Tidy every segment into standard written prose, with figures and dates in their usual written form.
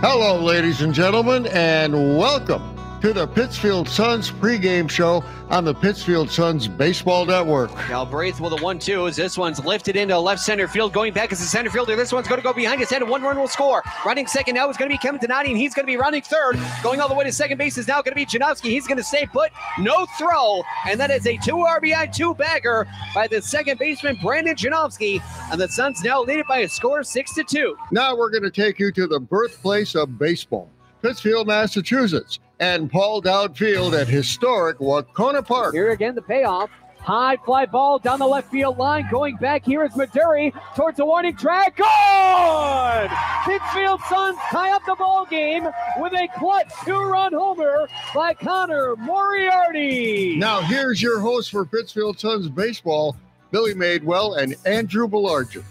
Hello, ladies and gentlemen, and welcome to the Pittsfield Suns pregame show on the Pittsfield Suns Baseball Network. Now Braith with a 1-2 as this one's lifted into left center field. Going back as a center fielder. This one's going to go behind his head and 1 run will score. Running second now is going to be Kevin Donati, and he's going to be running third. Going all the way to second base is now going to be Janowski. He's going to stay put. No throw. And that is a 2 RBI 2-bagger by the second baseman, Brandon Janowski. And the Suns now lead it by a score 6-2. Now we're going to take you to the birthplace of baseball, Pittsfield, Massachusetts, and Paul Dowd Field at historic Wahconah Park. Here again, the payoff. High fly ball down the left field line. Going back here is Maduri towards the warning track. Gone! Pittsfield Suns tie up the ball game with a clutch 2-run homer by Connor Moriarty. Now here's your host for Pittsfield Suns baseball, Billy Madewell and Andrew Belargent.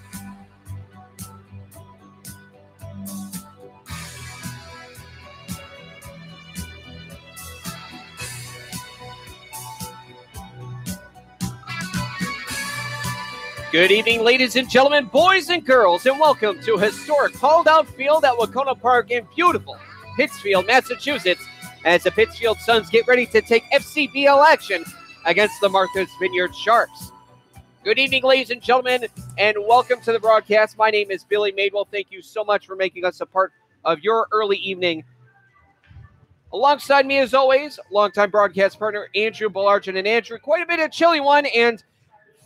Good evening, ladies and gentlemen, boys and girls, and welcome to historic Paul Dowd Field at Wahconah Park in beautiful Pittsfield, Massachusetts, as the Pittsfield Suns get ready to take FCBL action against the Martha's Vineyard Sharks. Good evening, ladies and gentlemen, and welcome to the broadcast. My name is Billy Madewell. Thank you so much for making us a part of your early evening. Alongside me, as always, longtime broadcast partner Andrew Belargent. And Andrew, quite a bit of chilly one, and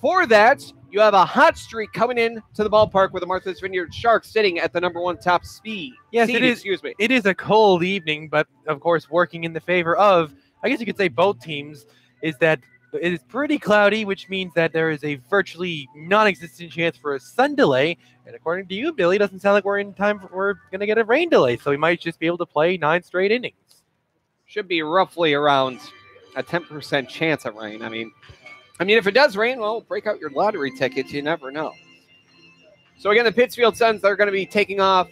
for that, you have a hot streak coming in to the ballpark with the Martha's Vineyard Sharks sitting at the number 1 top speed. Yes, it is. Excuse me. It is a cold evening, but of course, working in the favor of, I guess you could say both teams, is that it is pretty cloudy, which means that there is a virtually non-existent chance for a sun delay. And according to you, Billy, it doesn't sound like we're we're going to get a rain delay, so we might just be able to play 9 straight innings. Should be roughly around a 10% chance of rain. I mean, if it does rain, well, break out your lottery tickets. You never know. So again, the Pittsfield Suns, they're going to be taking off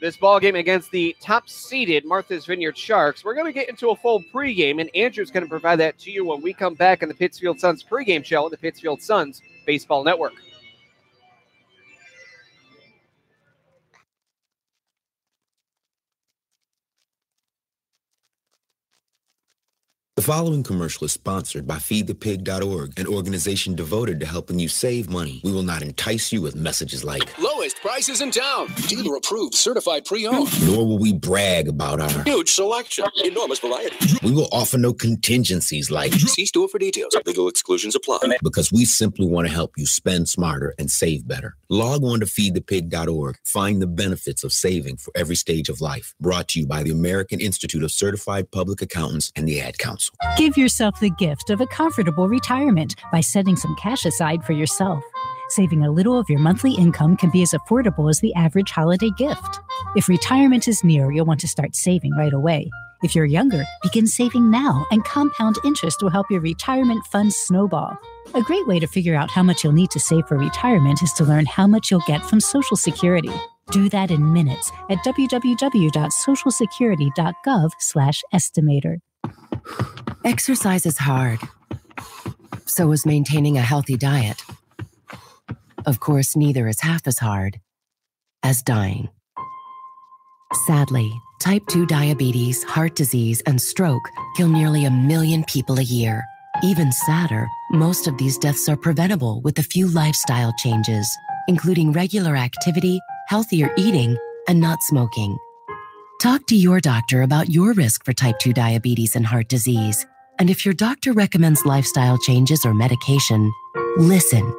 this ball game against the top-seeded Martha's Vineyard Sharks. We're going to get into a full pregame, and Andrew's going to provide that to you when we come back on the Pittsfield Suns pregame show on the Pittsfield Suns Baseball Network. The following commercial is sponsored by feedthepig.org, an organization devoted to helping you save money. We will not entice you with messages like lowest prices in town, dealer approved, certified pre-owned. Nor will we brag about our huge selection, enormous variety. We will offer no contingencies like see store for details. Legal exclusions apply. Because we simply want to help you spend smarter and save better. Log on to feedthepig.org. Find the benefits of saving for every stage of life. Brought to you by the American Institute of Certified Public Accountants and the Ad Council. Give yourself the gift of a comfortable retirement by setting some cash aside for yourself. Saving a little of your monthly income can be as affordable as the average holiday gift. If retirement is near, you'll want to start saving right away. If you're younger, begin saving now, and compound interest will help your retirement funds snowball. A great way to figure out how much you'll need to save for retirement is to learn how much you'll get from Social Security. Do that in minutes at www.socialsecurity.gov/estimator. Exercise is hard. So is maintaining a healthy diet. Of course, neither is half as hard as dying. Sadly, type 2 diabetes, heart disease, and stroke kill nearly 1 million people a year. Even sadder, most of these deaths are preventable with a few lifestyle changes, including regular activity, healthier eating, and not smoking. Talk to your doctor about your risk for type 2 diabetes and heart disease. And if your doctor recommends lifestyle changes or medication, listen.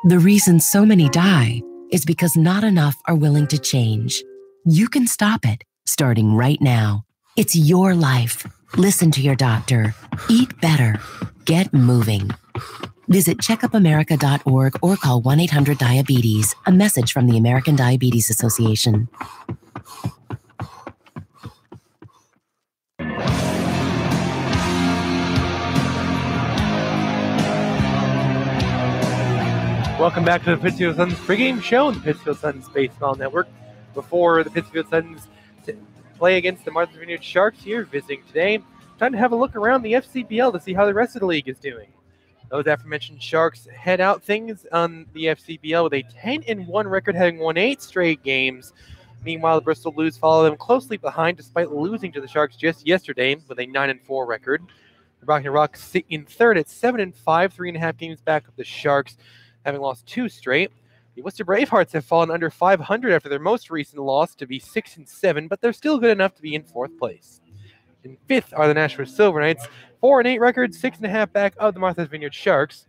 The reason so many die is because not enough are willing to change. You can stop it, starting right now. It's your life. Listen to your doctor. Eat better. Get moving. Visit checkupamerica.org or call 1-800-DIABETES. A message from the American Diabetes Association. Welcome back to the Pittsfield Suns pregame show on the Pittsfield Suns Baseball Network. Before the Pittsfield Suns play against the Martha's Vineyard Sharks here visiting today, time to have a look around the FCBL to see how the rest of the league is doing. Those aforementioned Sharks head out things on the FCBL with a 10-1 record, having won 8 straight games. Meanwhile, the Bristol Blues follow them closely behind despite losing to the Sharks just yesterday with a 9-4 record. The Wahconah Rock sit in third at 7-5, 3.5 games back of the Sharks, having lost 2 straight. The Worcester Bravehearts have fallen under 500 after their most recent loss to be 6-7, but they're still good enough to be in 4th place. In 5th are the Nashua Silver Knights, 4-8 record, 6.5 back of the Martha's Vineyard Sharks.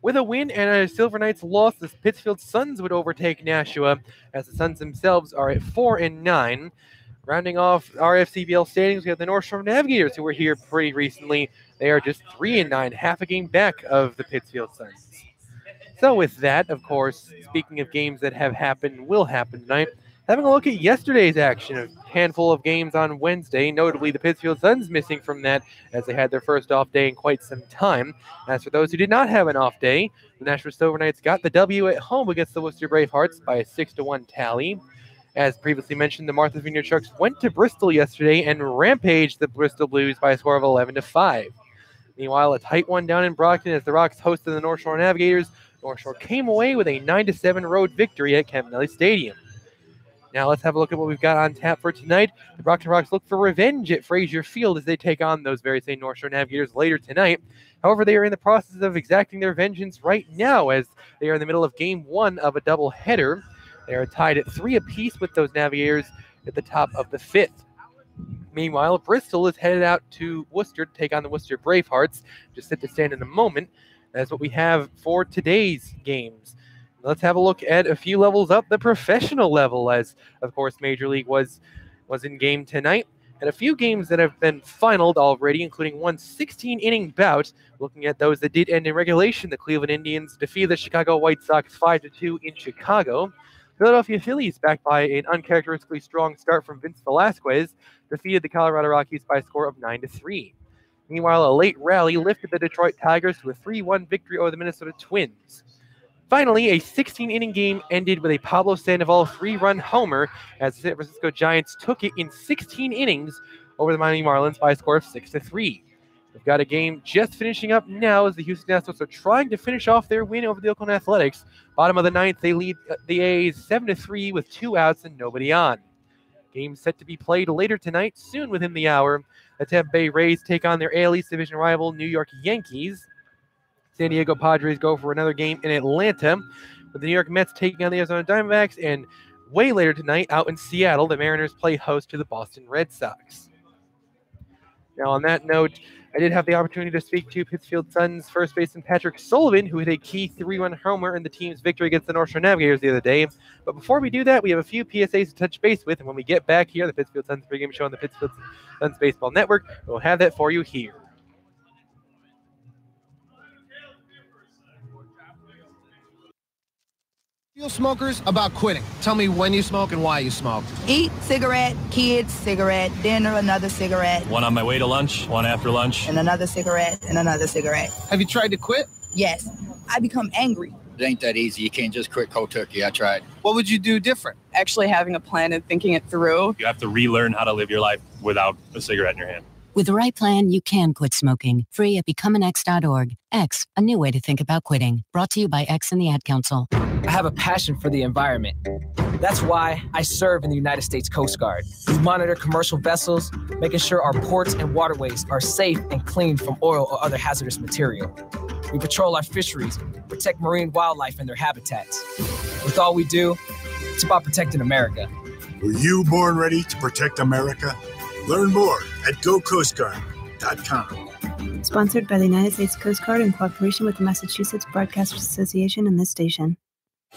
With a win and a Silver Knights loss, the Pittsfield Suns would overtake Nashua, as the Suns themselves are at 4-9. Rounding off our FCBL standings, we have the North Shore Navigators, who were here pretty recently. They are just 3-9, half a game back of the Pittsfield Suns. So with that, of course, speaking of games that have happened, will happen tonight, having a look at yesterday's action, a handful of games on Wednesday, notably the Pittsfield Suns missing from that as they had their first off day in quite some time. As for those who did not have an off day, the Nashua Silver Knights got the W at home against the Worcester Bravehearts by a 6-1 tally. As previously mentioned, the Martha's Vineyard Sharks went to Bristol yesterday and rampaged the Bristol Blues by a score of 11-5. Meanwhile, a tight one down in Brockton as the Rocks hosted the North Shore Navigators. North Shore came away with a 9-7 road victory at Campanelli Stadium. Now let's have a look at what we've got on tap for tonight. The Brockton Rocks look for revenge at Fraser Field as they take on those very same North Shore Navigators later tonight. However, they are in the process of exacting their vengeance right now as they are in the middle of Game 1 of a doubleheader. They are tied at 3 apiece with those Navigators at the top of the 5th. Meanwhile, Bristol is headed out to Worcester to take on the Worcester Bravehearts. Just set to stand in a moment. That's what we have for today's games. Let's have a look at a few levels up the professional level, as, of course, Major League was in game tonight. And a few games that have been finaled already, including one 16-inning bout. Looking at those that did end in regulation, the Cleveland Indians defeated the Chicago White Sox 5-2 in Chicago. Philadelphia Phillies, backed by an uncharacteristically strong start from Vince Velasquez, defeated the Colorado Rockies by a score of 9-3. Meanwhile, a late rally lifted the Detroit Tigers to a 3-1 victory over the Minnesota Twins. Finally, a 16-inning game ended with a Pablo Sandoval 3-run homer as the San Francisco Giants took it in 16 innings over the Miami Marlins by a score of 6-3. We've got a game just finishing up now as the Houston Astros are trying to finish off their win over the Oakland Athletics. Bottom of the 9th, they lead the A's 7-3 with 2 outs and nobody on. Game set to be played later tonight, soon within the hour. The Tampa Bay Rays take on their AL East division rival New York Yankees. San Diego Padres go for another game in Atlanta, with the New York Mets taking on the Arizona Diamondbacks, and way later tonight out in Seattle, the Mariners play host to the Boston Red Sox. Now on that note, I did have the opportunity to speak to Pittsfield Suns first baseman Patrick Sullivan, who hit a key 3-run homer in the team's victory against the North Shore Navigators the other day. But before we do that, we have a few PSAs to touch base with, and when we get back here, the Pittsfield Suns pregame show on the Pittsfield Suns Baseball Network, we'll have that for you here. Feel smokers about quitting. Tell me when you smoke and why you smoke. Eat, cigarette, kids, cigarette, dinner, another cigarette. One on my way to lunch, one after lunch. And another cigarette, and another cigarette. Have you tried to quit? Yes. I become angry. It ain't that easy. You can't just quit cold turkey. I tried. What would you do different? Actually having a plan and thinking it through. You have to relearn how to live your life without a cigarette in your hand. With the right plan, you can quit smoking. Free at becomeanx.org. X, a new way to think about quitting. Brought to you by X and the Ad Council. I have a passion for the environment. That's why I serve in the United States Coast Guard. We monitor commercial vessels, making sure our ports and waterways are safe and clean from oil or other hazardous material. We patrol our fisheries, protect marine wildlife and their habitats. With all we do, it's about protecting America. Were you born ready to protect America? Learn more at gocoastguard.com. Sponsored by the United States Coast Guard in cooperation with the Massachusetts Broadcasters Association and this station.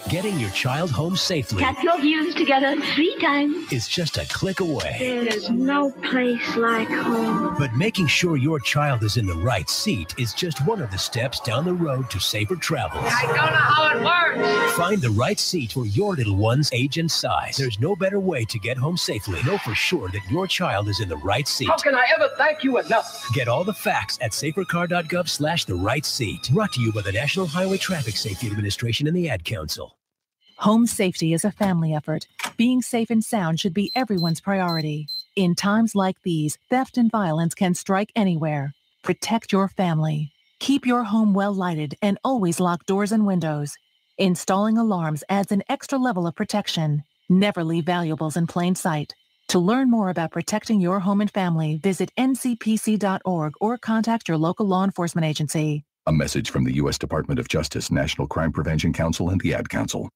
Getting your child home safely. Tap your views together 3 times. Is just a click away. There is no place like home. But making sure your child is in the right seat is just one of the steps down the road to safer travels. I don't know how it works. Find the right seat for your little one's age and size. There's no better way to get home safely. Know for sure that your child is in the right seat. How can I ever thank you enough? Get all the facts at safercar.gov/the right seat. Brought to you by the National Highway Traffic Safety Administration and the Ad Council. Home safety is a family effort. Being safe and sound should be everyone's priority. In times like these, theft and violence can strike anywhere. Protect your family. Keep your home well lighted and always lock doors and windows. Installing alarms adds an extra level of protection. Never leave valuables in plain sight. To learn more about protecting your home and family, visit ncpc.org or contact your local law enforcement agency. A message from the U.S. Department of Justice, National Crime Prevention Council, and the Ad Council.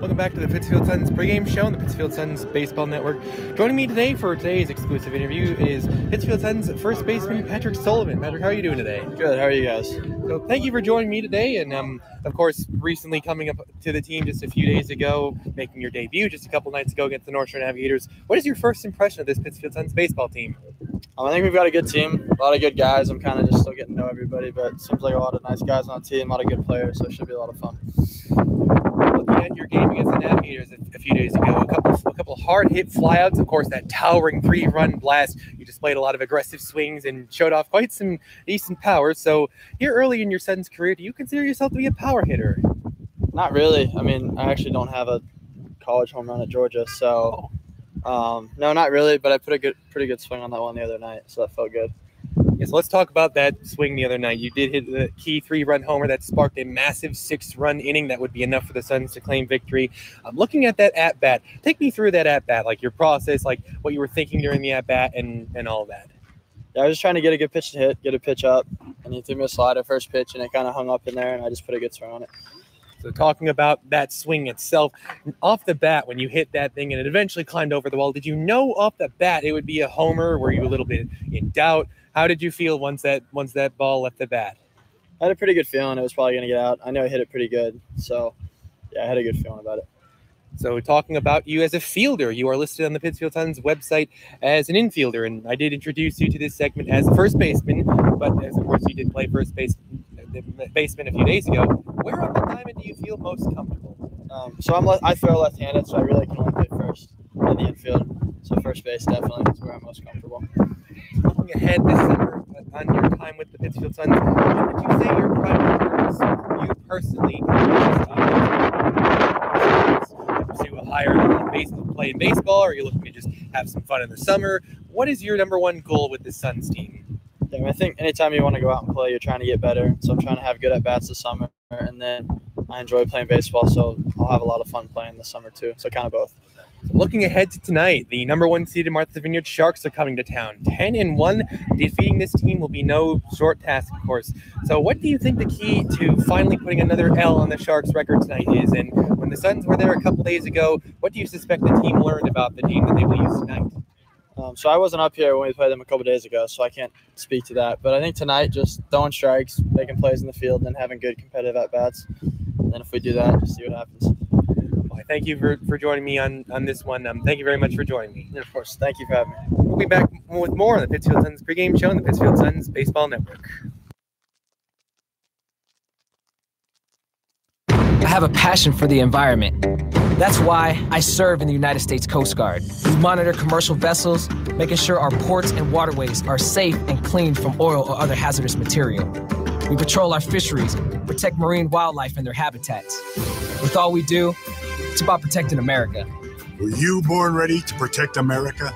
Welcome back to the Pittsfield Suns pregame show on the Pittsfield Suns Baseball Network. Joining me today for today's exclusive interview is Pittsfield Suns first baseman Patrick Sullivan. Patrick, how are you doing today? Good. How are you guys? So thank you for joining me today, and of course, recently coming up to the team just a few days ago, making your debut just a couple nights ago against the North Shore Navigators. What is your first impression of this Pittsfield Suns baseball team? I think we've got a good team, a lot of good guys. I'm kind of just still getting to know everybody, but it seems like a lot of nice guys on the team, a lot of good players, so it should be a lot of fun. Looking at your game against the Navigators a few days ago, a couple hard-hit flyouts, of course, that towering 3-run blast. You displayed a lot of aggressive swings and showed off quite some decent power. So here early in your son's career, do you consider yourself to be a power hitter? Not really. I mean, I actually don't have a college home run at Georgia, so no, not really, but I put a pretty good swing on that one the other night, so that felt good. Yeah, so let's talk about that swing the other night. You did hit the key 3-run homer that sparked a massive 6-run inning that would be enough for the Suns to claim victory. Looking at that at-bat, take me through that at-bat, like your process, like what you were thinking during the at-bat and all of that. Yeah, I was just trying to get a good pitch to hit, get a pitch up, and he threw me a slider first pitch, and it kind of hung up in there, and I just put a good swing on it. So talking about that swing itself, off the bat, when you hit that thing and it eventually climbed over the wall, did you know off the bat it would be a homer? Were you a little bit in doubt? How did you feel once that ball left the bat? I had a pretty good feeling it was probably going to get out. I know I hit it pretty good, so yeah, I had a good feeling about it. So talking about you as a fielder, you are listed on the Pittsfield Suns website as an infielder, and I did introduce you to this segment as a first baseman, but as of course you did play baseman a few days ago. Where on the diamond do you feel most comfortable? I throw left-handed, so I really can only play first in the infield. So first base definitely is where I'm most comfortable. Looking ahead this summer on your time with the Pittsfield Suns, what would you say your primary purpose for you personally is to pursue a higher level of play in baseball, or are you looking to just have some fun in the summer? What is your number one goal with the Suns team? Yeah, I think anytime you want to go out and play, you're trying to get better. So I'm trying to have good at-bats this summer, and then I enjoy playing baseball, so I'll have a lot of fun playing this summer too. So kind of both. Looking ahead to tonight, the number 1 seeded Martha's Vineyard Sharks are coming to town. 10-1, defeating this team will be no short task, of course. So what do you think the key to finally putting another L on the Sharks record tonight is? And when the Suns were there a couple days ago, what do you suspect the team learned about the team that they will use tonight? So I wasn't up here when we played them a couple days ago, so I can't speak to that. But I think tonight, just throwing strikes, making plays in the field, and then having good competitive at-bats. And then if we do that, just see what happens. Thank you for joining me on this one. Thank you very much for joining me. And of course, thank you for having me. We'll be back with more on the Pittsfield Suns pregame show on the Pittsfield Suns Baseball Network. I have a passion for the environment. That's why I serve in the United States Coast Guard. We monitor commercial vessels, making sure our ports and waterways are safe and clean from oil or other hazardous material. We patrol our fisheries, protect marine wildlife and their habitats. With all we do, it's about protecting America. Were you born ready to protect America?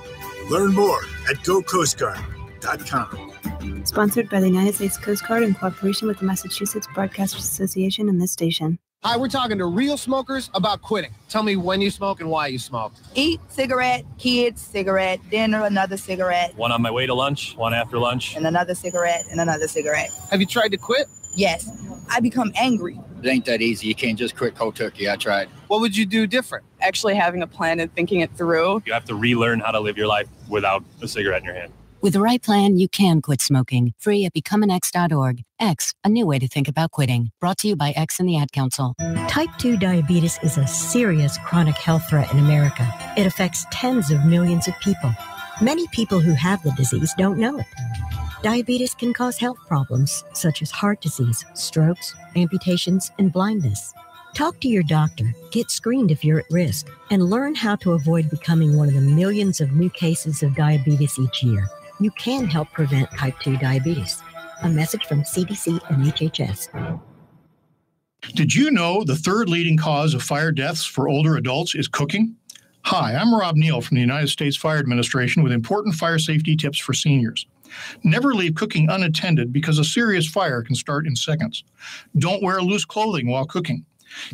Learn more at gocoastguard.com. Sponsored by the United States Coast Guard in cooperation with the Massachusetts Broadcasters Association and this station. Hi, we're talking to real smokers about quitting. Tell me when you smoke and why you smoke. Eat, cigarette, kids, cigarette, dinner, another cigarette. One on my way to lunch, one after lunch. And another cigarette, and another cigarette. Have you tried to quit? Yes. I become angry. It ain't that easy. You can't just quit cold turkey. I tried. What would you do different? Actually having a plan and thinking it through. You have to relearn how to live your life without a cigarette in your hand. With the right plan, you can quit smoking. Free at becomeanx.org. X, a new way to think about quitting. Brought to you by X and the Ad Council. Type 2 diabetes is a serious chronic health threat in America. It affects tens of millions of people. Many people who have the disease don't know it. Diabetes can cause health problems such as heart disease, strokes, amputations, and blindness. Talk to your doctor, get screened if you're at risk, and learn how to avoid becoming one of the millions of new cases of diabetes each year. You can help prevent type 2 diabetes. A message from CDC and HHS. Did you know the third leading cause of fire deaths for older adults is cooking? Hi, I'm Rob Neal from the United States Fire Administration with important fire safety tips for seniors. Never leave cooking unattended because a serious fire can start in seconds. Don't wear loose clothing while cooking.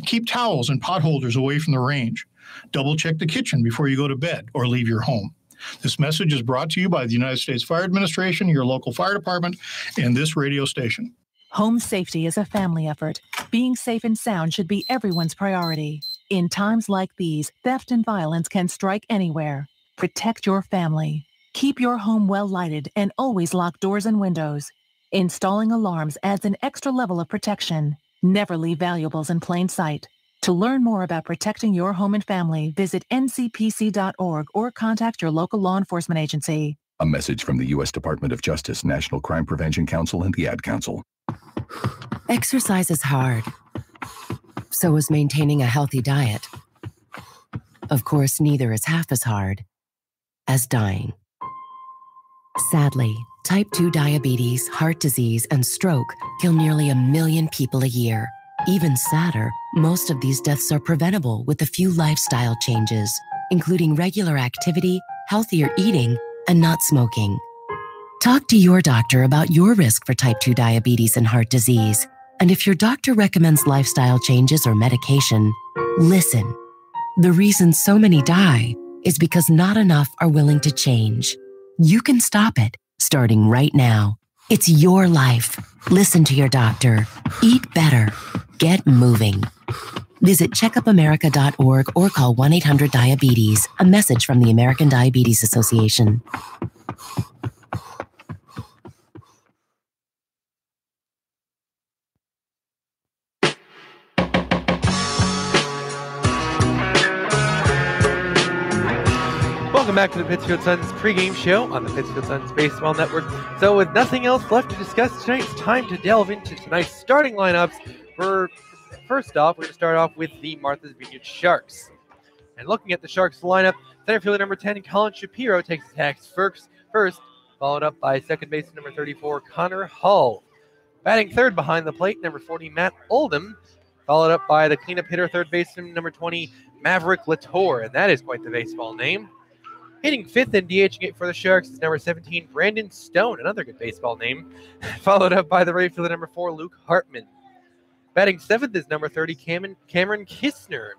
Keep towels and pot holders away from the range. Double check the kitchen before you go to bed or leave your home. This message is brought to you by the United States Fire Administration, your local fire department, and this radio station. Home safety is a family effort. Being safe and sound should be everyone's priority. In times like these, theft and violence can strike anywhere. Protect your family. Keep your home well lighted and always lock doors and windows. Installing alarms adds an extra level of protection. Never leave valuables in plain sight. To learn more about protecting your home and family, visit ncpc.org or contact your local law enforcement agency. A message from the U.S. Department of Justice, National Crime Prevention Council, and the Ad Council. Exercise is hard. So is maintaining a healthy diet. Of course, neither is half as hard as dying. Sadly, type 2 diabetes, heart disease, and stroke kill nearly 1 million people a year. Even sadder, most of these deaths are preventable with a few lifestyle changes, including regular activity, healthier eating, and not smoking. Talk to your doctor about your risk for type 2 diabetes and heart disease. And if your doctor recommends lifestyle changes or medication, listen. The reason so many die is because not enough are willing to change. You can stop it, starting right now. It's your life. Listen to your doctor. Eat better. Get moving. Visit checkupamerica.org or call 1-800-DIABETES. A message from the American Diabetes Association. Welcome back to the Pittsfield Suns pregame show on the Pittsfield Suns Baseball Network. So with nothing else left to discuss tonight, it's time to delve into tonight's starting lineups. First off, we're going to start off with the Martha's Vineyard Sharks. And looking at the Sharks lineup, center fielder number 10, Colin Shapiro, takes his tax first, followed up by second baseman number 34, Connor Hull. Batting third behind the plate, number 40, Matt Oldham, followed up by the cleanup hitter, third baseman number 20, Maverick Latour, and that is quite the baseball name. Hitting fifth and DHing it for the Sharks is number 17, Brandon Stone, another good baseball name, followed up by the right fielder number 4, Luke Hartman. Batting seventh is number 30, Cameron Kistner.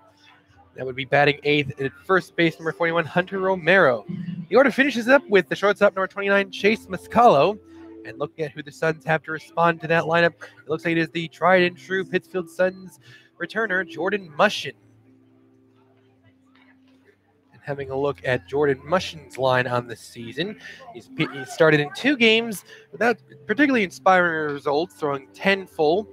That would be batting eighth at first base, number 41, Hunter Romero. The order finishes up with the shortstop, number 29, Chase Muscalo. And looking at who the Suns have to respond to that lineup, it looks like it is the tried and true Pittsfield Suns returner, Jordan Mushin. And having a look at Jordan Mushin's line on the season, he's started in 2 games without particularly inspiring results, throwing 10 full,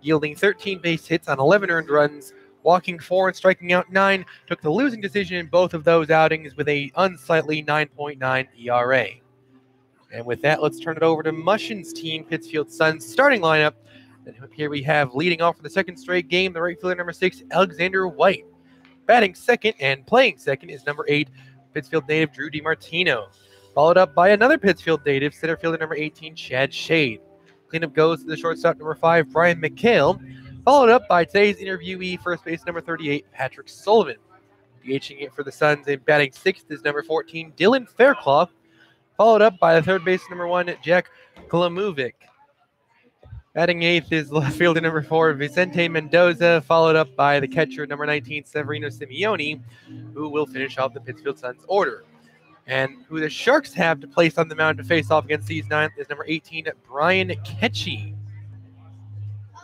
yielding 13 base hits on 11 earned runs, walking 4 and striking out 9, took the losing decision in both of those outings with a unsightly 9.9 ERA. And with that, let's turn it over to Mushin's team, Pittsfield Suns starting lineup. And here we have leading off for the second straight game, the right fielder number 6, Alexander White. Batting second and playing second is number 8, Pittsfield native Drew DiMartino. Followed up by another Pittsfield native, center fielder number 18, Chad Shade. Cleanup goes to the shortstop number 5, Brian McHale. Followed up by today's interviewee, first base number 38, Patrick Sullivan. DHing it for the Suns and batting sixth is number 14, Dylan Fairclough. Followed up by the third base number 1, Jack Klamovic. Batting eighth is left fielder number 4, Vicente Mendoza, followed up by the catcher number 19, Severino Simeone, who will finish off the Pittsfield Suns order. And who the Sharks have to place on the mound to face off against these 9 is number 18, Brian Ketchie.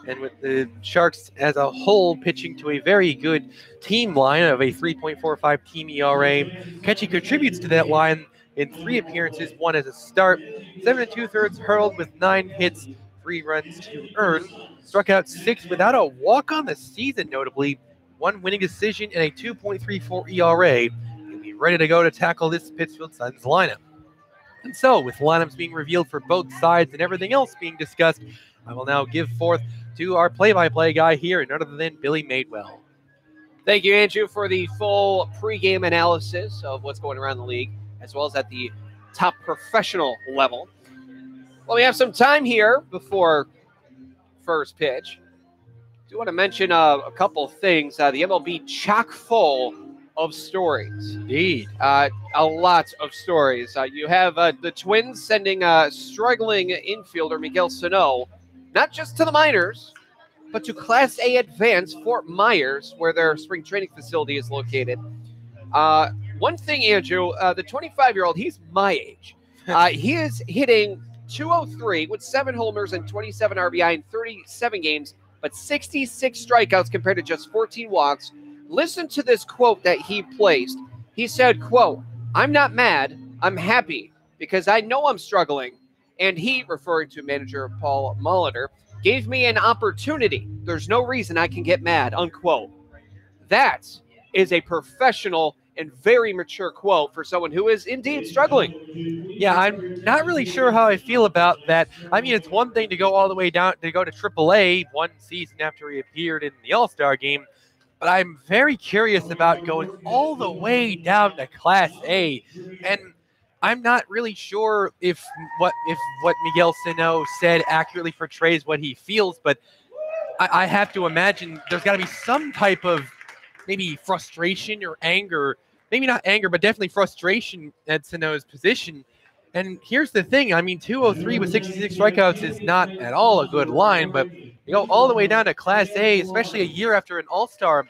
And with the Sharks as a whole pitching to a very good team line of a 3.45 team ERA, Ketchie contributes to that line in 3 appearances, 1 as a start, 7 2/3 hurled with 9 hits, 3 runs to earn, struck out 6 without a walk on the season, notably, 1 winning decision and a 2.34 ERA. He'll be ready to go to tackle this Pittsfield Suns lineup. And so, with lineups being revealed for both sides and everything else being discussed, I will now give forth to our play-by-play guy here, none other than Billy Madewell. Thank you, Andrew, for the full pregame analysis of what's going around the league, as well as at the top professional level. Well, we have some time here before first pitch. I do want to mention a couple things. The MLB chock full of stories. Indeed. A lot of stories. You have the Twins sending struggling infielder Miguel Sano, not just to the minors, but to Class A Advance Fort Myers, where their spring training facility is located. One thing, Andrew, the 25-year-old, he's my age. He is hitting .203 with 7 homers and 27 RBI in 37 games, but 66 strikeouts compared to just 14 walks. Listen to this quote that he placed. He said, quote, "I'm not mad. I'm happy because I know I'm struggling." And he, referring to manager Paul Molitor, "gave me an opportunity. There's no reason I can get mad," unquote. That is a professional and very mature quote for someone who is indeed struggling. Yeah, I'm not really sure how I feel about that. I mean, it's one thing to go all the way down, to go to AAA one season after he appeared in the All-Star game, but I'm very curious about going all the way down to Class A. And I'm not really sure if what Miguel Sano said accurately portrays what he feels, but I have to imagine there's got to be some type of maybe frustration or anger, maybe not anger, but definitely frustration at Sano's position. And here's the thing. I mean, 203 with 66 strikeouts is not at all a good line, but you go all the way down to Class A, especially a year after an All-Star,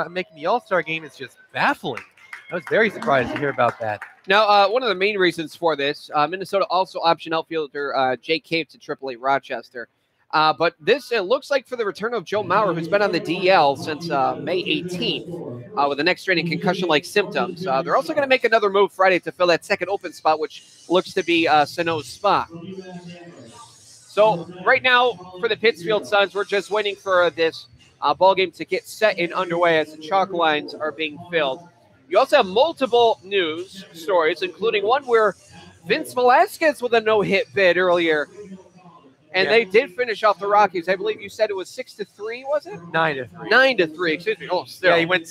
making the All-Star game is just baffling. I was very surprised to hear about that. Now, one of the main reasons for this, Minnesota also optioned outfielder Jake Cave to AAA Rochester. But this, it looks like for the return of Joe Mauer, who's been on the DL since May 18th with the next straining concussion-like symptoms. They're also going to make another move Friday to fill that second open spot, which looks to be Sano's spot. So right now for the Pittsfield Suns, we're just waiting for this ball game to get set and underway as the chalk lines are being filled. You also have multiple news stories, including one where Vince Velasquez with a no-hit bid earlier. And they did finish off the Rockies. I believe you said it was 6-3, was it? 9-3. 9-3, excuse me. Oh, still. Yeah, he went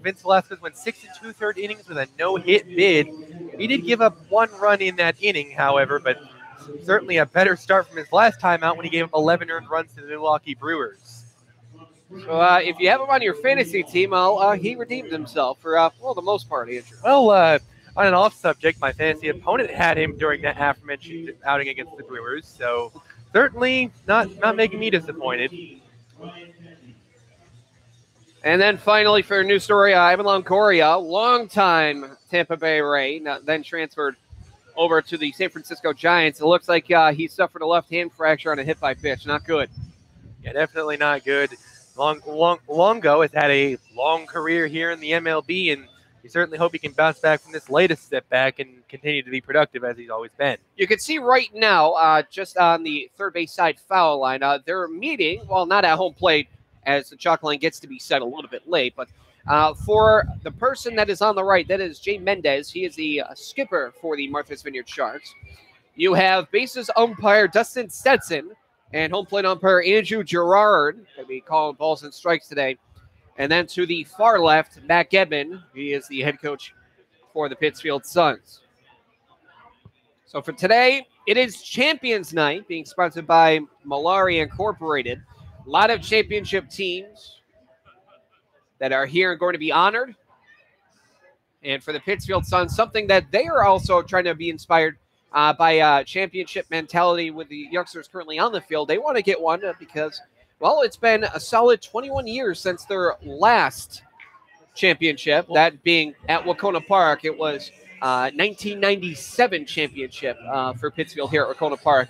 Vince Velasquez went 6 2/3 innings with a no-hit bid. He did give up 1 run in that inning, however, but certainly a better start from his last time out when he gave up 11 earned runs to the Milwaukee Brewers. So if you have him on your fantasy team, he redeemed himself for, the most part, Andrew. Well, on an off subject, my fantasy opponent had him during that aforementioned outing against the Brewers, so certainly not making me disappointed. And then finally for a new story, Ivan Longoria, longtime Tampa Bay Ray, then transferred over to the San Francisco Giants. It looks like he suffered a left hand fracture on a hit by pitch. Not good. Yeah, definitely not good. Longo has had a long career here in the MLB, and we certainly hope he can bounce back from this latest setback and continue to be productive as he's always been. You can see right now, just on the third base side foul line, they're meeting, well, not at home plate, as the chalk line gets to be set a little bit late, but for the person that is on the right, that is Jay Mendez. He is the skipper for the Martha's Vineyard Sharks. You have bases umpire Dustin Stetson and home plate umpire Andrew Gerard. Going to be calling balls and strikes today. And then to the far left, Matt Gedman. He is the head coach for the Pittsfield Suns. So for today, it is Champions Night, being sponsored by Malaria Incorporated. A lot of championship teams that are here and going to be honored. And for the Pittsfield Suns, something that they are also trying to be inspired by championship mentality with the youngsters currently on the field. They want to get one because, well, it's been a solid 21 years since their last championship, that being at Wahconah Park. It was 1997 championship for Pittsfield here at Wahconah Park.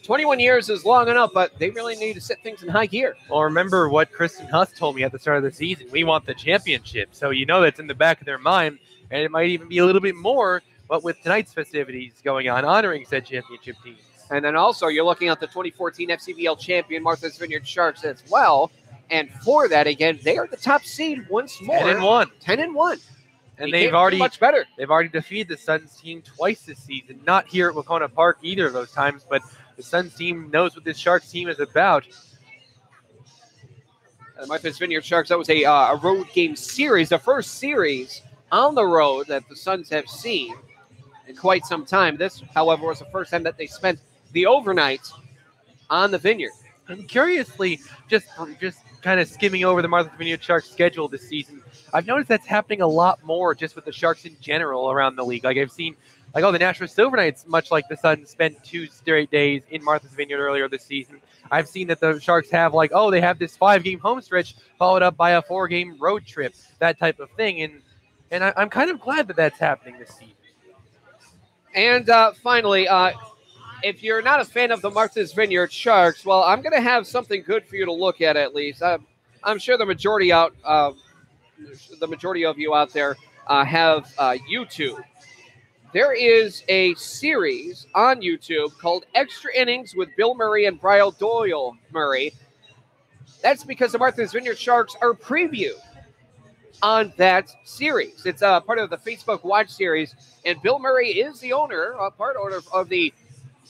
21 years is long enough, but they really need to set things in high gear. Well, remember what Kristen Huss told me at the start of the season. We want the championship. So you know that's in the back of their mind, and it might even be a little bit more, but with tonight's festivities going on, honoring said championship teams. And then also you're looking at the 2014 FCBL champion Martha's Vineyard Sharks as well. And for that, again, they are the top seed once more. 10-1. 10-1. And they've already much better. They've already defeated the Suns team twice this season. Not here at Wahconah Park either of those times, but the Suns team knows what this Sharks team is about. The Martha's Vineyard Sharks, that was a road game series, the first series on the road that the Suns have seen in quite some time. This, however, was the first time that they spent the overnight on the Vineyard. And curiously, just kind of skimming over the Martha's Vineyard Sharks schedule this season, I've noticed that's happening a lot more just with the Sharks in general around the league. Like I've seen, like, the Nashville Silver Knights, much like the Suns, spent 2 straight days in Martha's Vineyard earlier this season. I've seen that the Sharks have, they have this 5-game home stretch followed up by a 4-game road trip, that type of thing. And I'm kind of glad that that's happening this season. And finally, if you're not a fan of the Martha's Vineyard Sharks, well, I'm going to have something good for you to look at least. I'm sure the majority of you out there have YouTube. There is a series on YouTube called Extra Innings with Bill Murray and Brian Doyle Murray. That's because the Martha's Vineyard Sharks are previewed on that series. It's part of the Facebook Watch series, and Bill Murray is the part owner of the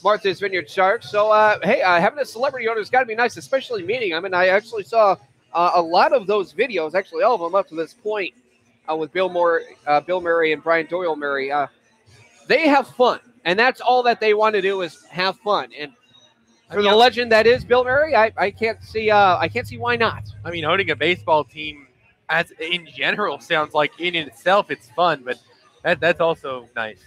Martha's Vineyard Sharks. So, having a celebrity owner has got to be nice, especially meeting him. And I actually saw a lot of those videos, actually all of them up to this point, with Bill Murray and Brian Doyle Murray. They have fun, and that's all that they want to do is have fun. And for the legend that is Bill Murray, I can't see why not. I mean, owning a baseball team, as in general, sounds like in itself it's fun, but that's also nice.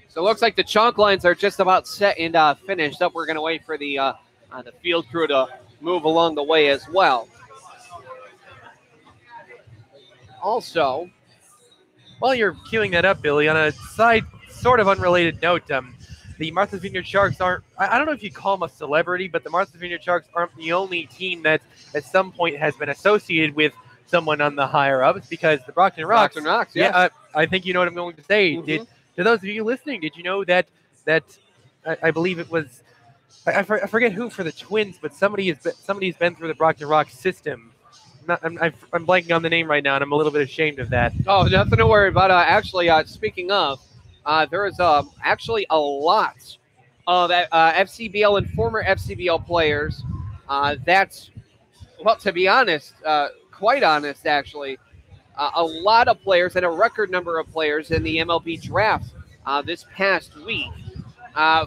So it looks like the chalk lines are just about set and finished up. We're going to wait for the field crew to move along the way as well. Also, while you're queuing that up, Billy, on a side, sort of unrelated note, the Martha's Vineyard Sharks aren't, I don't know if you call them a celebrity, but the Martha's Vineyard Sharks aren't the only team that at some point has been associated with someone on the higher ups, because the Brockton Rocks. Yes. Yeah, I think you know what I'm going to say. Mm-hmm. To those of you listening, did you know that I believe it was, I forget who for the Twins, but somebody's been through the Brockton Rock system. I'm blanking on the name right now, and I'm a little bit ashamed of that. Oh, nothing to worry about. Actually, speaking of, there is actually a lot of FCBL and former FCBL players. That's, well, to be honest, quite honest, actually, a lot of players and a record number of players in the MLB draft this past week.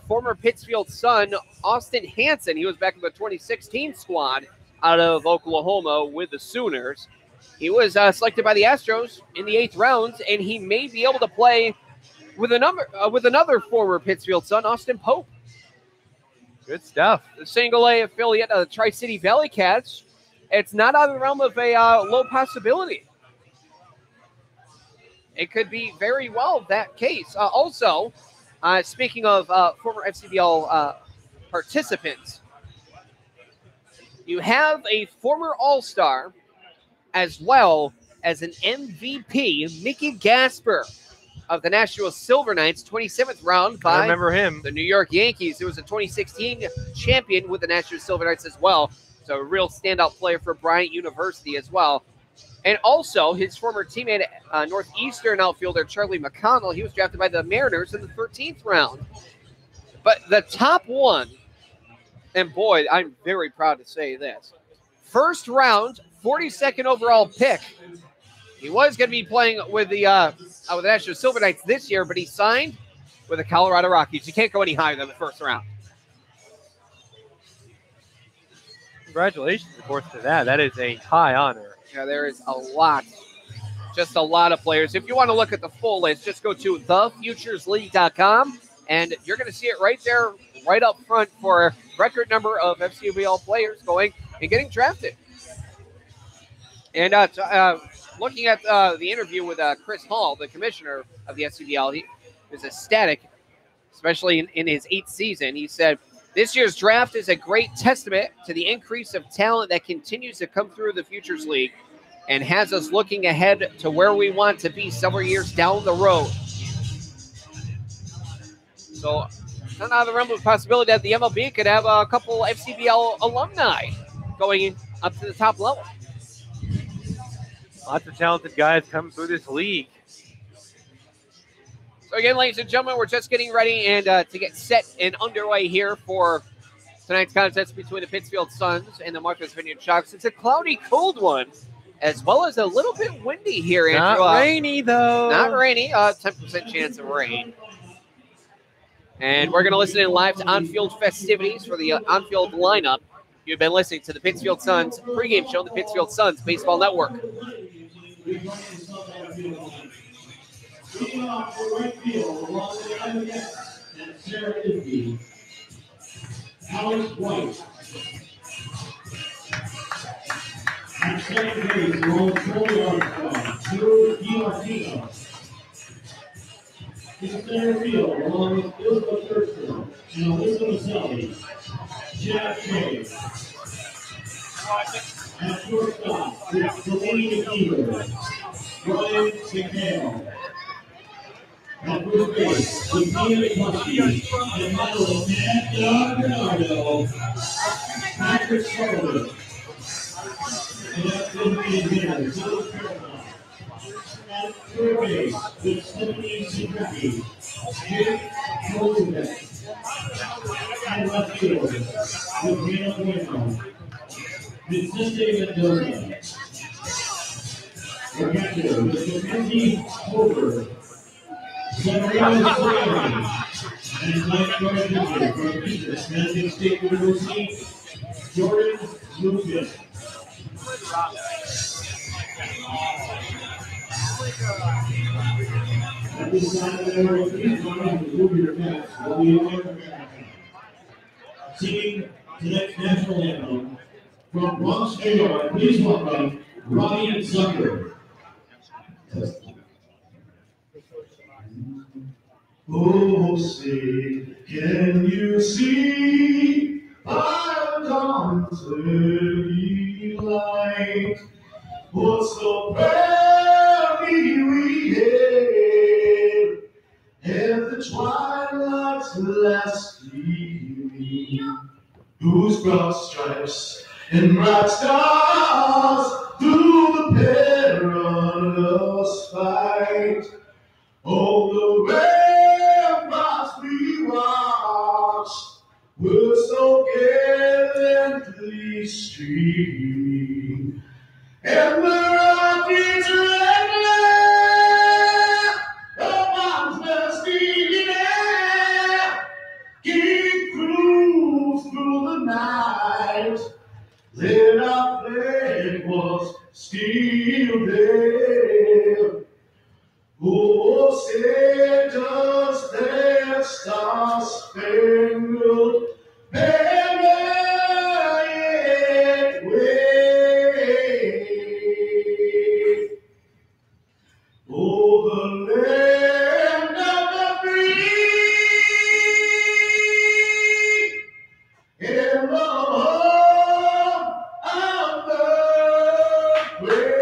Former Pittsfield Sun, Austin Hansen, he was back in the 2016 squad out of Oklahoma with the Sooners. He was selected by the Astros in the 8th round, and he may be able to play with another former Pittsfield Sun, Austin Pope. Good stuff. The single-A affiliate of the Tri-City Valley Cats. It's not out of the realm of a low possibility. It could be very well that case. Also, speaking of former FCBL participants, you have a former All-Star as well as an MVP, Mickey Gasper of the Nashville Silver Knights, 27th round by I remember him. The New York Yankees. He was a 2016 champion with the Nashville Silver Knights as well. So a real standout player for Bryant University as well. And also his former teammate, Northeastern outfielder Charlie McConnell, he was drafted by the Mariners in the 13th round. But the top one, and boy, I'm very proud to say this, first round, 42nd overall pick. He was going to be playing with the Nashville Silver Knights this year, but he signed with the Colorado Rockies. You can't go any higher than the first round. Congratulations, of course, to that. That is a high honor. Yeah, there is a lot of players. If you want to look at the full list, just go to thefuturesleague.com, and you're going to see it right there, right up front for a record number of FCBL players going and getting drafted. And looking at the interview with Chris Hall, the commissioner of the FCBL, he was ecstatic, especially in his 8th season. He said, "This year's draft is a great testament to the increase of talent that continues to come through the Futures League and has us looking ahead to where we want to be several years down the road." So, not out of the realm of possibility that the MLB could have a couple FCBL alumni going up to the top level. Lots of talented guys come through this league. So again, ladies and gentlemen, we're just getting ready and to get set and underway here for tonight's contest between the Pittsfield Suns and the Martha's Vineyard Sharks. It's a cloudy, cold one, as well as a little bit windy here, Andrew. Not rainy, though. Not rainy. 10% chance of rain. And we're going to listen in live to on-field festivities for the on-field lineup. You've been listening to the Pittsfield Suns pregame show on the Pittsfield Suns Baseball Network. Alex White. At second base, rolling Troy Armstrong, Drew DiMartino. In center field, along with Isla Thurston and Alyssa Maselli, Chad Chase. At shortstop, with Delaney McKeever, Ryan McHale. At first base, with Mia McCluskey and Madeline Bernardo, Patrick Sullivan. And that's going to be Vineyard, South Carolina. At third base, with Stephanie Sidrecki, Jake Rosenbeck. And left field, with Rena Bueno, Vicente Mendoza. Our catcher, with Mackenzie Holder. Severino Slavin, and lifeguard pitcher from Kansas State University, Jordan Lucas. At this time, please remove your caps. We'll be aware. Singing tonight's national anthem from Bronx, New York. Please welcome Ryan Zucker. Oh, say, can you see I've gone to be light? What's so proudly we hailed, and the twilight's last gleaming, whose broad stripes and bright stars through the perilous fight. Oh, the ramparts we watched were so gallantly streaming, and the rockets red of mountains steaming air, keep cruise through the night. Then our flag was still there. Oh, say does that star-spangled banner yet wave? Oh, the land of the free and the home of the brave.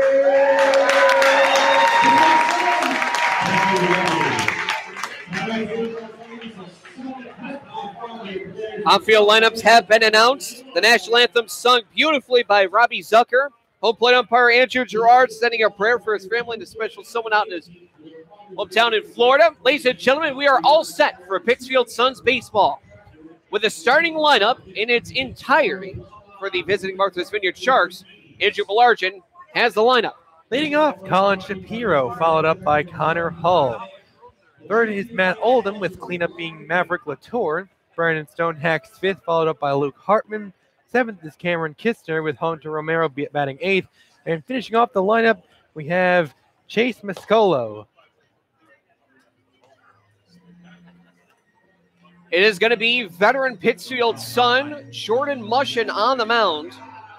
On-field lineups have been announced. The national anthem sung beautifully by Robbie Zucker. Home plate umpire Andrew Gerard sending a prayer for his family and a special someone out in his hometown in Florida. Ladies and gentlemen, we are all set for Pittsfield Suns baseball. With the starting lineup in its entirety for the visiting Martha's Vineyard Sharks, Andrew Belargin has the lineup. Leading off, Colin Shapiro, followed up by Connor Hull. Third is Matt Oldham, with cleanup being Maverick Latour. Brandon Stonehack's fifth, followed up by Luke Hartman. Seventh is Cameron Kistner, with Hunter Romero batting eighth. And finishing off the lineup, we have Chase Mascolo. It is going to be veteran Pittsfield Sun Jordan Mushin on the mound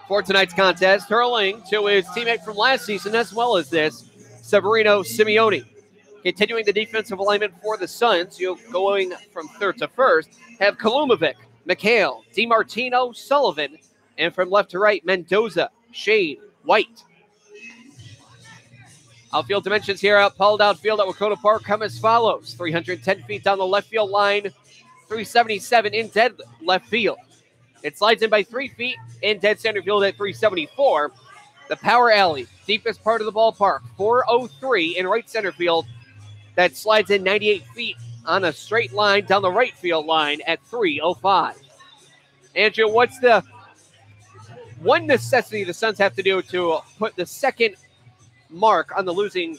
for tonight's contest, hurling to his teammate from last season as well as this, Severino Simeone. Continuing the defensive alignment for the Suns, you're going from third to first, have Kalumovic, McHale, DiMartino, Sullivan, and from left to right, Mendoza, Shade, White. Outfield dimensions here at Paul Dowd Field at Wahconah Park come as follows. 310 feet down the left field line, 377 in dead left field. It slides in by 3 feet in dead center field at 374. The power alley, deepest part of the ballpark, 403 in right center field. That slides in 98 feet on a straight line down the right field line at 305. Andrew, what's the one necessity the Suns have to do to put the second mark on the losing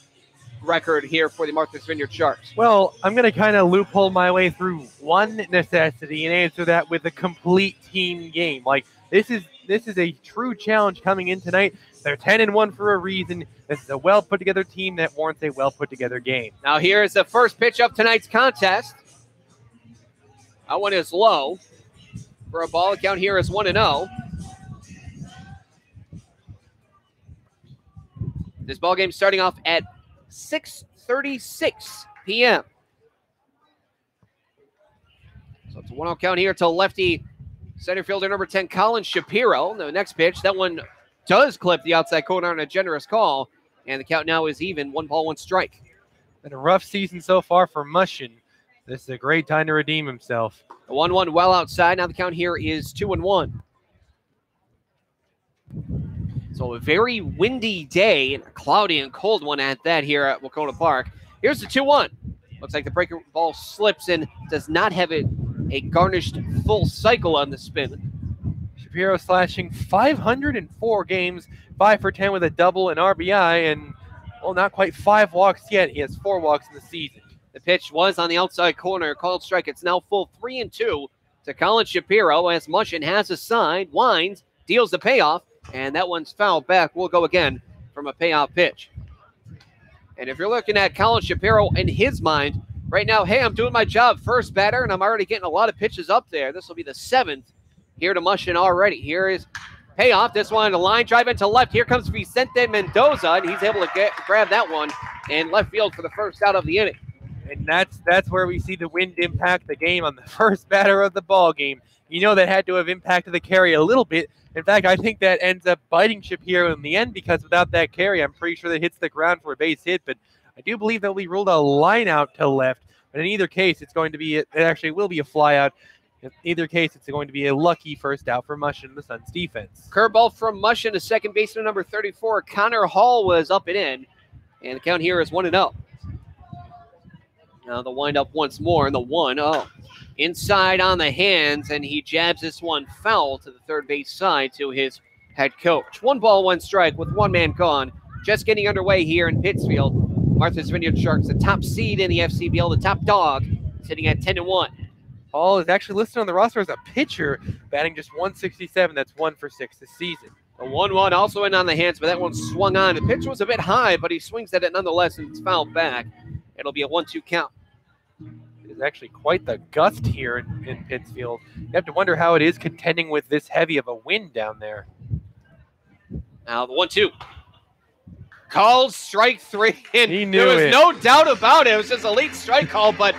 record here for the Martha's Vineyard Sharks? Well, I'm going to kind of loophole my way through one necessity and answer that with a complete team game. Like, this is a true challenge coming in tonight. They're 10-1 for a reason. This is a well put together team that warrants a well put together game. Now here's the first pitch of tonight's contest. That one is low. For a ball, count here is 1-0. This ball game starting off at 6:36 p.m. So it's a 1-0 count here to lefty center fielder number 10, Colin Shapiro. The next pitch, that one does clip the outside corner on a generous call, and the count now is even. 1 ball, 1 strike. Been a rough season so far for Mushin. This is a great time to redeem himself. The 1-1 well outside. Now the count here is 2-1. So a very windy day and a cloudy and cold one at that here at Wahconah Park. Here's the 2-1. Looks like the breaker ball slips and does not have a garnished full cycle on the spin. Shapiro slashing 504 games, 5 for 10 with a double and RBI, and, well, not quite 5 walks yet. He has 4 walks in the season. The pitch was on the outside corner, called strike. It's now full 3-2 to Colin Shapiro as Mushin has a side, winds, deals the payoff, and that one's fouled back. We'll go again from a payoff pitch. And if you're looking at Colin Shapiro in his mind right now, hey, I'm doing my job first batter, and I'm already getting a lot of pitches up there. This will be the 7th here to Mushin already. Here is payoff. This one, a line drive into left. Here comes Vicente Mendoza, and he's able to grab that one in left field for the first out of the inning. And that's where we see the wind impact the game on the first batter of the ball game. You know that had to have impacted the carry a little bit. In fact, I think that ends up biting Shapiro in the end because without that carry, I'm pretty sure that hits the ground for a base hit. But I do believe that we ruled a line out to left. But in either case, it actually will be a fly out. In either case, it's going to be a lucky first out for Mushin, the Suns defense. Curveball from Mushin to second baseman number 34. Connor Hall was up and in. And the count here is 1-0. Now the windup once more, and the 1-0. Inside on the hands, and he jabs this one foul to the third base side to his head coach. 1 ball, 1 strike with 1 man gone. Just getting underway here in Pittsfield. Martha's Vineyard Sharks, the top seed in the FCBL, the top dog, sitting at 10-1. Hall is actually listed on the roster as a pitcher, batting just 167. That's 1 for 6 this season. The 1-1 also in on the hands, but that one swung on. The pitch was a bit high, but he swings at it nonetheless, and it's fouled back. It'll be a 1-2 count. It's actually quite the gust here in Pittsfield. You have to wonder how it is contending with this heavy of a wind down there. Now the 1-2. Called strike 3. And he knew there was it. no doubt about it. It was just a late strike call, but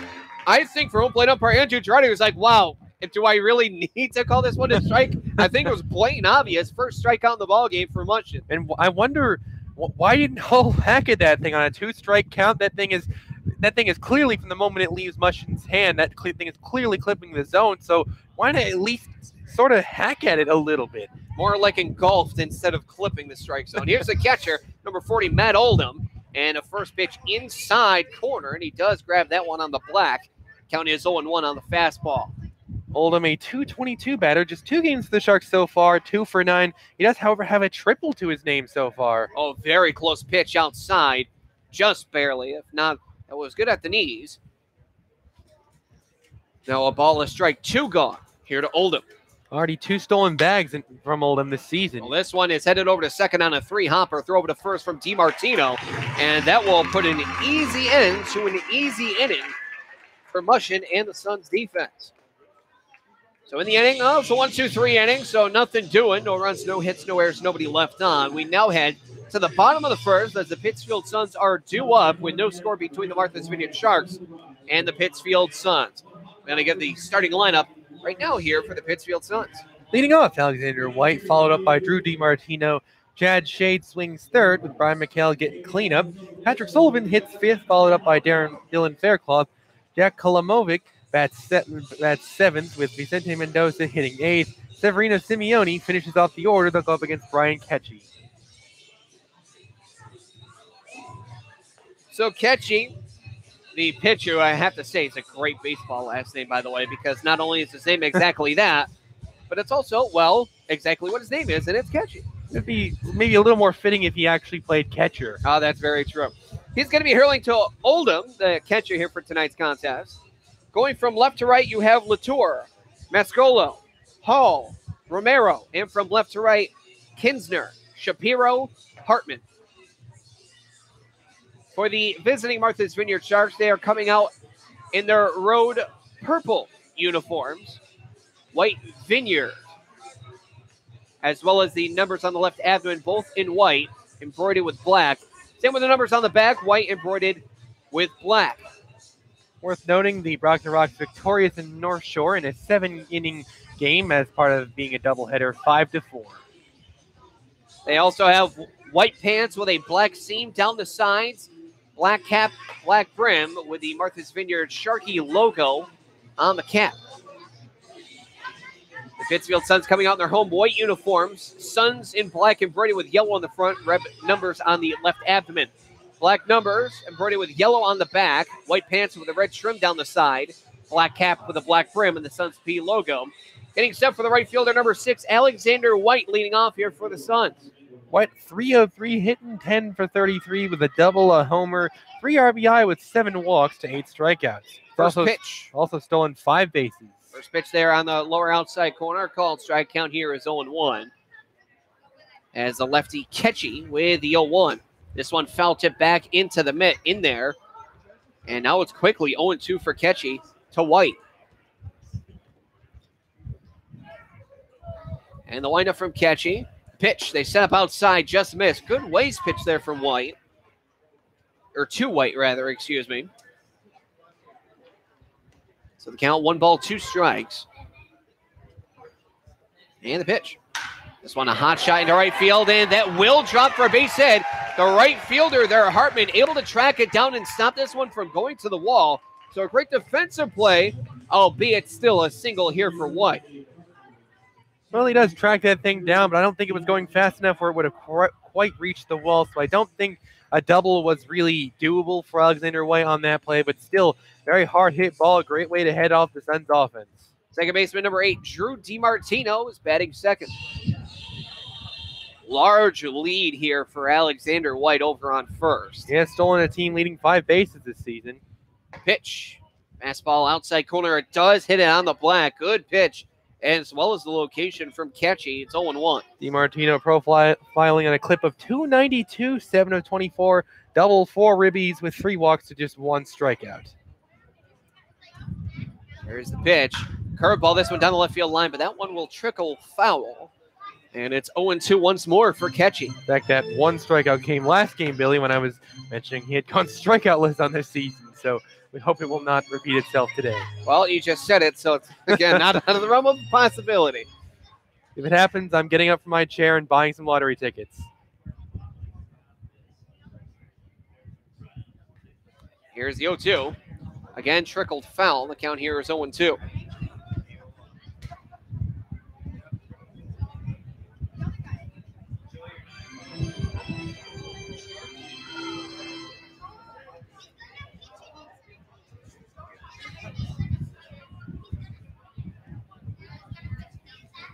I think for home plate umpire Andrew Girardi was like, wow, do I really need to call this one a strike? I think it was blatant obvious. First strikeout in the ballgame for Mushin. And I wonder, why didn't Hull hack at that thing on a 2-strike count? That thing is clearly, from the moment it leaves Mushin's hand, that thing is clearly clipping the zone. So why not at least sort of hack at it a little bit? More like engulfed instead of clipping the strike zone. Here's the catcher, number 40, Matt Oldham. And a first pitch inside corner, and he does grab that one on the black. Count is 0-1 on the fastball. Oldham, a .222 batter, just 2 games for the Sharks so far, 2 for 9. He does, however, have a triple to his name so far. Oh, very close pitch outside, just barely. If not, that was good at the knees. Now a ball, a strike, 2 gone here to Oldham. Already 2 stolen bags from Oldham this season. Well, this one is headed over to second on a 3-hopper. Throw over to first from DiMartino, and that will put an easy end to an easy inning for Mushin and the Suns defense. So in the inning, it's a 1-2-3 inning, so nothing doing. No runs, no hits, no errors, nobody left on. We now head to the bottom of the first as the Pittsfield Suns are due up with no score between the Martha's Vineyard Sharks and the Pittsfield Suns. We're going to get the starting lineup right now here for the Pittsfield Suns. Leading off, Alexander White, followed up by Drew DiMartino. Chad Shade swings third with Brian McHale getting cleanup. Patrick Sullivan hits fifth, followed up by Dylan Faircloth. Jack Kolomovic bats seventh with Vicente Mendoza hitting eighth. Severino Simeone finishes off the order. They'll go up against Brian Ketchy. So Ketchy, the pitcher, I have to say, is a great baseball last name, by the way, because not only is his name exactly that, but it's also, well, exactly what his name is, and it's Ketchy. It'd be maybe a little more fitting if he actually played catcher. Oh, that's very true. He's going to be hurling to Oldham, the catcher here for tonight's contest. Going from left to right, you have Latour, Mascolo, Hall, Romero, and from left to right, Kinsner, Shapiro, Hartman. For the visiting Martha's Vineyard Sharks, they are coming out in their road purple uniforms, white Vineyard, as well as the numbers on the left abdomen, both in white, embroidered with black. Same with the numbers on the back, white embroidered with black. Worth noting, the Brockton Rocks victorious in North Shore in a 7-inning game as part of being a doubleheader, 5-4. They also have white pants with a black seam down the sides, black cap, black brim with the Martha's Vineyard Sharky logo on the cap. The Pittsfield Suns coming out in their home white uniforms. Suns in black embroidered with yellow on the front, red numbers on the left abdomen. Black numbers embroidered with yellow on the back, white pants with a red trim down the side, black cap with a black brim and the Suns P logo. Getting set for the right fielder, number 6, Alexander White, leading off here for the Suns. White, 303, hitting 10 for 33 with a double, a homer, 3 RBI with 7 walks to 8 strikeouts. First pitch. Also stolen 5 bases. First pitch there on the lower outside corner. Called strike count here is 0-1. As the lefty Ketchy with the 0-1. This one foul tip back into the mitt in there. And now it's quickly 0-2 for Ketchy to White. And the windup from Ketchy. Pitch. They set up outside. Just missed. Good waist pitch there from White. Or to White, rather. Excuse me. So the count, 1 ball, 2 strikes. And the pitch. This one a hot shot into right field, and that will drop for a base hit. The right fielder there, Hartman, able to track it down and stop this one from going to the wall. So a great defensive play, albeit still a single here for White. Well, he does track that thing down, but I don't think it was going fast enough where it would have quite reached the wall. So I don't think a double was really doable for Alexander White on that play, but still very hard hit ball. Great way to head off the Suns offense. Second baseman number 8, Drew DiMartino, is batting second. Large lead here for Alexander White over on first. Yeah, stolen a team leading 5 bases this season. Pitch. Fastball outside corner. It does hit it on the black. Good pitch. As well as the location from Ketchy. It's 0-1. DiMartino profiling on a clip of 292, 7 of 24, double 4 ribbies with 3 walks to just 1 strikeout. There's the pitch. Curveball, this one down the left field line, but that one will trickle foul. And it's 0-2 once more for Ketchy. In fact, that 1 strikeout came last game, Billy, when I was mentioning he had gone strikeout list on this season. So we hope it will not repeat itself today. Well, you just said it, so it's, again, not out of the realm of possibility. If it happens, I'm getting up from my chair and buying some lottery tickets. Here's the 0-2. Again, trickled foul. The count here is 0-2.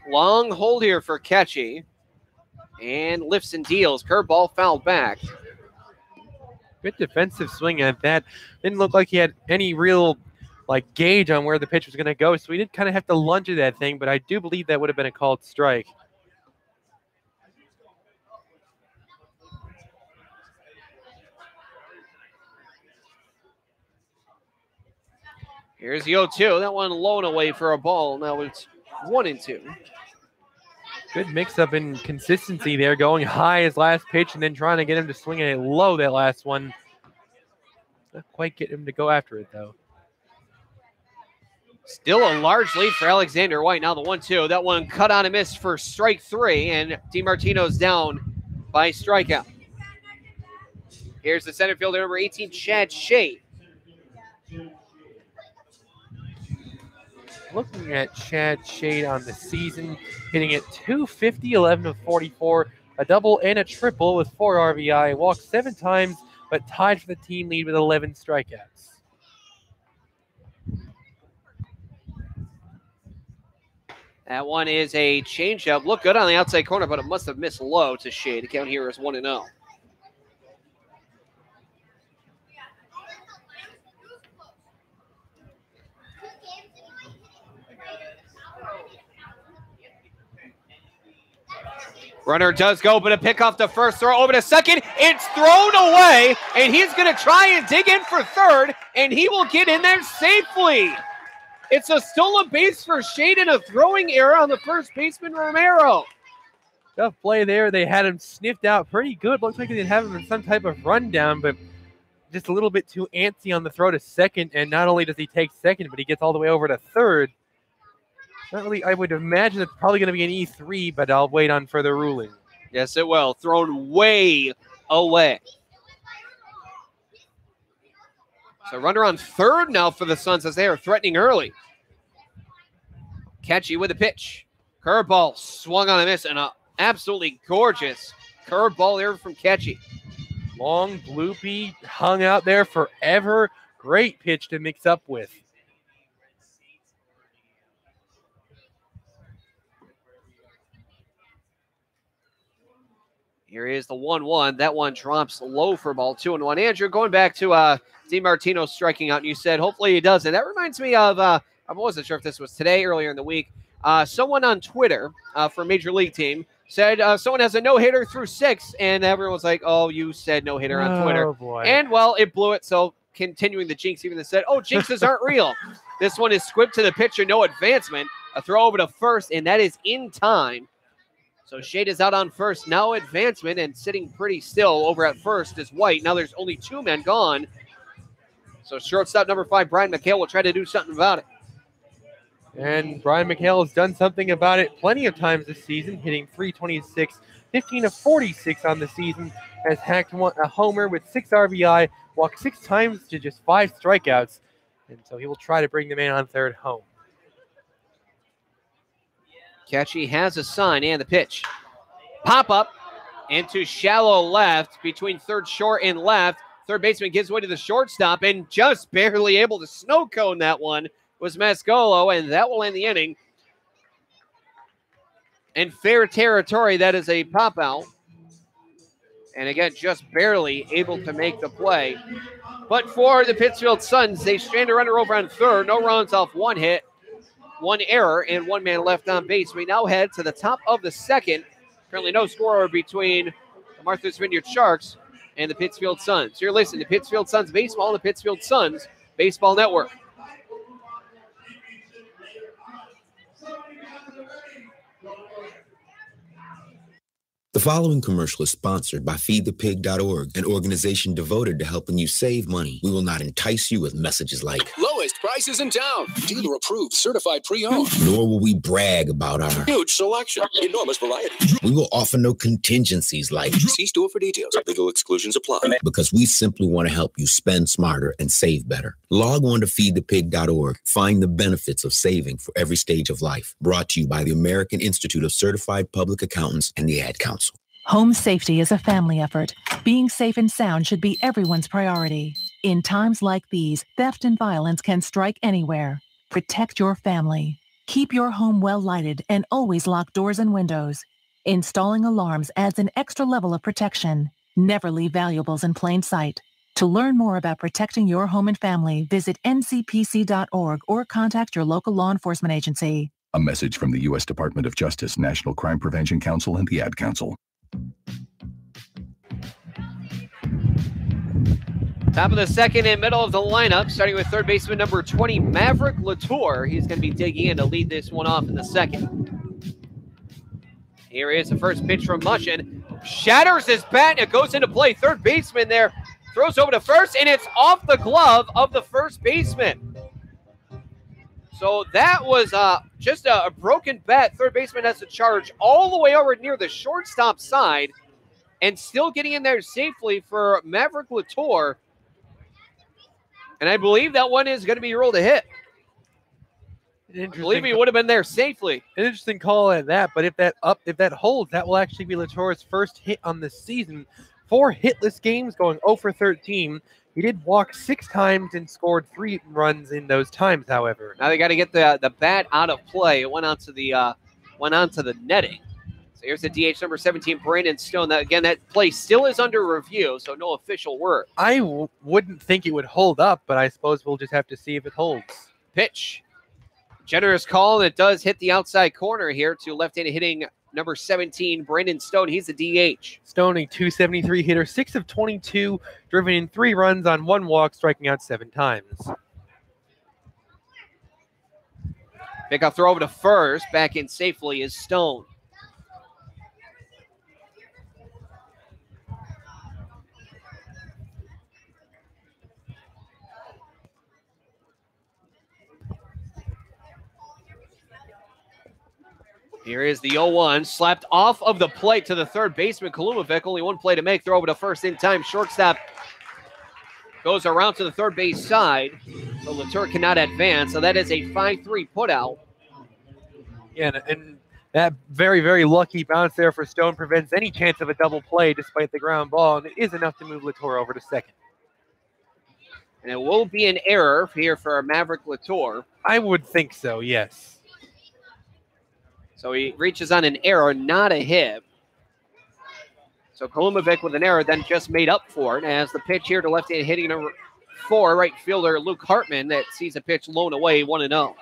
Long hold here for Ketchy. And lifts and deals. Curveball fouled back. Good defensive swing at that. Didn't look like he had any real gauge on where the pitch was going to go, so he did kind of have to lunge at that thing, but I do believe that would have been a called strike. Here's the 0-2. That one low and away for a ball. Now it's 1-2. Good mix-up in consistency there, going high his last pitch and then trying to get him to swing it low that last one. Not quite get him to go after it, though. Still a large lead for Alexander White. Now the 1-2. That one cut on a miss for strike 3, and DiMartino's down by strikeout. Here's the center fielder, number 18, Chad Shea. Looking at Chad Shade on the season, hitting at 250, 11 of 44, a double and a triple with 4 RBI, walked 7 times, but tied for the team lead with 11 strikeouts. That one is a changeup. Looked good on the outside corner, but it must have missed low to Shea. The count here is 1-0. Runner does go, but a pick off the first, throw over to second. It's thrown away, and he's going to try and dig in for third, and he will get in there safely. It's a stolen base for Shade and a throwing error on the first baseman, Romero. Tough play there. They had him sniffed out pretty good. Looks like they did have him in some type of rundown, but just a little bit too antsy on the throw to second, and not only does he take second, but he gets all the way over to third. Not really, I would imagine it's probably going to be an E3, but I'll wait on further ruling. Yes, it will. Thrown way away. So runner on third now for the Suns as they are threatening early. Catchy with a pitch. Curveball swung on a miss, and an absolutely gorgeous curveball there from Catchy. Long, bloopy, hung out there forever. Great pitch to mix up with. Here is the 1-1. That one drops low for ball 2-1. Andrew, going back to DiMartino striking out, and you said hopefully he does. And that reminds me of, I wasn't sure if this was today, earlier in the week, someone on Twitter for a Major League team said someone has a no-hitter through 6, and everyone was like, oh, you said no-hitter on Twitter. Boy. And, well, it blew it, so continuing the jinx, even they said, oh, jinxes aren't real. This one is squibbed to the pitcher, no advancement. A throw over to first, and that is in time. So Shade is out on first, now advancement, and sitting pretty still over at first is White. Now there's only 2 men gone. So shortstop number 5, Brian McHale, will try to do something about it. And Brian McHale has done something about it plenty of times this season, hitting .326, 15 of 46 on the season, has hacked a homer with 6 RBI, walked 6 times to just 5 strikeouts, and so he will try to bring the man on third home. Catchy has a sign and the pitch. Pop up into shallow left between third short and left. Third baseman gives way to the shortstop and just barely able to snow cone that one was Mascolo, and that will end the inning. In fair territory, that is a pop out. And again, just barely able to make the play. But for the Pittsfield Suns, they strand a runner over on third. No runs off 1 hit, 1 error, and 1 man left on base. We now head to the top of the second. Currently no scorer between the Martha's Vineyard Sharks and the Pittsfield Suns. You're listening to Pittsfield Suns Baseball on the Pittsfield Suns Baseball Network. The following commercial is sponsored by FeedThePig.org, an organization devoted to helping you save money. We will not entice you with messages like lowest prices in town, dealer approved, certified pre-owned. Nor will we brag about our huge selection, enormous variety. We will offer no contingencies like see store for details. Legal exclusions apply. Because we simply want to help you spend smarter and save better. Log on to FeedThePig.org. Find the benefits of saving for every stage of life. Brought to you by the American Institute of Certified Public Accountants and the Ad Council. Home safety is a family effort. Being safe and sound should be everyone's priority. In times like these, theft and violence can strike anywhere. Protect your family. Keep your home well lighted and always lock doors and windows. Installing alarms adds an extra level of protection. Never leave valuables in plain sight. To learn more about protecting your home and family, visit ncpc.org or contact your local law enforcement agency. A message from the U.S. Department of Justice, National Crime Prevention Council, and the Ad Council. Top of the second and middle of the lineup, starting with third baseman number 20, Maverick Latour. He's going to be digging in to lead this one off in the second. Here is the first pitch from Mushin. Shatters his bat, and it goes into play. Third baseman there throws over to first, and it's off the glove of the first baseman. So that was just a broken bat. Third baseman has to charge all the way over near the shortstop side and still getting in there safely for Maverick Latour. And I believe that one is going to be ruled a hit. I believe he would have been there safely. An interesting call at that, but if that holds, that will actually be Latour's first hit on the season. 4 hitless games, going 0 for 13. He did walk 6 times and scored 3 runs in those times, however. Now they got to get the bat out of play. It went onto the netting. So here's the DH number 17, Brandon Stone. That play still is under review, so no official word. I wouldn't think it would hold up, but I suppose we'll just have to see if it holds. Pitch. Generous call, and it does hit the outside corner here to left-handed hitting number 17, Brandon Stone. He's the DH. Stone, a .273 hitter, 6 of 22, driven in 3 runs on 1 walk, striking out 7 times. Pickoff throw over to first. Back in safely is Stone. Here is the 0-1, slapped off of the plate to the third baseman, Kalumovic. Only 1 play to make. Throw over to first in time. Shortstop goes around to the third base side, so Latour cannot advance. So that is a 5-3 putout. Yeah, and that very, very lucky bounce there for Stone prevents any chance of a double play despite the ground ball, and it is enough to move Latour over to second. And it will be an error here for Maverick Latour. I would think so, yes. So he reaches on an error, not a hit. So Kalumovic with an error then just made up for it as the pitch here to left-handed hitting number 4, right fielder Luke Hartman, that sees a pitch blown away, 1-0.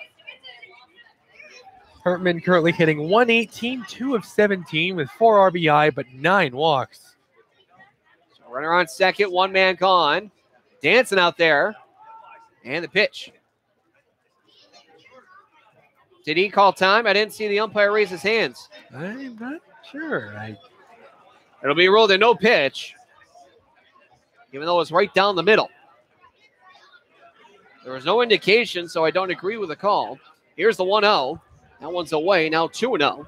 Hartman currently hitting 118, 2 of 17 with 4 RBI, but 9 walks. So runner on second, 1 man gone. Dancing out there. And the pitch. Did he call time? I didn't see the umpire raise his hands. I'm not sure. It'll be ruled a no pitch, even though it's right down the middle. There was no indication, so I don't agree with the call. Here's the 1-0. That one's away. Now 2-0.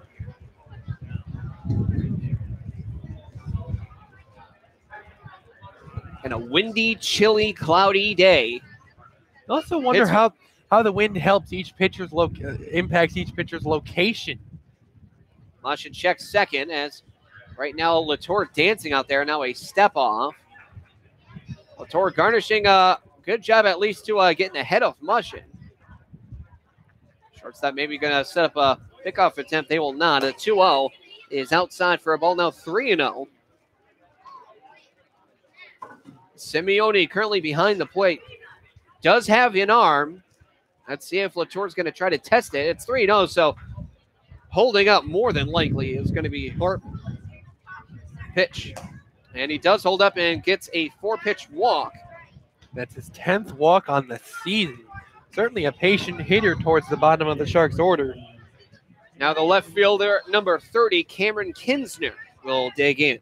And a windy, chilly, cloudy day. I also wonder how the wind helps each pitcher's impacts each pitcher's location. Lashin checks second as right now Latour dancing out there. Now a step off. Latour garnishing a good job at least to getting ahead of Mushin. Shortstop maybe going to set up a pickoff attempt. They will not. A 2-0 is outside for a ball. Now 3-0. Simeone currently behind the plate. Does have an arm. Let's see if Latour's going to try to test it. It's 3-0, so holding up more than likely is going to be Hartman. Pitch. And he does hold up and gets a 4-pitch walk. That's his 10th walk on the season. Certainly a patient hitter towards the bottom of the Sharks' order. Now the left fielder, number 30, Cameron Kinsner, will dig in.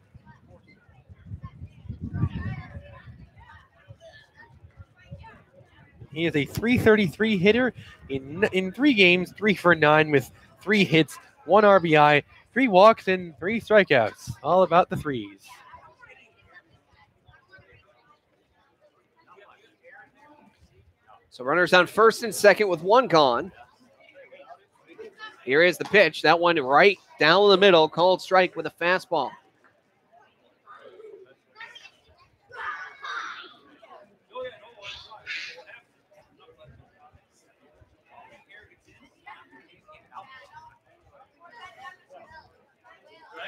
He is a .333 hitter in 3 games, 3 for 9 with 3 hits, 1 RBI, 3 walks, and 3 strikeouts. All about the threes. So runners on first and second with 1 gone. Here is the pitch. That one right down the middle, called strike with a fastball.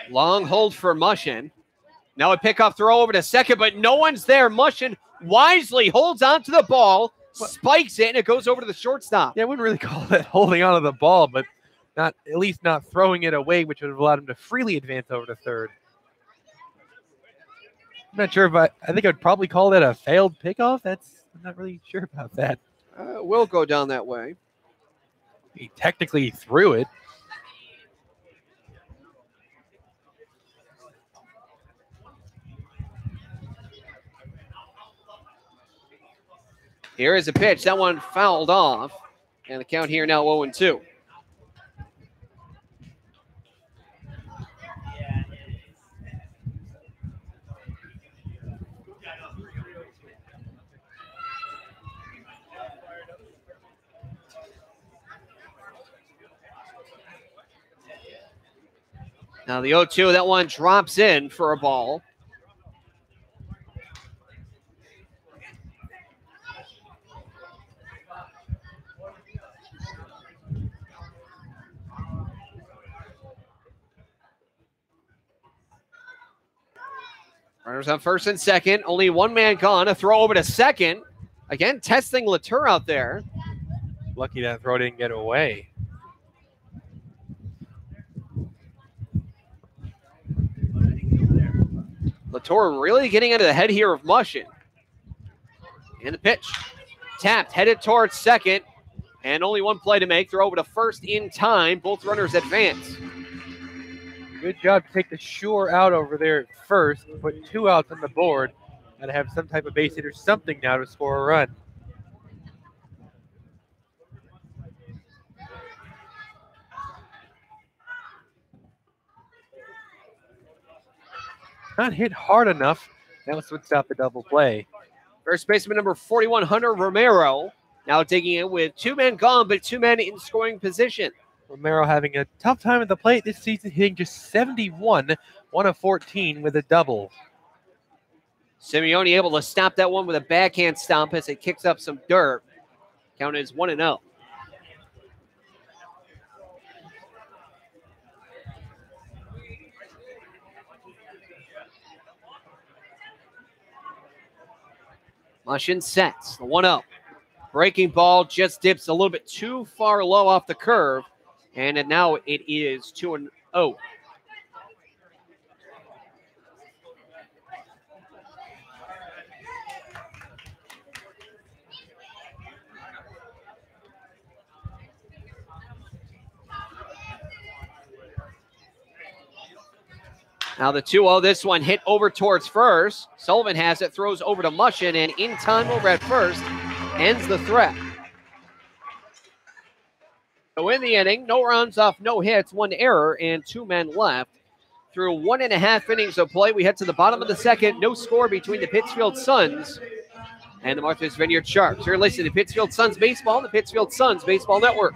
Long hold for Mushin. Now a pickoff throw over to second, but no one's there. Mushin wisely holds onto the ball, spikes it, and it goes over to the shortstop. Yeah, I wouldn't really call that holding onto the ball, but at least not throwing it away, which would have allowed him to freely advance over to third. I'm not sure if I think I'd probably call that a failed pickoff. I'm not really sure about that. We'll go down that way. He technically threw it. Here is a pitch. That one fouled off. And the count here now 0-2. Now the 0-2, that one drops in for a ball. Runners on first and second. Only one man gone. A throw over to second. Again, testing Latour out there. Lucky that throw didn't get away. Latour really getting into the head here of Mushin. And the pitch. Tapped, headed towards second. And only one play to make. Throw over to first in time. Both runners advance. Good job to take the sure out over there at first. Put 2 outs on the board. Got to have some type of base hit or something now to score a run. Not hit hard enough. That was what stopped the double play. First baseman number 41, Hunter Romero, now digging in with 2 men gone, but 2 men in scoring position. Romero having a tough time at the plate this season, hitting just 71, 1 of 14 with a double. Simeone able to stop that one with a backhand stomp as it kicks up some dirt. Count is 1-0. Mushin sets the 1-0. Breaking ball just dips a little bit too far low off the curve. And now it is 2-0. Now the 2-0, this one hit over towards first. Sullivan has it, throws over to Mushin, and in time over at first, ends the threat. So in the inning, no runs off, no hits, 1 error, and 2 men left. Through 1.5 innings of play, we head to the bottom of the second. No score between the Pittsfield Suns and the Martha's Vineyard Sharks. You're listening to Pittsfield Suns Baseball, the Pittsfield Suns Baseball Network.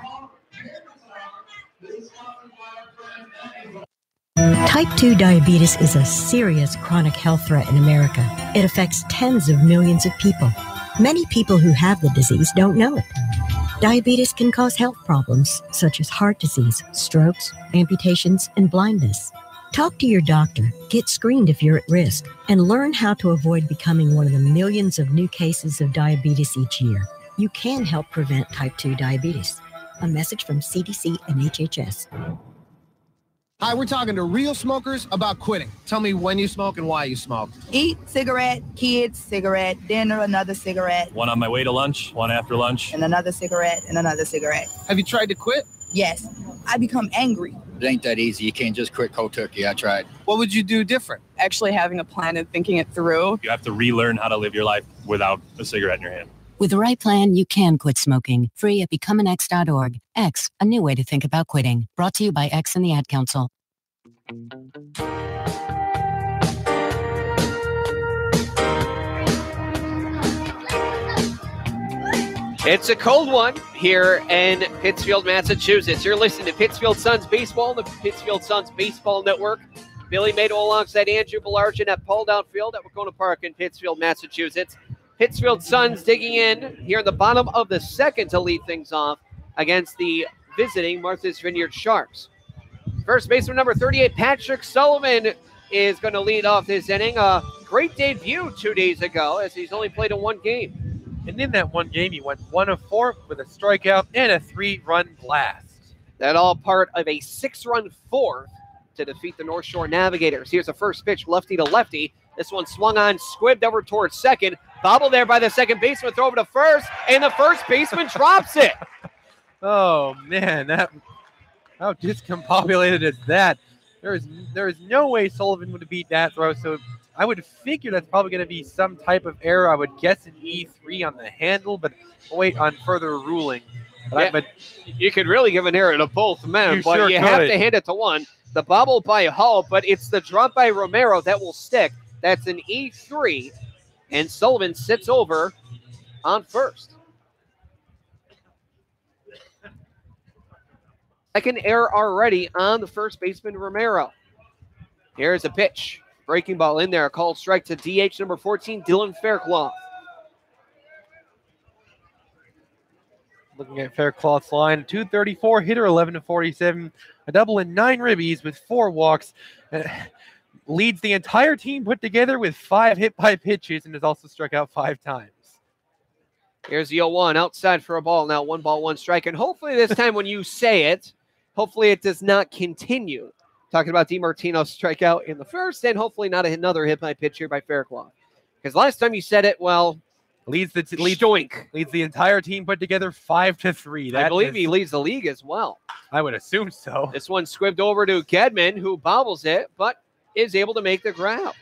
Type 2 diabetes is a serious chronic health threat in America. It affects tens of millions of people. Many people who have the disease don't know it. Diabetes can cause health problems such as heart disease, strokes, amputations, and blindness. Talk to your doctor, get screened if you're at risk, and learn how to avoid becoming one of the millions of new cases of diabetes each year. You can help prevent type 2 diabetes. A message from CDC and HHS. Hi, we're talking to real smokers about quitting. Tell me when you smoke and why you smoke. Eat, cigarette, kids, cigarette, dinner, another cigarette. One on my way to lunch, one after lunch. And another cigarette, and another cigarette. Have you tried to quit? Yes. I become angry. It ain't that easy. You can't just quit cold turkey. I tried. What would you do different? Actually having a plan and thinking it through. You have to relearn how to live your life without a cigarette in your hand. With the right plan, you can quit smoking. Free at becomeanx.org. X, a new way to think about quitting. Brought to you by X and the Ad Council. It's a cold one here in Pittsfield, Massachusetts. You're listening to Pittsfield Suns Baseball, the Pittsfield Suns Baseball Network. Billy Mado alongside Andrew Belargin at Paul Dowd Field at Wahconah Park in Pittsfield, Massachusetts. Pittsfield Suns digging in here in the bottom of the second to lead things off against the visiting Martha's Vineyard Sharks. First baseman number 38, Patrick Sullivan, is going to lead off this inning. A great debut 2 days ago as he's only played in 1 game. And in that 1 game, he went 1 of 4 with a strikeout and a 3-run blast. That all part of a 6-run fourth to defeat the North Shore Navigators. Here's the first pitch, lefty to lefty. This one swung on, squibbed over towards second. Bobbled there by the second baseman, throw over to first, and the first baseman drops it. Oh, man, how discombobulated is that? There is no way Sullivan would have beat that throw, so I would figure that's probably going to be some type of error. I would guess an E3 on the handle, but I'll wait on further ruling. But you could really give an error to both men, but sure you have to hand it to one. The bobble by Hull, but it's the drop by Romero that will stick. That's an E3, and Sullivan sits over on first. Second error already on the first baseman, Romero. Here's a pitch. Breaking ball in there. A called strike to DH number 14, Dylan Faircloth. Looking at Faircloth's line, 234, hitter 11 to 47, a double and 9 ribbies with 4 walks. leads the entire team put together with 5 hit by pitches and has also struck out 5 times. Here's the 0-1 outside for a ball. Now 1 ball, 1 strike. And hopefully this time when you say it, hopefully it does not continue. Talking about DiMartino's strikeout in the first, and hopefully not another hit by pitch here by Fairclough. Because last time you said it, well, leads the entire team put together 5-3. I believe he leads the league as well. I would assume so. This one squibbed over to Gedman, who bobbles it, but is able to make the grab.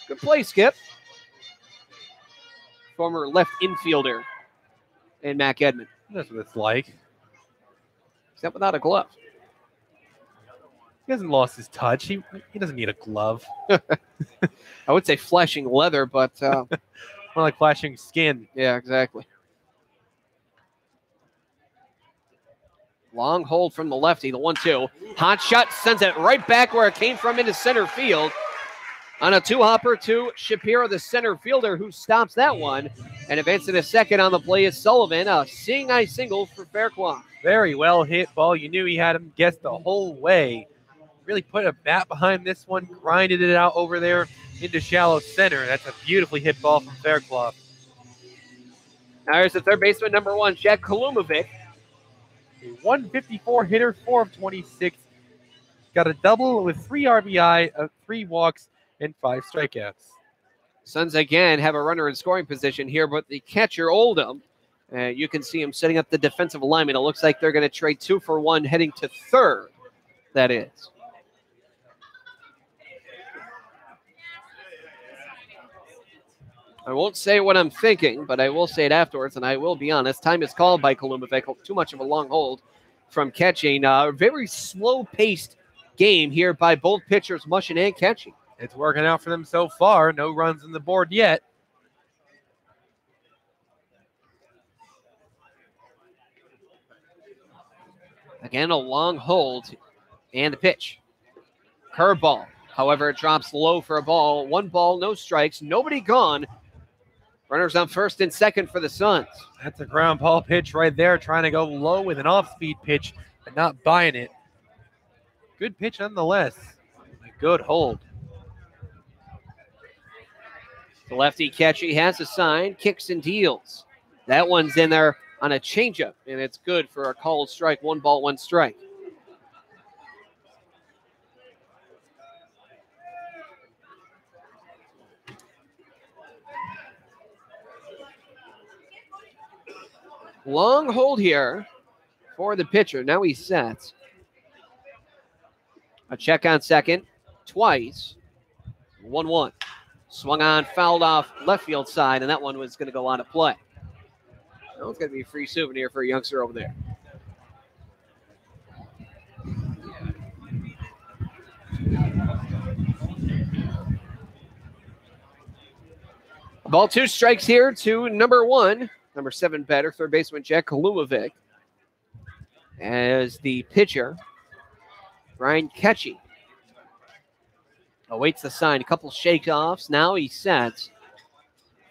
Good play, Skip. Former left infielder and Matt Gedman. That's what it's like. Except without a glove. He hasn't lost his touch. He doesn't need a glove. I would say flashing leather, but more like flashing skin. Yeah, exactly. Long hold from the lefty, the 1-2. Hot shot sends it right back where it came from into center field. On a 2-hopper to Shapiro, the center fielder, who stops that one. And advancing to second on the play is Sullivan. A seeing eye single for Fairclough. Very well hit ball. You knew he had him guessed the whole way. Really put a bat behind this one, grinded it out over there into shallow center. That's a beautifully hit ball from Fairclough. Now here's the third baseman, number 1, Jack Kalumovic. A 154 hitter, 4 of 26. Got a double with 3 RBI, 3 walks, and 5 strikeouts. Suns again have a runner in scoring position here, but the catcher, Oldham, you can see him setting up the defensive alignment. It looks like they're going to trade 2 for 1 heading to third, that is. I won't say what I'm thinking, but I will say it afterwards, and I will be honest. Time is called by Kalumovic. Too much of a long hold from catching. A very slow-paced game here by both pitchers, Mushin and Catchy. It's working out for them so far. No runs on the board yet. Again, a long hold and the pitch. Curveball. However, it drops low for a ball. 1 ball, no strikes, nobody gone. Runners on first and second for the Suns. That's a ground ball pitch right there, trying to go low with an off-speed pitch, but not buying it. Good pitch nonetheless. A good hold. The lefty Catchy has a sign, kicks and deals. That one's in there on a changeup, and it's good for a called strike. 1 ball, 1 strike. Long hold here for the pitcher. Now he sets. A check on second twice. 1-1. Swung on, fouled off left field side, and that one was going to go on to play. That one's going to be a free souvenir for a youngster over there. Ball 2 strikes here to number 1. Number 7 batter, third baseman Jack Kalumovic. As the pitcher, Brian Catchy, awaits the sign. A couple shake-offs. Now he sets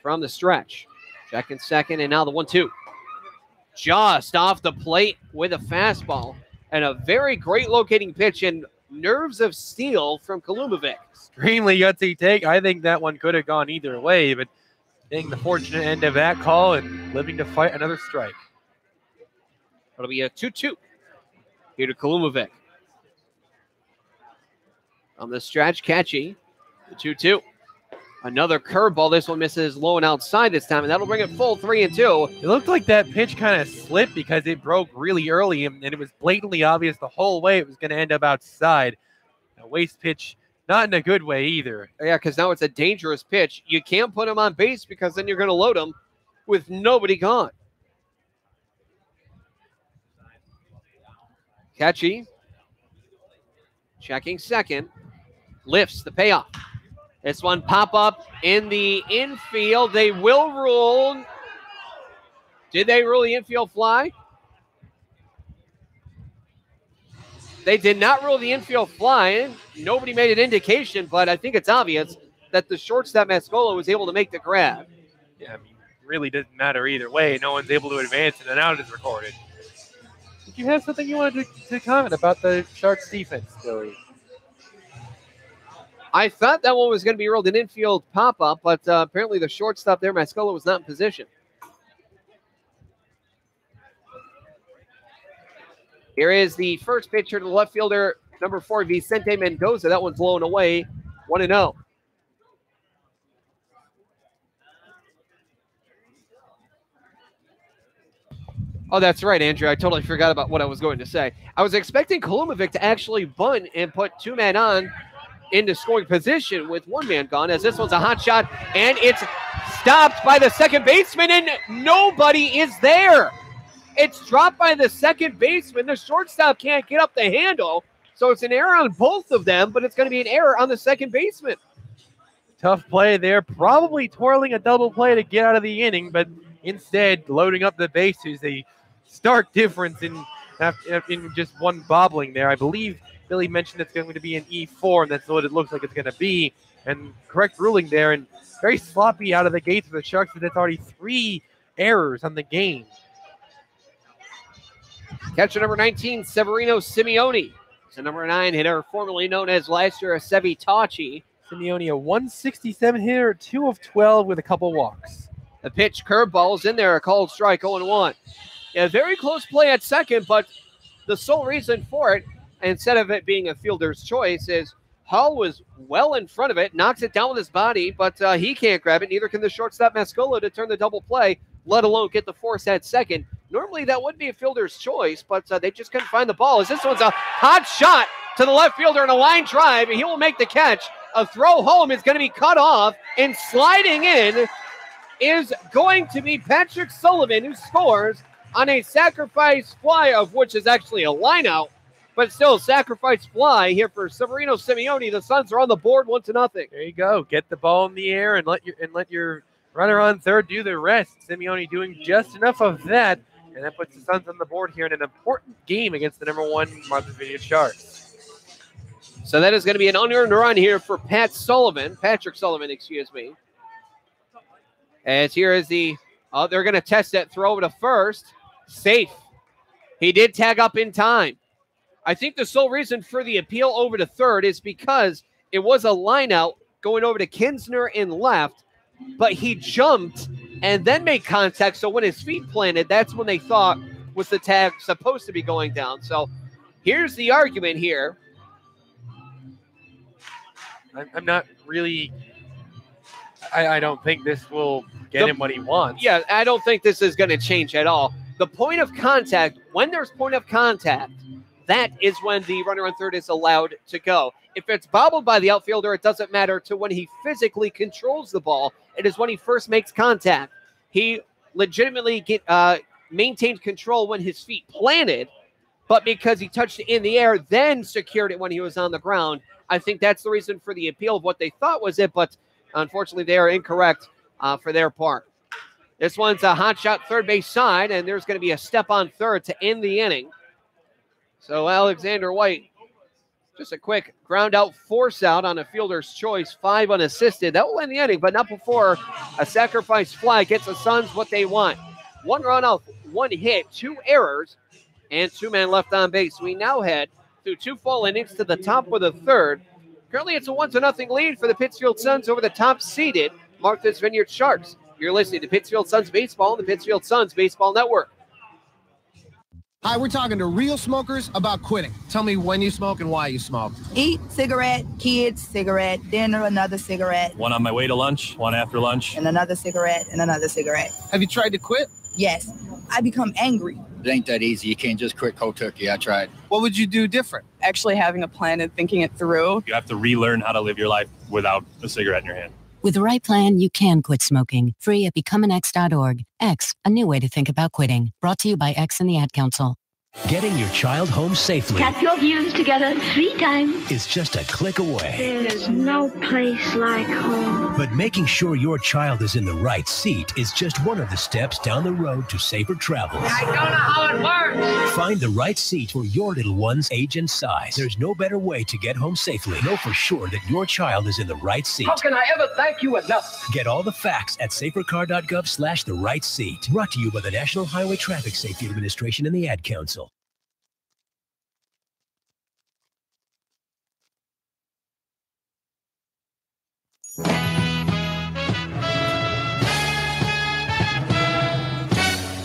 from the stretch. Check in second, and now the 1-2. Just off the plate with a fastball. And a very great locating pitch and nerves of steel from Kalumovic. Extremely gutsy take. I think that one could have gone either way, but taking the fortunate end of that call and living to fight another strike. It'll be a 2-2 here to Kalumovic. On the stretch, Catchy, the 2-2. Another curveball. This one misses low and outside this time, and that'll bring it full 3-2. It looked like that pitch kind of slipped because it broke really early, and it was blatantly obvious the whole way it was going to end up outside. A waste pitch. Not in a good way either. Yeah, because now it's a dangerous pitch. You can't put him on base because then you're going to load him with nobody gone. Catchy. Checking second. Lifts the payoff. This one pop up in the infield. They will rule. Did they rule the infield fly? They did not rule the infield fly. Nobody made an indication, but I think it's obvious that the shortstop Mascola was able to make the grab. Yeah, I mean, it really doesn't matter either way. No one's able to advance, and an out is recorded. Did you have something you wanted to comment about the Sharks defense, Billy? I thought that one was going to be rolled an infield pop-up, but apparently the shortstop there, Mascola, was not in position. Here is the first pitcher to the left fielder, number 4, Vicente Mendoza. That one's blown away, 1-0. Oh, that's right, Andrew. I totally forgot about what I was going to say. I was expecting Kalumovic to actually bunt and put 2 men on into scoring position with 1 man gone, as this one's a hot shot, and it's stopped by the second baseman, and nobody is there. It's dropped by the second baseman. The shortstop can't get up the handle, so it's an error on both of them, but it's going to be an error on the second baseman. Tough play there. Probably twirling a double play to get out of the inning, but instead loading up the bases. A stark difference in just one bobbling there. I believe Billy mentioned it's going to be an E4, and that's what it looks like it's going to be. And correct ruling there, and very sloppy out of the gates for the Sharks, but it's already 3 errors on the game. Catcher number 19, Severino Simeone. So number 9 hitter, formerly known as last year, Sevi Tachi. Simeone, a 167 hitter, 2 of 12 with a couple walks. The pitch, curveball's in there, a called strike, 0-1. Yeah, very close play at second, but the sole reason for it, instead of it being a fielder's choice, is Hall was well in front of it, knocks it down with his body, but he can't grab it. Neither can the shortstop Mascola to turn the double play, let alone get the force at second. Normally that would be a fielder's choice, but they just couldn't find the ball. As this one's a hot shot to the left fielder and a line drive, and he will make the catch. A throw home is going to be cut off, and sliding in is going to be Patrick Sullivan, who scores on a sacrifice fly, of which is actually a line out, but still a sacrifice fly here for Severino Simeone. The Suns are on the board 1-0. There you go. Get the ball in the air and let your runner on third do the rest. Simeone doing just enough of that, and that puts the Suns on the board here in an important game against the number 1 Martha's Vineyard Sharks. So that is going to be an unearned run here for Patrick Sullivan, excuse me. As here is the, they're going to test that throw over to first. Safe. He did tag up in time. I think the sole reason for the appeal over to third is because it was a line out going over to Kinsner in left, but he jumped and then made contact. So when his feet planted, that's when they thought was the tag supposed to be going down. So here's the argument here. I'm not really, I don't think this will get him what he wants. Yeah, I don't think this is going to change at all. The point of contact, when there's point of contact, that is when the runner on third is allowed to go. If it's bobbled by the outfielder, it doesn't matter to when he physically controls the ball. It is when he first makes contact. He legitimately maintained control when his feet planted, but because he touched it in the air, then secured it when he was on the ground. I think that's the reason for the appeal of what they thought was it, but unfortunately they are incorrect for their part. This one's a hot shot third base side, and there's going to be a step on third to end the inning. So Alexander White, just a quick ground out force out on a fielder's choice, 5 unassisted. That will end the inning, but not before a sacrifice fly gets the Suns what they want. 1 run out, 1 hit, 2 errors, and 2 men left on base. We now head through 2 full innings to the top of the third. Currently, it's a 1-0 lead for the Pittsfield Suns over the top-seeded Martha's Vineyard Sharks. You're listening to Pittsfield Suns Baseball on the Pittsfield Suns Baseball Network. Hi, we're talking to real smokers about quitting. Tell me when you smoke and why you smoke. Eat, cigarette, kids, cigarette, dinner, another cigarette. 1 on my way to lunch, 1 after lunch. And another cigarette, and another cigarette. Have you tried to quit? Yes. I become angry. It ain't that easy. You can't just quit cold turkey. I tried. What would you do different? Actually having a plan and thinking it through. You have to relearn how to live your life without a cigarette in your hand. With the right plan, you can quit smoking. Free at becomeanx.org. X, a new way to think about quitting. Brought to you by X and the Ad Council. Getting your child home safely Tap your views together 3 times. is just a click away. There is no place like home. But making sure your child is in the right seat is just one of the steps down the road to safer travels. I don't know how it works. Find the right seat for your little one's age and size. There's no better way to get home safely. Know for sure that your child is in the right seat. How can I ever thank you enough? Get all the facts at safercar.gov/the right seat. Brought to you by the National Highway Traffic Safety Administration and the Ad Council.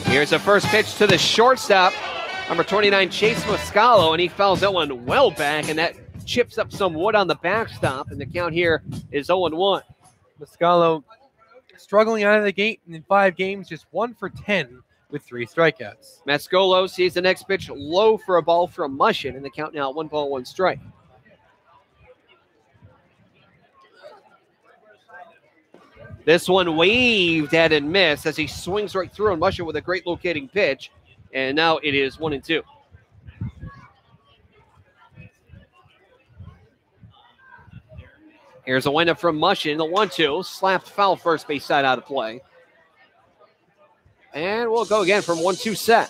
Here's the first pitch to the shortstop, number 29, Chase Muscalo, and he fouls that one well back, and that chips up some wood on the backstop, and the count here is 0-1. Muscalo struggling out of the gate in 5 games, just 1 for 10 with 3 strikeouts. Muscalo sees the next pitch low for a ball from Mushin, and the count now 1-1 strike. This one waved at and missed as he swings right through and Mushin with a great locating pitch. And now it is 1-2. Here's a windup from Mushin. The 1-2. Slapped foul first base side out of play. And we'll go again from 1-2 set.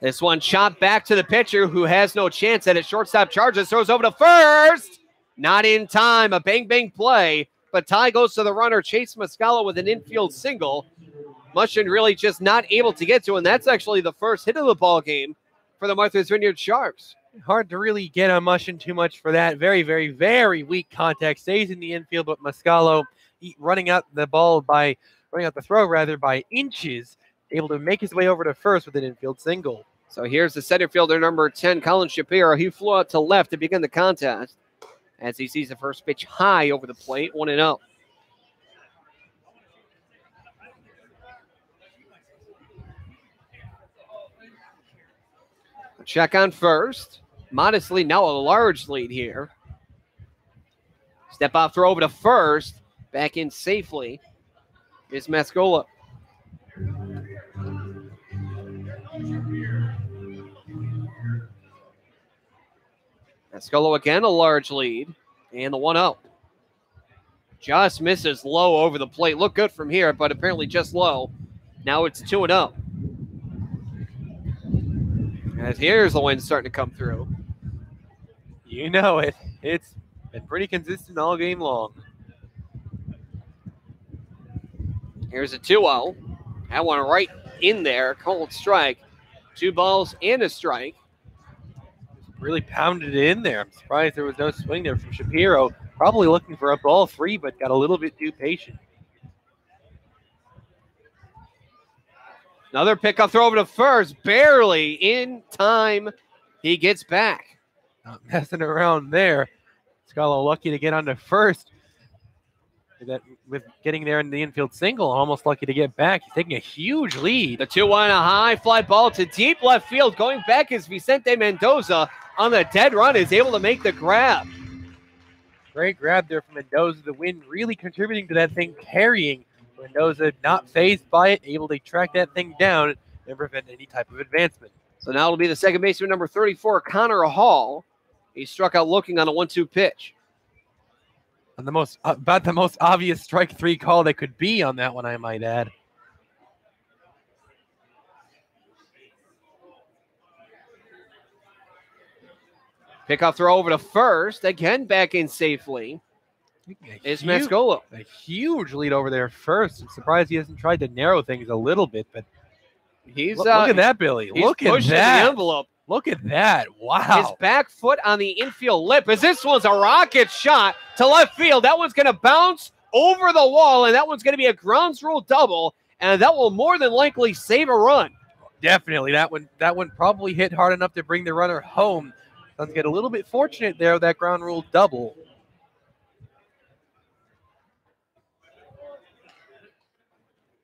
This one chopped back to the pitcher who has no chance at it. Shortstop charges, throws over to first. Not in time. A bang-bang play. But tie goes to the runner, Chase Muscalo, with an infield single. Mushin really just not able to get to, and that's actually the first hit of the ball game for the Martha's Vineyard Sharks. Hard to really get on Mushin too much for that. Very, very, very weak contact. Stays in the infield, but Muscalo running out the throw by inches, able to make his way over to first with an infield single. So here's the center fielder, number 10, Colin Shapiro. He flew out to left to begin the contest as he sees the first pitch high over the plate, 1-0. Check on first. Modestly, now a large lead here. Step off throw over to first. Back in safely is Mascola. Mascola again, a large lead. And the 1-0. Just misses low over the plate. Looked good from here, but apparently just low. Now it's 2-0. As here's the wind starting to come through. You know it. It's been pretty consistent all game long. Here's a 2-0. That one right in there. Cold strike. 2 balls and a strike. Really pounded it in there. I'm surprised there was no swing there from Shapiro. Probably looking for a ball 3, but got a little bit too patient. Another pickup throw over to first. Barely in time. He gets back. Not messing around there. Muscalo lucky to get onto first. With getting there in the infield single, almost lucky to get back. He's taking a huge lead. The 2-1, a high fly ball to deep left field. Going back is Vicente Mendoza on the dead run, is able to make the grab. Great grab there from Mendoza. The wind really contributing to that thing carrying. Mendoza not fazed by it, able to track that thing down and prevent any type of advancement. So now it'll be the second baseman, number 34, Connor Hall. He struck out looking on a 1-2 pitch. And about the most obvious strike 3 call that could be on that one, I might add. Pickoff throw over to first. Again, back in safely is Mascola. A huge lead over there first. I'm surprised he hasn't tried to narrow things a little bit, but look at that, Billy. Look at that. The envelope. Look at that. Wow. His back foot on the infield lip as this one's a rocket shot to left field. That one's going to bounce over the wall, and that one's going to be a grounds rule double, and that will more than likely save a run. Definitely. That one probably hit hard enough to bring the runner home. Let's get a little bit fortunate there with that ground rule double.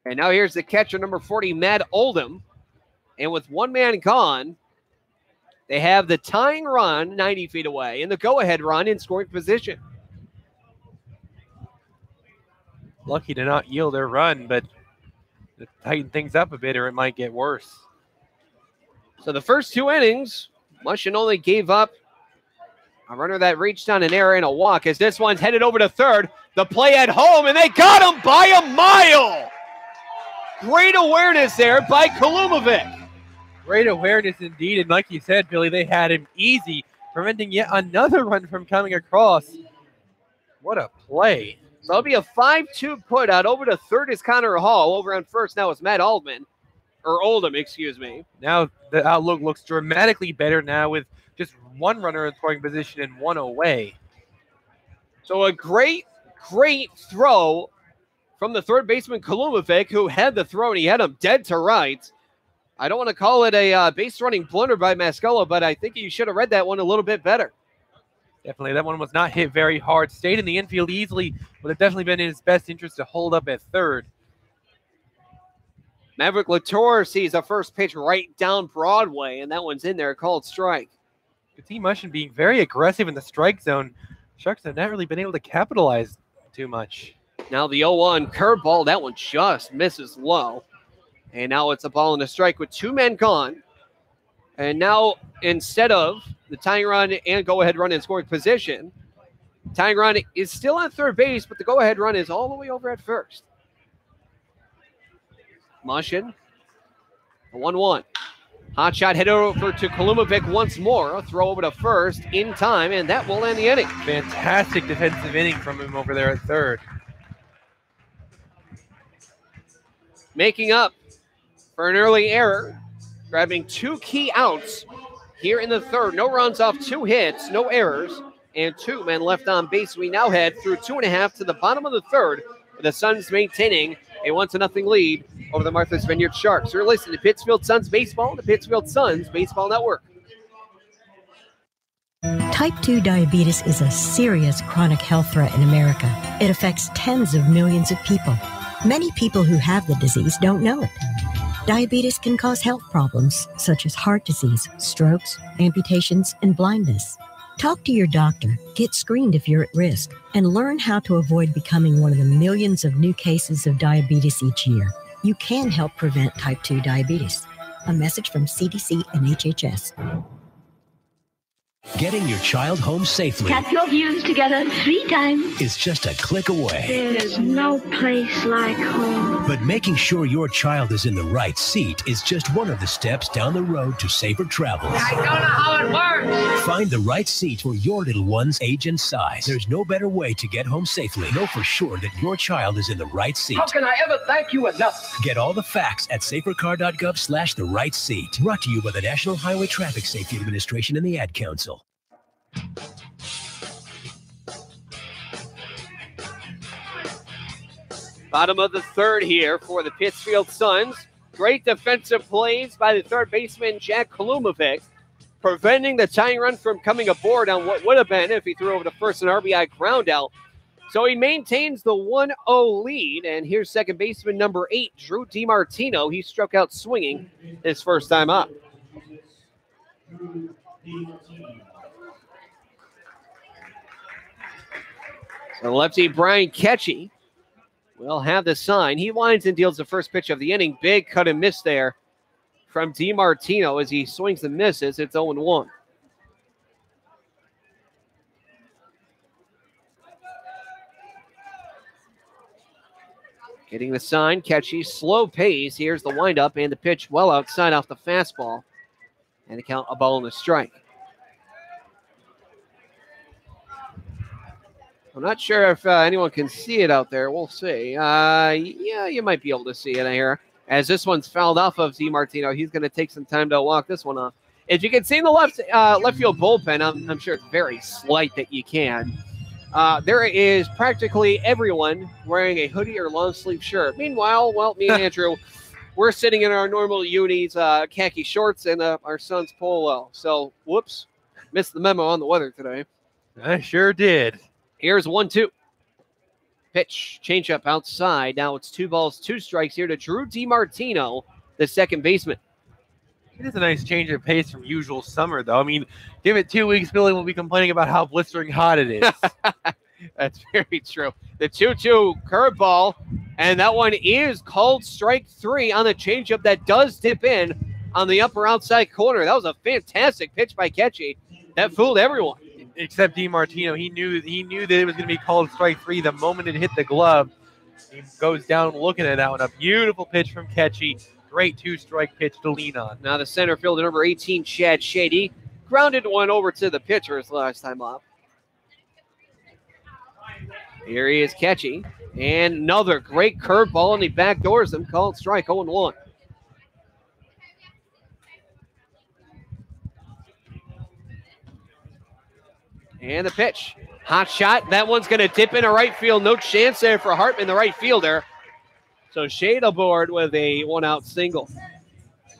And now here's the catcher, number 40, Matt Oldham. And with one man gone, they have the tying run 90 feet away and the go-ahead run in scoring position. Lucky to not yield their run, but to tighten things up a bit or it might get worse. So the first 2 innings, Mushin only gave up a runner that reached on an error and a walk as this one's headed over to third. The play at home, and they got him by a mile. Great awareness there by Kolumovic. Great awareness indeed, and like you said, Billy, they had him easy, preventing yet another run from coming across. What a play. So it'll be a 5-2 put out. Over to third is Connor Hall. Over on first now is Matt Oldham, excuse me. Now the outlook looks dramatically better now with just one runner in scoring position and one away. So a great throw from the third baseman, Kalumovic, who had the throw, and he had him dead to right. I don't want to call it a base running blunder by Mascolo, but I think you should have read that one a little bit better. Definitely, that one was not hit very hard. Stayed in the infield easily. Would have definitely been in his best interest to hold up at third. Maverick Latour sees a first pitch right down Broadway, and that one's in there, called strike. Team Mushin being very aggressive in the strike zone. Sharks have not really been able to capitalize too much. Now the 0-1 curveball, that one just misses low. And now it's a ball and a strike with two men gone. And now instead of the tying run and go-ahead run in scoring position, tying run is still on third base, but the go-ahead run is all the way over at first. Mushin, a 1-1. Hot shot hit over to Kalumovic once more. A throw over to first in time, and that will end the inning. Fantastic defensive inning from him over there at third. Making up for an early error, grabbing two key outs here in the third. No runs off 2 hits, no errors, and 2 men left on base. We now head through 2.5 to the bottom of the third, with the Suns maintaining a 1-0 lead over the Martha's Vineyard Sharks. You're listening to Pittsfield Suns Baseball, the Pittsfield Suns Baseball Network. Type 2 diabetes is a serious chronic health threat in America. It affects tens of millions of people. Many people who have the disease don't know it. Diabetes can cause health problems such as heart disease, strokes, amputations, and blindness. Talk to your doctor, get screened if you're at risk, and learn how to avoid becoming one of the millions of new cases of diabetes each year. You can help prevent type 2 diabetes. A message from CDC and HHS. Getting your child home safely Tap your views together 3 times. is just a click away. There is no place like home. But making sure your child is in the right seat is just one of the steps down the road to safer travels. I don't know how it works. Find the right seat for your little one's age and size. There's no better way to get home safely. Know for sure that your child is in the right seat. How can I ever thank you enough? Get all the facts at safercar.gov/the right seat. Brought to you by the National Highway Traffic Safety Administration and the Ad Council. Bottom of the third here for the Pittsfield Suns. Great defensive plays by the third baseman, Jack Kalumovic, preventing the tying run from coming aboard on what would have been, if he threw over to first, an RBI ground out. So he maintains the 1-0 lead, and here's second baseman number 8, Drew DiMartino. He struck out swinging his first time up. So lefty Brian Ketchy will have the sign. He winds and deals the first pitch of the inning. Big cut and miss there from DiMartino as he swings and misses. It's 0-1. Getting the sign, Ketchy, slow pace. Here's the windup and the pitch well outside off the fastball. And the count, a ball and a strike. I'm not sure if anyone can see it out there. We'll see. Yeah, you might be able to see it here. As this one's fouled off of DiMartino, he's going to take some time to walk this one off. If you can see in the left field bullpen, I'm sure it's very slight that you can. There is practically everyone wearing a hoodie or long sleeve shirt. Meanwhile, well, me and Andrew, we're sitting in our normal unis, khaki shorts, and our son's polo. So, whoops, missed the memo on the weather today. I sure did. Here's 1-2. Pitch, changeup outside. Now it's 2 balls, 2 strikes here to Drew DiMartino, the second baseman. It is a nice change of pace from usual summer, though. I mean, give it 2 weeks, Billy will be complaining about how blistering hot it is. That's very true. The 2-2 curveball, and that one is called strike 3 on the changeup that does dip in on the upper outside corner. That was a fantastic pitch by Ketchy. That fooled everyone. Except DiMartino. He knew that it was going to be called strike 3 the moment it hit the glove. He goes down looking at that one. A beautiful pitch from Ketchy. Great 2-strike pitch to lean on. Now the center fielder, number 18, Chad Shady, grounded one over to the pitcher his last time up. Here he is, catchy. And another great curveball, and he backdoors him. Called strike, 0-1. And the pitch. Hot shot. That one's going to dip into right field. No chance there for Hartman, the right fielder. So Shade aboard with a one-out single.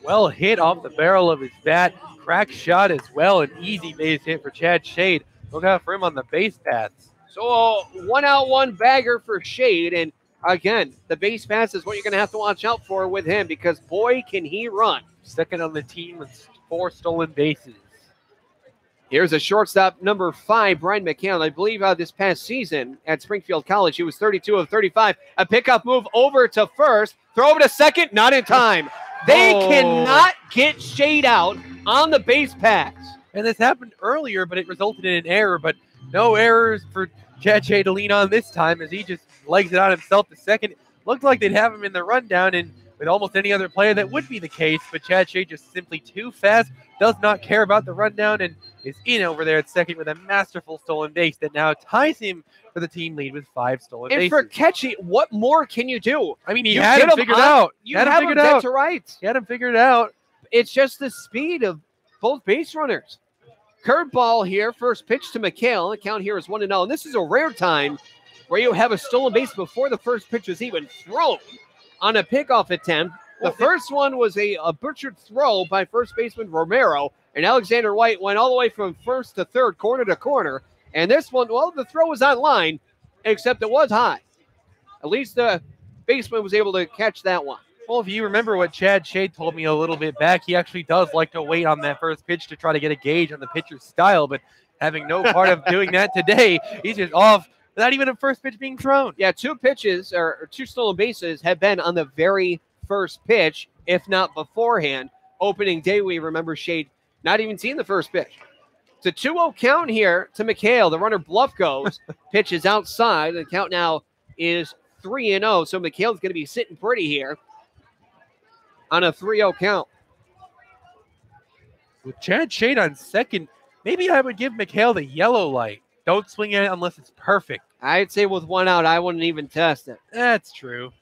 Well hit off the barrel of his bat. Crack shot as well. An easy base hit for Chad Shade. Look out for him on the base paths. So a one-out, one bagger for Shade. And again, the base pass is what you're going to have to watch out for with him because, boy, can he run. Second on the team with 4 stolen bases. Here's a shortstop, number 5, Brian McCann. I believe this past season at Springfield College, he was 32 of 35. A pickoff move over to first. Throw over to second, not in time. They cannot get Shade out on the base pass. And this happened earlier, but it resulted in an error. But no errors for Chad Shade to lean on this time as he just legs it out himself to second. Looked like they'd have him in the rundown, and with almost any other player that would be the case, but Chad Shade just simply too fast, does not care about the rundown, and is in over there at second with a masterful stolen base that now ties him for the team lead with 5 stolen bases. And for Ketchy, what more can you do? I mean, he had him figured out. You had him dead to rights. He had him figured out. It's just the speed of both base runners. Curveball here, first pitch to McHale. The count here is 1-0, and this is a rare time where you have a stolen base before the first pitch is even thrown on a pickoff attempt. The first one was a butchered throw by first baseman Romero, and Alexander White went all the way from first to third, corner to corner. And this one, well, the throw was on line, except it was high. At least the baseman was able to catch that one. Well, if you remember what Chad Shade told me a little bit back, he actually does like to wait on that first pitch to try to get a gauge on the pitcher's style, but having no part of doing that today, he's just off without even a first pitch being thrown. Yeah, 2 pitches or 2 stolen bases have been on the very first pitch, if not beforehand. Opening day, we remember Shade not even seeing the first pitch. It's a 2-0 count here to McHale. The runner bluff goes. Pitch is outside. The count now is 3-0. So McHale's going to be sitting pretty here on a 3-0 count. With Chad Shade on second, maybe I would give McHale the yellow light. Don't swing at it unless it's perfect. I'd say with 1 out, I wouldn't even test it. That's true.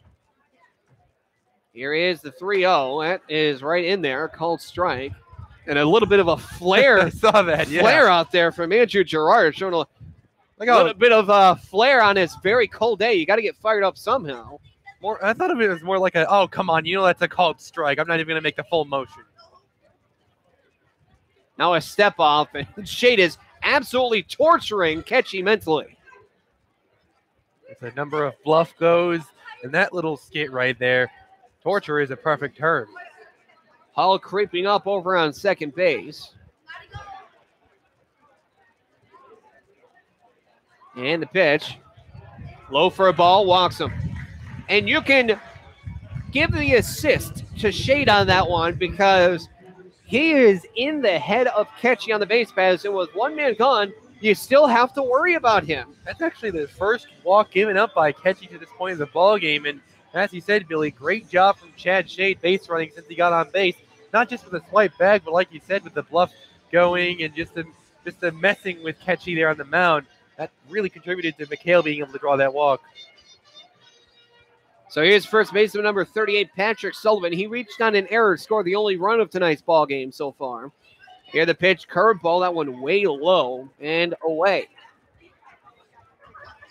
Here is the 3-0. That is right in there. Called strike. And a little bit of a flare. I saw that, yeah. Flare out there from Andrew Gerard. Showing a little bit of flare on this very cold day. You got to get fired up somehow. I thought of it as more like a, oh, come on, that's a called strike. I'm not even going to make the full motion. Now a step off, and Shade is absolutely torturing Ketchy mentally. It's a number of bluff goes, and that little skit right there. Torture is a perfect term. Hall creeping up over on second base. And the pitch. Low for a ball, walks him. And you can give the assist to Shade on that one because he is in the head of Ketchy on the base pass, and with 1 man gone, you still have to worry about him. That's actually the first walk given up by Ketchy to this point in the ball game, and as you said, Billy, great job from Chad Shade base running since he got on base. Not just with a swipe back, but like you said, with the bluff going and just the messing with Ketchy there on the mound. That really contributed to McHale being able to draw that walk. So here's first baseman number 38, Patrick Sullivan. He reached on an error, scored the only run of tonight's ball game so far. Here the pitch, curveball, that one way low and away.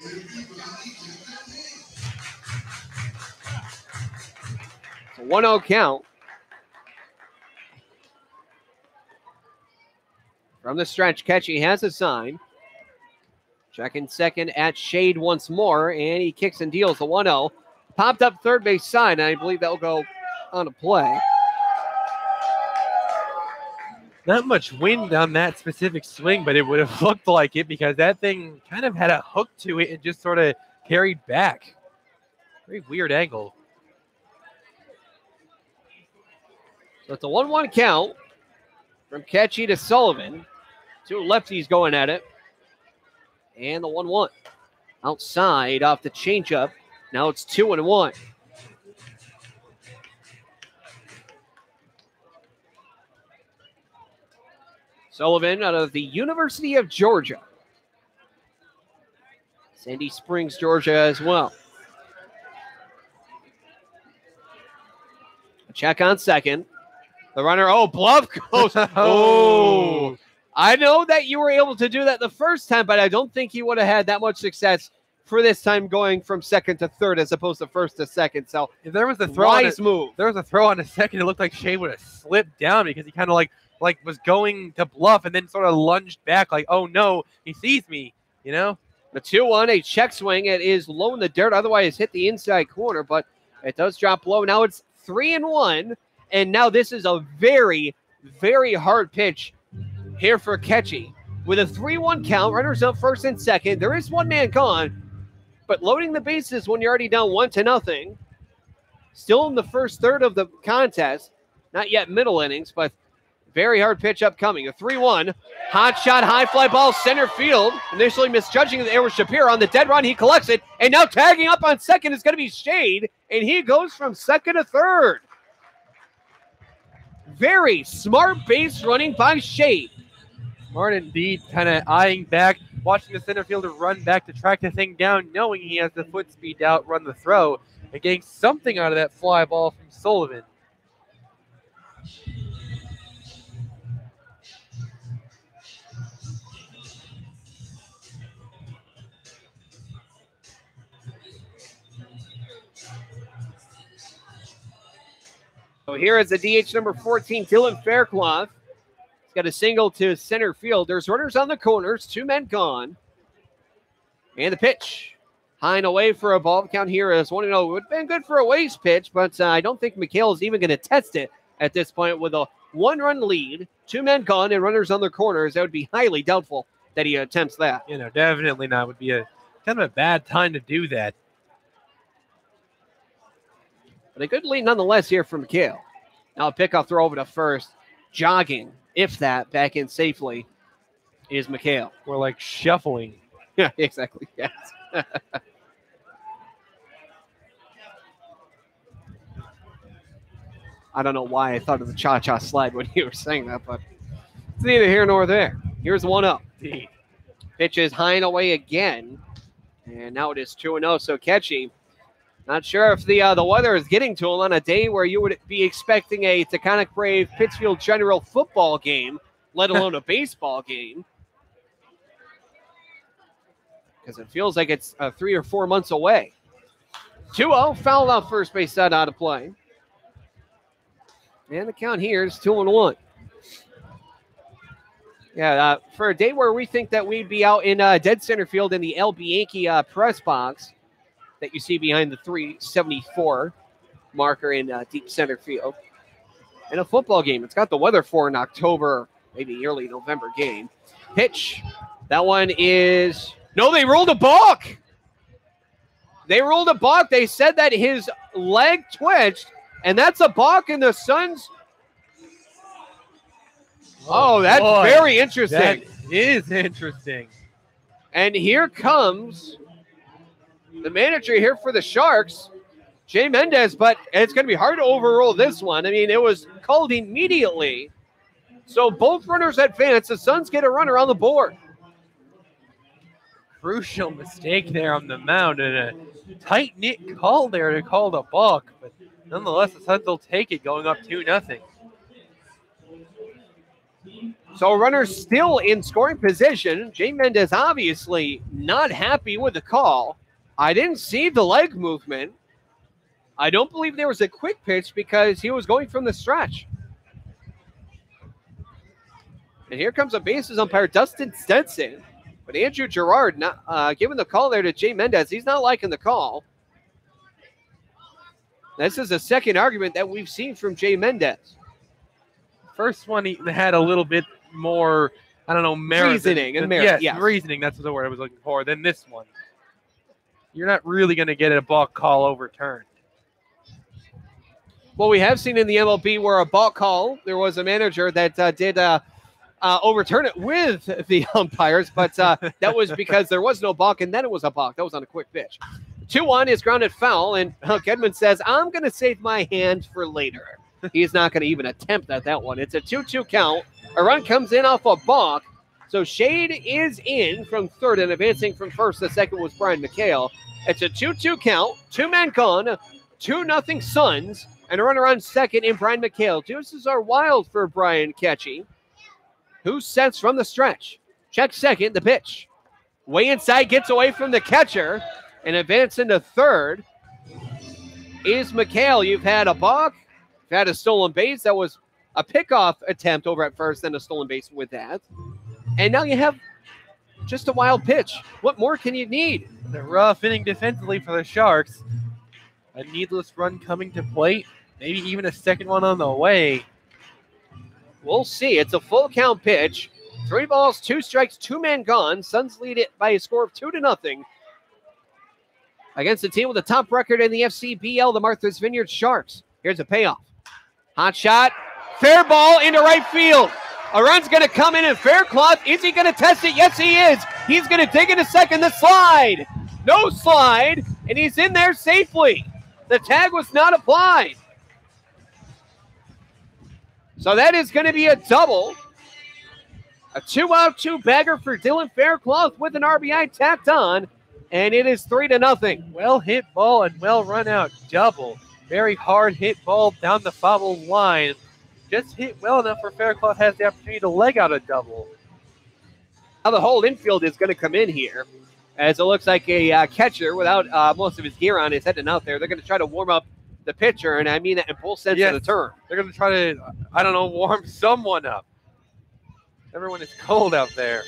It's a 1-0 count. From the stretch, Ketchy has a sign. Checking second at Shade once more, and he kicks and deals the 1-0. Popped up third base side, and I believe that will go on a play. Not much wind on that specific swing, but it would have looked like it because that thing kind of had a hook to it and just sort of carried back. Very weird angle. So it's a 1-1 count from Ketchy to Sullivan. 2 lefties going at it. And the 1-1. Outside off the changeup. Now it's 2-1. Sullivan out of the University of Georgia. Sandy Springs, Georgia as well. A check on second. The runner, Bluff goes. Oh. I know that you were able to do that the first time, but I don't think he would have had that much success for this time going from second to third as opposed to first to second. So if there was a throw move. There was a throw on a second. It looked like Shea would have slipped down because he kind of like was going to bluff and then sort of lunged back like, oh no, he sees me, you know? The 2-1, a check swing. It is low in the dirt. Otherwise hit the inside corner, but it does drop low. Now it's 3-1, and now this is a very, very hard pitch here for Ketchy. With a 3-1 count, runners up first and second. There is one man gone, but loading the bases when you're already down 1-0. Still in the first third of the contest. Not yet middle innings, but very hard pitch upcoming. A 3-1. Hot shot, high fly ball, center field. Initially misjudging the air with Shapiro on the dead run. He collects it, and now tagging up on second is going to be Shade, and he goes from second to third. Very smart base running by Shade. Smart indeed, kind of eyeing back, watching the center fielder run back to track the thing down, knowing he has the foot speed to outrun the throw, and getting something out of that fly ball from Sullivan. So here is the DH number 14, Dylan Faircloth. He's got a single to center field. There's runners on the corners, 2 men gone. And the pitch. High and away for a ball count here is 1-0. It would have been good for a waste pitch, but I don't think McHale is even going to test it at this point with a 1-run lead, 2 men gone, and runners on the corners. That would be highly doubtful that he attempts that. You know, definitely not. It would be a kind of a bad time to do that. But a good lead nonetheless here from McHale. Now a pickoff throw over to first. Jogging, if that, back in safely is McHale. We're like shuffling. Yeah, exactly. Yes. I don't know why I thought of the cha-cha slide when you were saying that, but it's neither here nor there. Here's 1-0. Pitch is high and away again. And now it is 2-0, so Ketchy. Not sure if the weather is getting to him on a day where you would be expecting a Taconic Brave Pittsfield General football game, let alone a baseball game. Because it feels like it's 3 or 4 months away. 2-0, fouled out first base side out of play. And the count here is 2-1. Yeah, for a day where we think that we'd be out in dead center field in the El Bianchi press box that you see behind the 374 marker in deep center field. In a football game, it's got the weather for an October, maybe early November game. Pitch. That one is... No, they ruled a balk. They ruled a balk. They said that his leg twitched, and that's a balk in the Suns. Oh, that's very interesting. That is interesting. And here comes the manager here for the Sharks, Jay Mendez, but it's going to be hard to overrule this one. I mean, it was called immediately. So both runners advance. The Suns get a runner on the board. Crucial mistake there on the mound and a tight-knit call there to call the balk. But nonetheless, the Suns will take it going up 2-0. So runners still in scoring position. Jay Mendez obviously not happy with the call. I didn't see the leg movement. I don't believe there was a quick pitch because he was going from the stretch. And here comes a bases umpire, Dustin Stetson. But Andrew Gerard not giving the call there to Jay Mendez. He's not liking the call. This is the second argument that we've seen from Jay Mendez. First one, he had a little bit more, I don't know, merit. Reasoning and merit. Yes, reasoning. That's the word I was looking for. Than this one. You're not really going to get a balk call overturned. Well, we have seen in the MLB where a balk call, there was a manager that did overturn it with the umpires, but that was because there was no balk, and then it was a balk. That was on a quick pitch. 2-1 is grounded foul, and Edmund says, I'm going to save my hand for later. He's not going to even attempt at that one. It's a 2-2 count. A run comes in off a balk. So Shade is in from third, and advancing from first. The second was Brian McHale. It's a 2-2 count. 2 men gone. 2-0 Suns. And a runner on second in Brian McHale. Deuces are wild for Brian Ketchy, who sets from the stretch. Check second, the pitch. Way inside, gets away from the catcher, and advancing to third is McHale. You've had a balk, you've had a stolen base. That was a pickoff attempt over at first, then a stolen base with that. And now you have just a wild pitch. What more can you need? The rough inning defensively for the Sharks. A needless run coming to plate. Maybe even a second one on the way. We'll see. It's a full count pitch. 3 balls, 2 strikes, 2 men gone. Suns lead it by a score of 2-0 against the team with the top record in the FCBL, the Martha's Vineyard Sharks. Here's a payoff. Hot shot. Fair ball into right field. A run's going to come in Faircloth. Is he going to test it? Yes, he is. He's going to dig into second. The slide. No slide. And he's in there safely. The tag was not applied. So that is going to be a double. A 2-out, 2-bagger for Dylan Faircloth with an RBI tacked on. And it is 3-0. Well hit ball and well run out double. Very hard hit ball down the foul line. Just hit well enough for Faircloth has the opportunity to leg out a double. Now the whole infield is going to come in here, as it looks like a catcher without most of his gear on is heading out there. They're going to try to warm up the pitcher, and I mean that in full sense of the term. They're going to try to, warm someone up. Everyone is cold out there.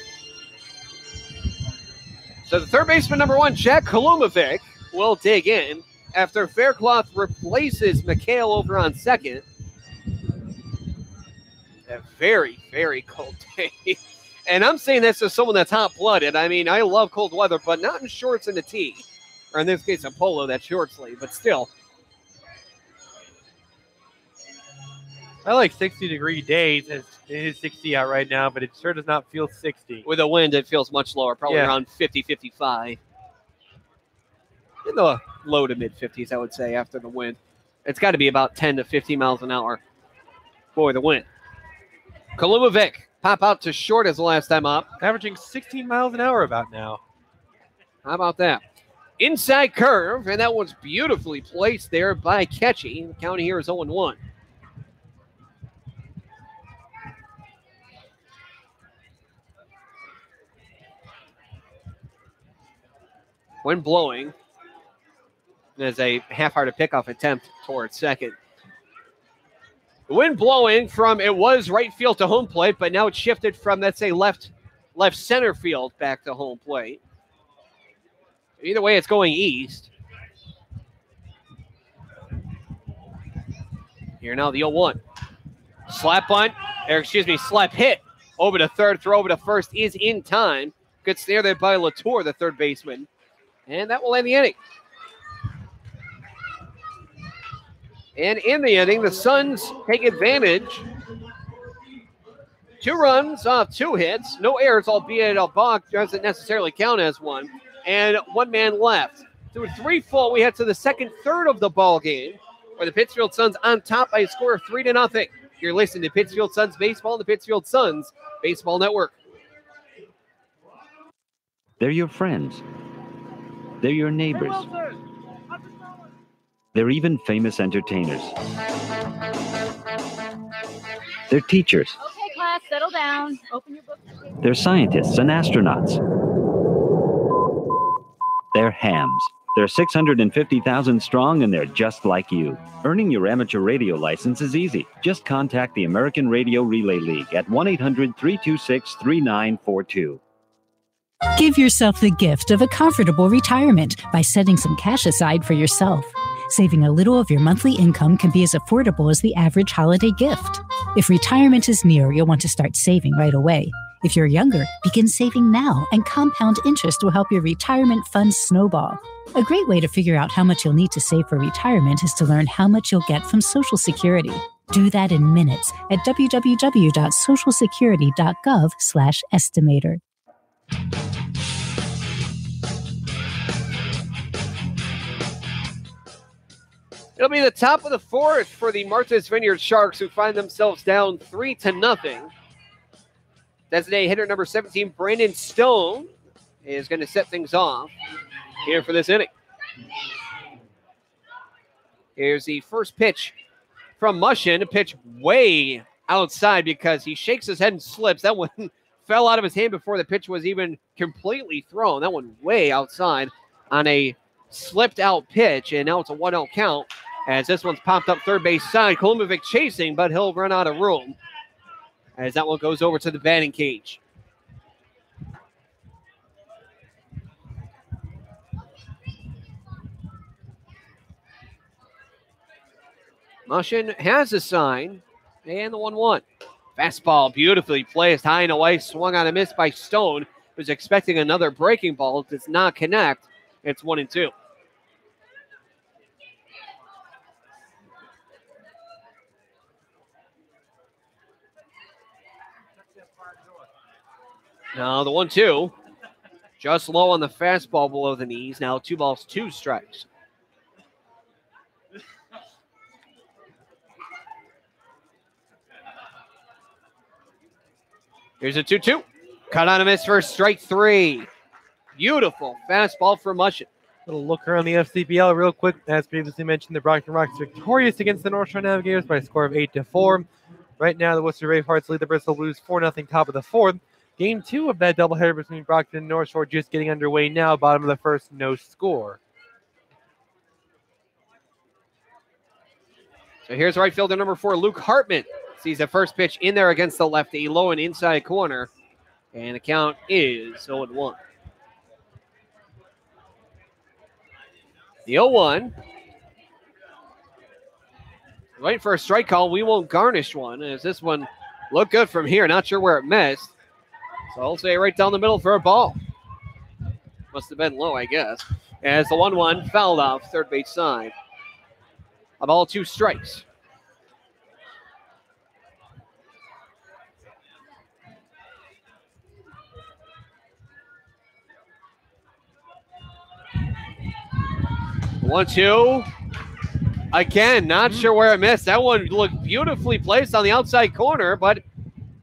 So the third baseman, number 1, Jack Kolumovic, will dig in after Faircloth replaces McHale over on second. A very, very cold day. And I'm saying this as someone that's hot-blooded. I mean, I love cold weather, but not in shorts and a tee. Or in this case, a polo that's short sleeve, but still. I like 60-degree days. It is 60 out right now, but it sure does not feel 60. With the wind, it feels much lower, probably around 50, 55. In the low to mid-50s, I would say, after the wind. It's got to be about 10 to 15 miles an hour for the wind. Kolumovic, pop out to short as the last time up. Averaging 16 miles an hour about now. How about that? Inside curve, and that was beautifully placed there by Ketchy. The count here is 0-1. Wind blowing. There's a half-hearted pickoff attempt towards second. The wind blowing from, it was right field to home plate, but now it's shifted from, let's say, left center field back to home plate. Either way, it's going east. Here now the 0-1. Slap bunt, slap hit. Over to third, throw over to first is in time. Good snare there by Latour, the third baseman. And that will end the inning. And in the inning, the Suns take advantage. 2 runs off 2 hits. No errors, albeit a balk doesn't necessarily count as one. And 1 man left. Through 3 full, we head to the second third of the ball game, where the Pittsfield Suns on top by a score of 3-0. You're listening to Pittsfield Suns Baseball on the Pittsfield Suns Baseball Network. They're your friends. They're your neighbors. They're even famous entertainers. They're teachers. Okay, class, settle down. Open your book. They're scientists and astronauts. They're hams. They're 650,000 strong, and they're just like you. Earning your amateur radio license is easy. Just contact the American Radio Relay League at 1-800-326-3942. Give yourself the gift of a comfortable retirement by setting some cash aside for yourself. Saving a little of your monthly income can be as affordable as the average holiday gift. If retirement is near, you'll want to start saving right away. If you're younger, begin saving now, and compound interest will help your retirement funds snowball. A great way to figure out how much you'll need to save for retirement is to learn how much you'll get from Social Security. Do that in minutes at www.socialsecurity.gov/estimator. It'll be the top of the 4th for the Martha's Vineyard Sharks, who find themselves down 3-0. Designated hitter number 17, Brandon Stone, is going to set things off here for this inning. Here's the first pitch from Mushin, a pitch way outside because he shakes his head and slips. That one fell out of his hand before the pitch was even completely thrown. That one way outside on a slipped out pitch, and now it's a 1-0 count as this one's popped up third base side. Kolumovic chasing, but he'll run out of room as that one goes over to the batting cage. Mushin has a sign, and the 1-1. Fastball beautifully placed high and away, swung on a miss by Stone, who's expecting another breaking ball. It does not connect. It's 1-2. Now the 1-2, just low on the fastball below the knees. Now 2 balls, 2 strikes. Here's a 2-2. Cut on a miss for strike 3. Beautiful fastball for Mushin. Little look around the FCPL real quick. As previously mentioned, the Brockton Rockets victorious against the North Shore Navigators by a score of 8-4. Right now, the Worcester Bravehearts lead the Bristol Blues 4-0 top of the 4th. Game 2 of that doubleheader between Brockton and North Shore just getting underway now. Bottom of the first, no score. So here's right fielder number 4, Luke Hartman. Sees the first pitch in there against the lefty, low and inside corner. And the count is 0-1. The 0-1. Waiting for a strike call. We won't garnish one as this one looked good from here. Not sure where it missed. So I'll say right down the middle for a ball. Must have been low, I guess. As the 1-1 fouled off third base side. A ball, 2 strikes. One, 2. Again, not sure where it missed. That one looked beautifully placed on the outside corner, but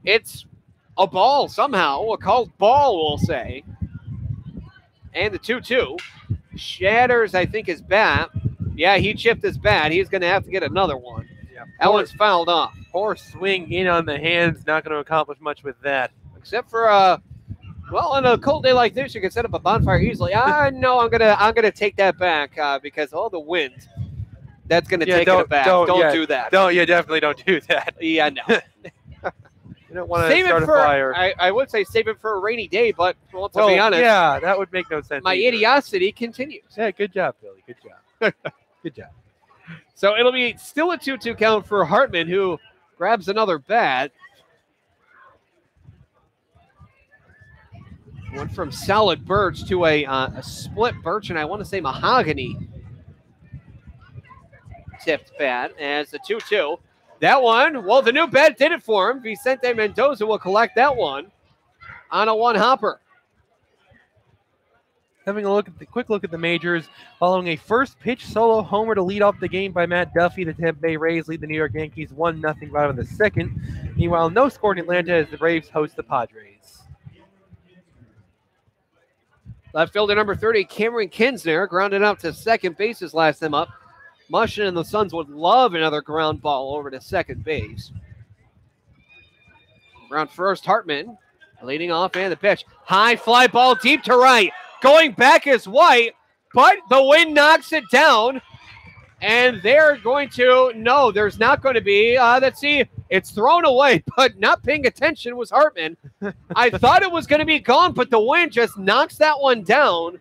it's a ball somehow. A called ball, we'll say. And the 2-2. Shatters, I think, his bat. Yeah, he chipped his bat. He's going to have to get another one. Yeah, that one's fouled off. Poor swing in on the hands. Not going to accomplish much with that. Except for well, on a cold day like this, you can set up a bonfire easily. No, I'm gonna take that back because all the wind. That's gonna take it back. Don't do that. Definitely don't do that. Yeah, no. You don't want to start a fire. I would say save it for a rainy day, but to be honest, yeah, that would make no sense. My idiocity continues. Yeah, good job, Billy. Good job. Good job. So it'll be still a 2-2 count for Hartman, who grabs another bat. Went from solid birch to a split birch, and I want to say mahogany tipped bat as the 2-2. That one, well, the new bat did it for him. Vicente Mendoza will collect that one on a 1-hopper. Having a quick look at the majors, following a first pitch solo homer to lead off the game by Matt Duffy, the Tampa Bay Rays lead the New York Yankees 1-0 bottom of the 2nd. Meanwhile, no score in Atlanta as the Braves host the Padres. Left fielder number 30, Cameron Kinsner, grounded out to second base his last time up. Mushin and the Suns would love another ground ball over to second base. Around first, Hartman leading off and the pitch. High fly ball deep to right. Going back is White, but the wind knocks it down. And they're going to, no, there's not going to be. Let's see, it's thrown away, but not paying attention was Hartman. I thought it was going to be gone, but the wind just knocks that one down.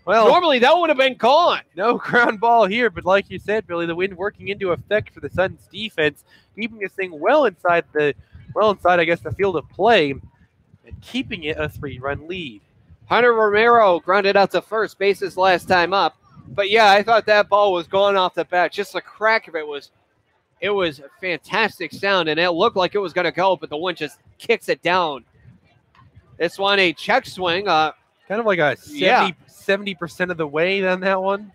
Well, normally that would have been gone. No ground ball here, but like you said, Billy, the wind working into effect for the Suns defense, keeping this thing well inside, I guess, the field of play, and keeping it a 3-run lead. Hunter Romero grounded out to first base his last time up. But yeah, I thought that ball was going off the bat. Just the crack of it was a fantastic sound, and it looked like it was going to go, but the wind just kicks it down. This one, a check swing. Kind of like a 70% of the way on that one.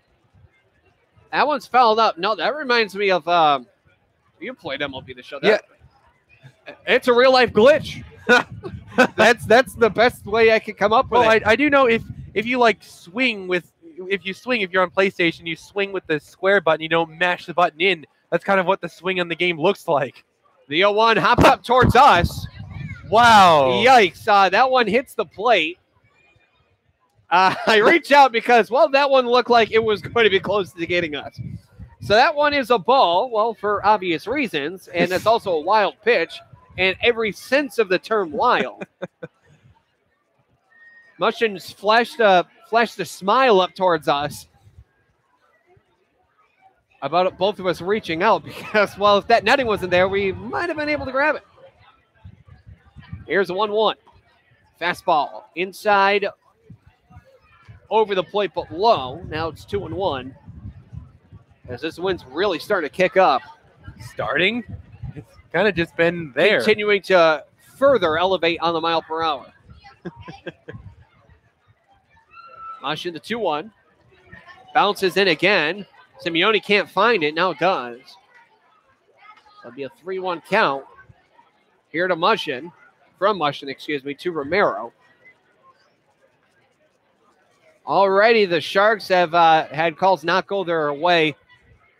That one's fouled up. No, that reminds me of you played MLB The Show. It's a real life glitch. That's the best way I could come up with it. I do know if you like swing if you're on PlayStation, you swing with the square button, you don't mash the button in. That's kind of what the swing on the game looks like. The 0-1 hopped up towards us. Wow. Yikes. That one hits the plate. I reach out because, well, that one looked like it was going to be close to getting us. So that one is a ball, well, for obvious reasons, and it's also a wild pitch, and every sense of the term wild. Mushin's flashed a smile up towards us about both of us reaching out because, well, if that netting wasn't there, we might have been able to grab it. Here's a 1-1. Fastball inside, over the plate, but low. Now it's 2-1. As this wind's really starting to kick up. Starting? It's kind of just been there. Continuing to further elevate on the mile per hour. Mushin, the 2-1. Bounces in again. Simeone can't find it. Now does. That'll be a 3-1 count. Here to Mushin. From Mushin, to Romero. Already the Sharks have had calls not go their way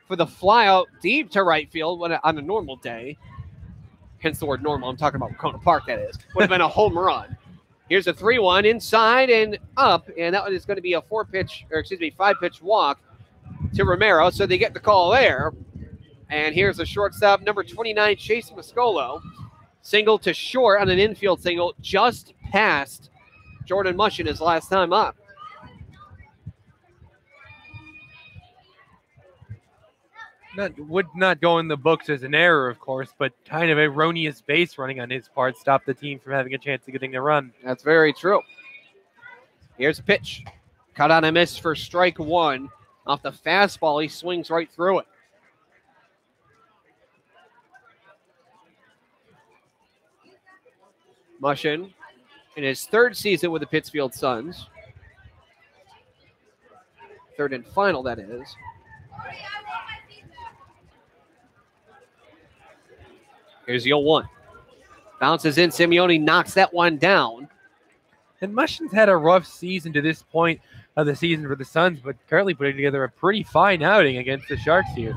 for the fly out deep to right field on a normal day. Hence the word normal. I'm talking about Wahconah Park, that is. Would have been a home run. Here's a 3-1 inside and up, and that one is going to be a 5-pitch walk to Romero, so they get the call there. And here's a shortstop, number 29, Chase Mascolo. Single to short on an infield single, just past Jordan Mushin his last time up. Would not go in the books as an error, of course, but kind of erroneous base running on his part stopped the team from having a chance of getting the run. That's very true. Here's a pitch. Cut on a miss for strike one. Off the fastball, he swings right through it. Mushin in his third season with the Pittsfield Suns. Third and final, that is. Here's the 0-1. Bounces in. Simeone knocks that one down. And Mushin's had a rough season to this point of the season for the Suns, but currently putting together a pretty fine outing against the Sharks here.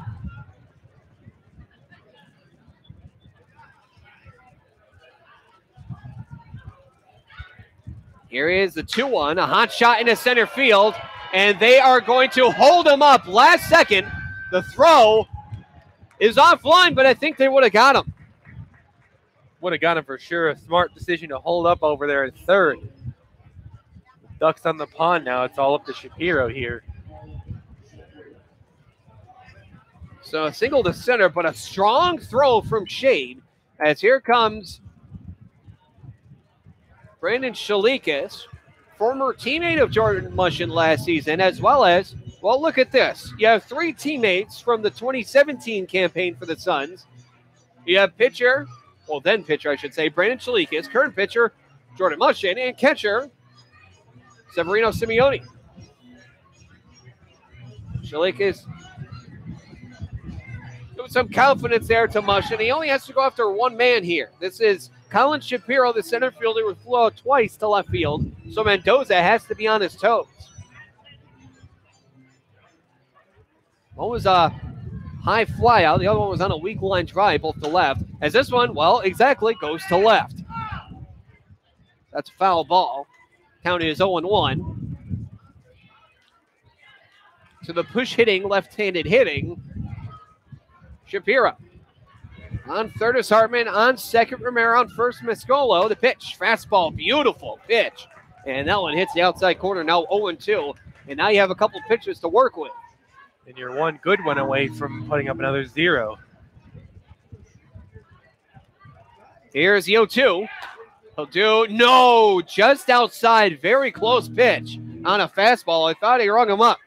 Here is the 2-1, a hot shot into center field, and they are going to hold him up last second. The throw is offline, but I think they would have got him. Would have got him for sure. A smart decision to hold up over there at third. Ducks on the pond now. It's all up to Shapiro here. So a single to center, but a strong throw from Shade. As here comes Brandon Shalikas, former teammate of Jordan Mushin last season, as well as, well, look at this. You have three teammates from the 2017 campaign for the Suns. You have pitcher, then pitcher, I should say, Brandon Shalikas, current pitcher, Jordan Mushin, and catcher, Severino Simeone. Shalikas with some confidence there to Mushin. He only has to go after one man here. This is Colin Shapiro, the center fielder, who flew out twice to left field. So Mendoza has to be on his toes. One was a high fly out. The other one was on a weak line drive, both to left. As this one, well, exactly, goes to left. That's a foul ball. Count is 0-1. To the push hitting, left-handed hitting, Shapiro. On third is Hartman. On second, Romero. On first, Mascolo. The pitch. Fastball. Beautiful pitch. And that one hits the outside corner. Now 0-2. And now you have a couple pitches to work with. And you're one good one away from putting up another 0. Here's the 0-2. He'll do. No. Just outside. Very close pitch on a fastball. I thought he rung him up.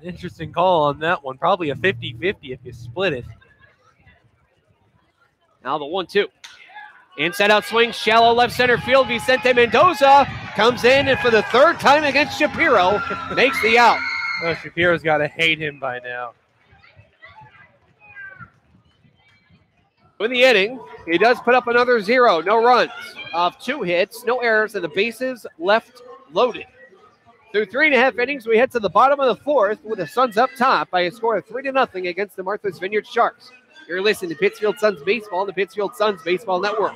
Interesting call on that one. Probably a 50-50 if you split it. Now the 1-2. Inside out swing, shallow left center field. Vicente Mendoza comes in, and for the third time against Shapiro, makes the out. Oh, Shapiro's got to hate him by now. In the inning, he does put up another 0. No runs. of 2 hits, no errors, and the bases left loaded. Through 3.5 innings, we head to the bottom of the 4th with the Suns up top by a score of 3-0 against the Martha's Vineyard Sharks. You're listening to Pittsfield Suns Baseball on the Pittsfield Suns Baseball Network.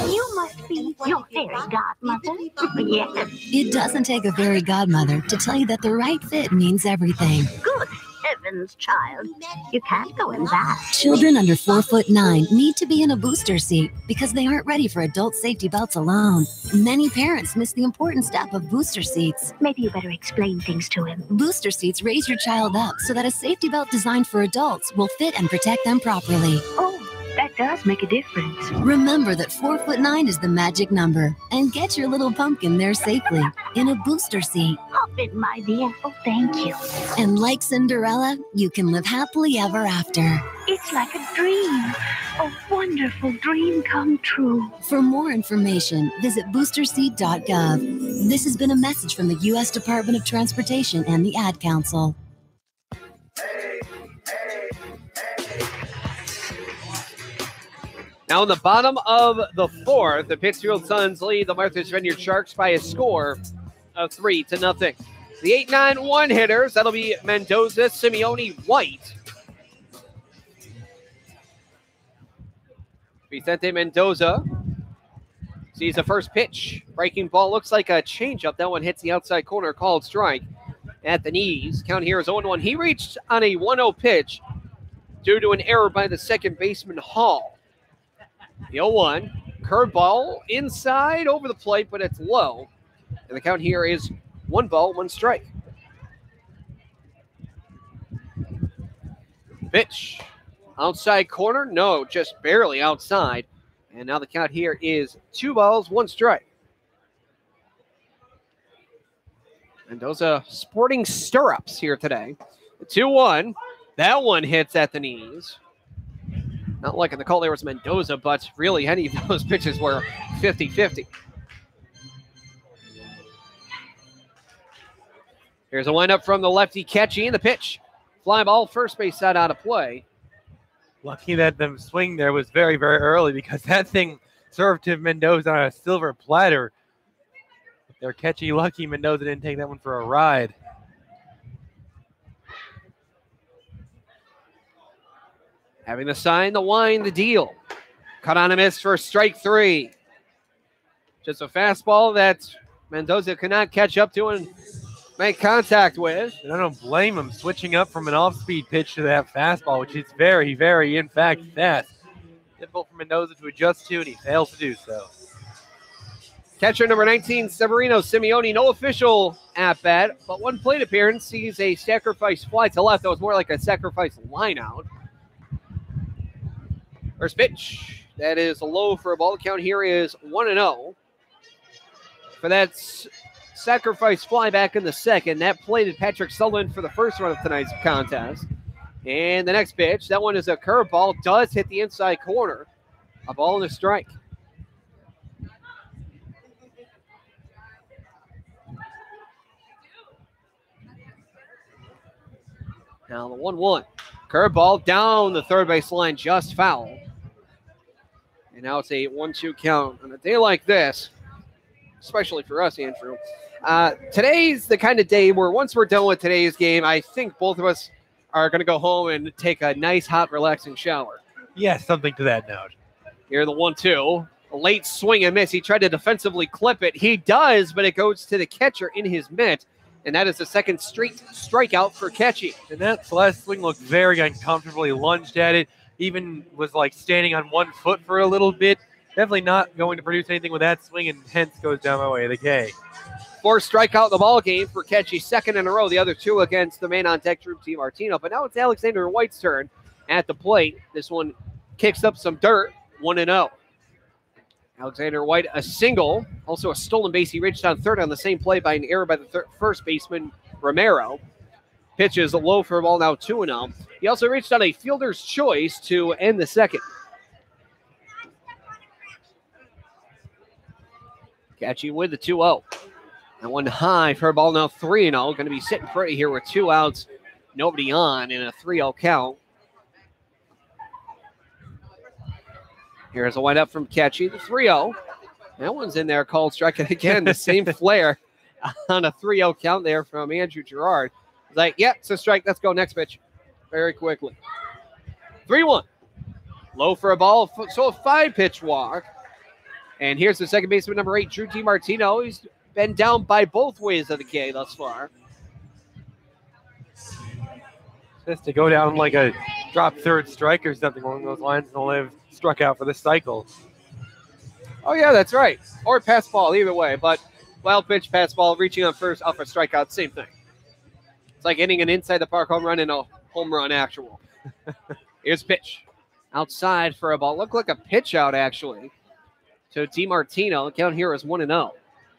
You must be your fairy godmother. Yes. It doesn't take a fairy godmother to tell you that the right fit means everything. Good heavens, child. You can't go in that. Children under 4'9" need to be in a booster seat because they aren't ready for adult safety belts alone. Many parents miss the important step of booster seats. Maybe you better explain things to him. Booster seats raise your child up so that a safety belt designed for adults will fit and protect them properly. Oh, that does make a difference. Remember that 4'9" is the magic number, and get your little pumpkin there safely in a booster seat. Hop in, my dear. Oh, thank you. And like Cinderella, you can live happily ever after. It's like a dream. A wonderful dream come true. For more information, visit boosterseat.gov. This has been a message from the U.S. Department of Transportation and the Ad Council. Now in the bottom of the 4th, the Pittsfield Suns lead the Martha's Vineyard Sharks by a score of 3-0. The 8-9-1 hitters, that'll be Mendoza, Simeone, White. Vicente Mendoza sees the first pitch. Breaking ball looks like a changeup. That one hits the outside corner, called strike at the knees. Count here is 0-1. He reached on a 1-0 pitch due to an error by the second baseman, Hall. The 0-1, curveball inside over the plate, but it's low. And the count here is 1 ball, 1 strike. Pitch. Outside corner? No, just barely outside. And now the count here is 2 balls, 1 strike. Mendoza sporting stirrups here today. 2-1. That one hits at the knees. Not liking the call there was Mendoza, but really any of those pitches were 50-50. Here's a windup from the lefty, Ketchy in the pitch. Fly ball, first base side out of play. Lucky that the swing there was very, very early because that thing served to Mendoza on a silver platter. They're Ketchy lucky Mendoza didn't take that one for a ride. Having the sign, the wine, the deal. Cut on a miss for strike 3. Just a fastball that Mendoza could not catch up to and make contact with. And I don't blame him switching up from an off-speed pitch to that fastball, which is very, very, in fact, fast. Difficult for Mendoza to adjust to, and he fails to do so. Catcher number 19, Severino Simeone, no official at-bat, but 1 plate appearance sees a sacrifice fly to left. That was more like a sacrifice line-out. First pitch, that is low for a ball. The count here is 1-0. For that sacrifice fly back in the second, that plated Patrick Sullivan for the first run of tonight's contest. And the next pitch, that one is a curveball, does hit the inside corner. A ball and a strike. Now the 1-1. Curveball down the third base line, just foul. And now it's a 1-2 count. On a day like this, especially for us, Andrew, today's the kind of day where once we're done with today's game, I think both of us are going to go home and take a nice, hot, relaxing shower. Yes, something to that note. Here the 1-2. A late swing and miss. He tried to defensively clip it. He does, but it goes to the catcher in his mitt. And that is the second straight strikeout for Ketchy. And that last swing looked very uncomfortable. He lunged at it. Even was like standing on 1 foot for a little bit. Definitely not going to produce anything with that swing, and hence goes down my way of the K. 4th strikeout in the ball game for Ketchy, 2nd in a row. The other 2 against the man on deck, Drew T. Martino. But now it's Alexander White's turn at the plate. This one kicks up some dirt, 1-0. Alexander White, a single, also a stolen base. He reached on third on the same play by an error by the first baseman, Romero. Pitches low for a ball, now 2-0. He also reached on a fielder's choice to end the second. Ketchy with the 2-0. That one high for a ball, now 3-0. Going to be sitting pretty here with 2 outs, nobody on in a 3-0 count. Here's a windup from Catchy, the 3-0. That one's in there, called strike. And again, the same flare on a 3-0 count there from Andrew Gerard. It's like, yeah, it's a strike. Let's go next pitch very quickly. 3-1. Low for a ball, so a 5-pitch walk. And here's the second baseman, number 8, Drew DiMartino. He's been down by both ways of the K thus far. Just to go down like a drop third strike or something along those lines, and they'll have struck out for the cycle. Oh, yeah, that's right. Or pass ball, either way. But wild pitch, pass ball, reaching on first, off a strikeout, same thing. It's like hitting an inside the park home run and a home run actual. Here's pitch. Outside for a ball. Looked like a pitch out, actually. So DiMartino, the count here is 1-0.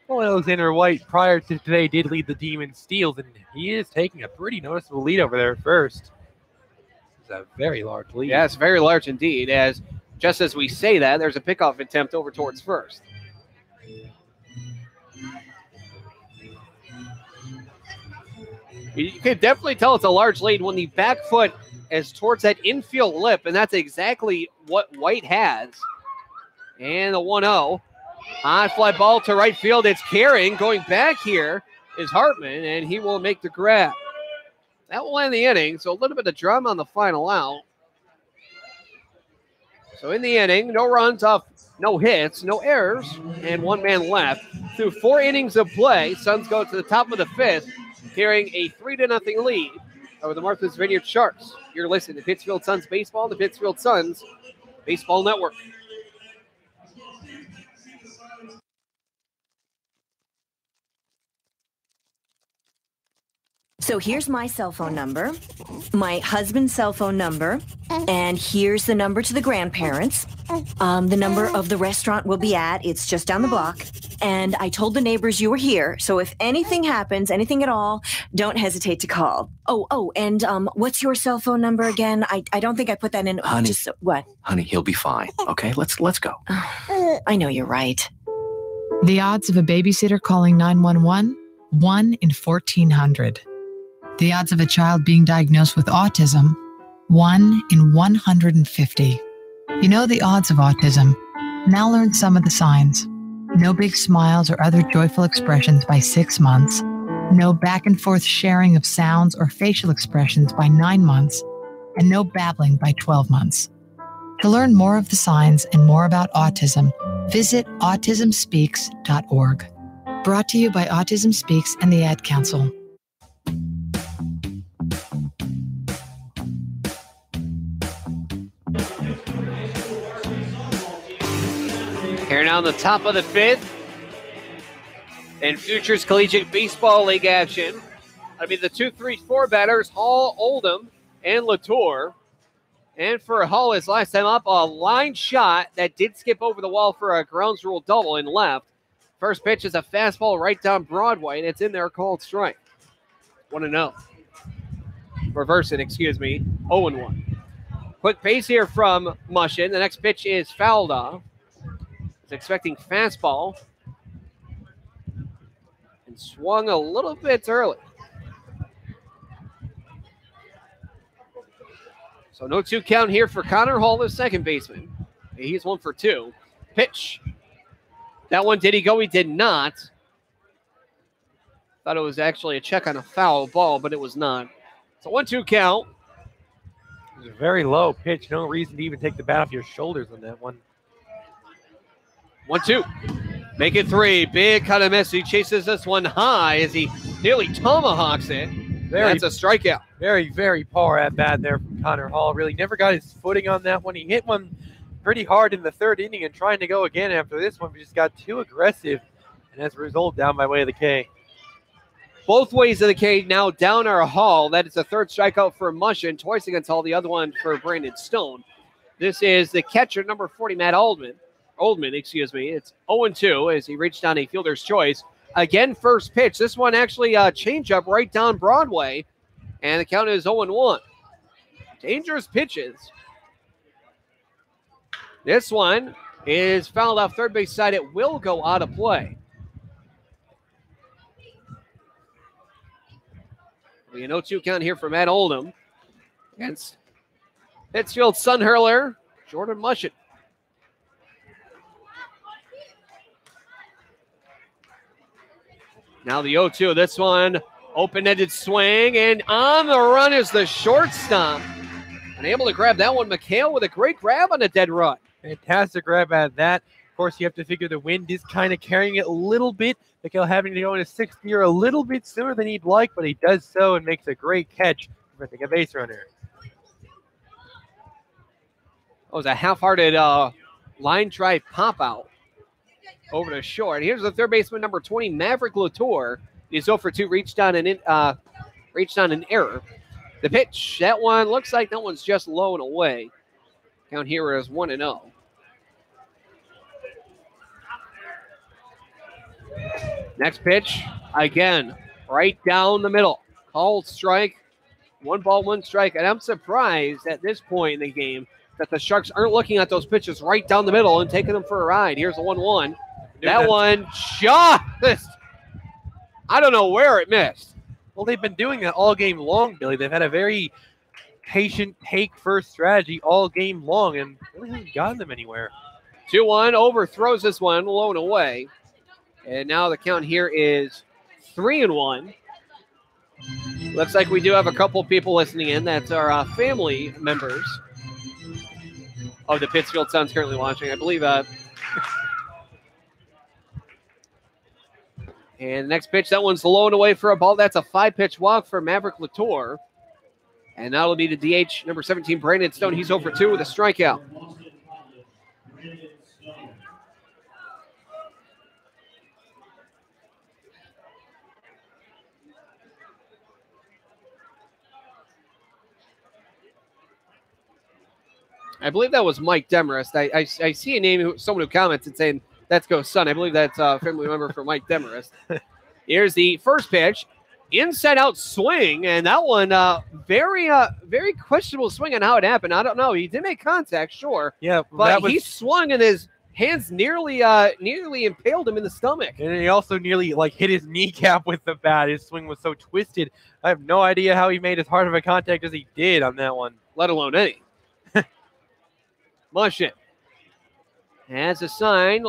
Well, Alexander White, prior to today, did lead the team in steals, and he is taking a pretty noticeable lead over there at first. It's a very large lead. Yeah, it's very large indeed, as just as we say that, there's a pickoff attempt over towards first. You can definitely tell it's a large lead when the back foot is towards that infield lip, and that's exactly what White has. And the 1-0. High fly ball to right field. It's carrying. Going back here is Hartman, and he will make the grab. That will end the inning, so a little bit of drama on the final out. So in the inning, no runs off, no hits, no errors, and 1 man left. Through 4 innings of play, Suns go to the top of the 5th, carrying a 3-0 lead over the Martha's Vineyard Sharks. You're listening to Pittsfield Suns Baseball, the Pittsfield Suns Baseball Network. So here's my cell phone number, my husband's cell phone number, and here's the number to the grandparents. The number of the restaurant we'll be at, it's just down the block. And I told the neighbors you were here, so if anything happens, anything at all, don't hesitate to call. And what's your cell phone number again? I don't think I put that in. Honey, what? Honey, he'll be fine. Okay, let's go. I know you're right. The odds of a babysitter calling 911, 1 in 1,400. The odds of a child being diagnosed with autism, 1 in 150. You know the odds of autism. Now learn some of the signs. No big smiles or other joyful expressions by 6 months. No back and forth sharing of sounds or facial expressions by 9 months. And no babbling by 12 months. To learn more of the signs and more about autism, visit autismspeaks.org. Brought to you by Autism Speaks and the Ad Council. Here now on the top of the 5th. And Futures Collegiate Baseball League action. That'll be the 2-3-4 batters, Hall, Oldham, and Latour. And for Hall, his last time up, a line shot that did skip over the wall for a grounds rule double and left. First pitch is a fastball right down Broadway, and it's in there, called strike. 1-0. Reverse it, 0-1. Quick pace here from Mushin. The next pitch is fouled off. He's expecting fastball. And swung a little bit early. So no 2 count here for Connor Hall, the second baseman. He's 1 for 2. Pitch. That one, did he go? He did not. Thought it was actually a check on a foul ball, but it was not. So 1-2 count. It was a very low pitch. No reason to even take the bat off your shoulders on that one. 1-2. Make it 3. Big cut and miss. He chases this one high as he nearly tomahawks it. That's a strikeout. Very, very poor at bat there from Connor Hall. Really never got his footing on that one. He hit one pretty hard in the 3rd inning and trying to go again after this one, but just got too aggressive. And as a result, down by way of the K. Both ways of the K now down our Hall. That is the 3rd strikeout for Mushin. Twice against Hall, the other one for Brandon Stone. This is the catcher, number 40, Matt Oldman. It's 0-2 as he reached down a fielder's choice. Again, first pitch. This one actually a changeup right down Broadway. And the count is 0-1. Dangerous pitches. This one is fouled off third base side. It will go out of play. We an 0-2 count here for Matt Oldham against Pittsfield Sun Hurler, Jordan Mushet. Now the 0-2. This one, open-ended swing, and on the run is the shortstop. And able to grab that one. McHale with a great grab on a dead run. Fantastic grab at that. Of course, you have to figure the wind is kind of carrying it a little bit. McHale having to go into sixth gear a little bit sooner than he'd like, but he does so and makes a great catch for a base runner. That was a half-hearted line drive pop-out over to short. Here's the third baseman, number 20, Maverick Latour. He's 0 for 2, reached on an error. The pitch, that one looks like that one's just low and away. Count here is 1-0. Next pitch, again, right down the middle. Called strike, 1 ball, 1 strike. And I'm surprised at this point in the game that the Sharks aren't looking at those pitches right down the middle and taking them for a ride. Here's the 1-1. That one just, I don't know where it missed. Well, they've been doing that all game long, Billy. They've had a very patient take-first strategy all game long, and really hasn't gotten them anywhere. 2-1, overthrows this one, low and away. And now the count here is 3-1. Looks like we do have a couple people listening in. That's our family members of the Pittsfield Suns currently watching. I believe and the next pitch, that one's low and away for a ball. That's a 5-pitch walk for Maverick Latour. And that'll be the DH, number 17, Brandon Stone. He's 0 for 2 with a strikeout. I believe that was Mike Demarest. I see a name, someone who commented saying, "Let's go, son." I believe that's a family member for Mike Demarest. Here's the first pitch. Inside out swing, and that one very questionable swing on how it happened. I don't know. He did make contact, sure. Yeah, but he swung and his hands nearly impaled him in the stomach. And he also nearly hit his kneecap with the bat. His swing was so twisted. I have no idea how he made as hard of a contact as he did on that one. Let alone any. Mushet has a sign,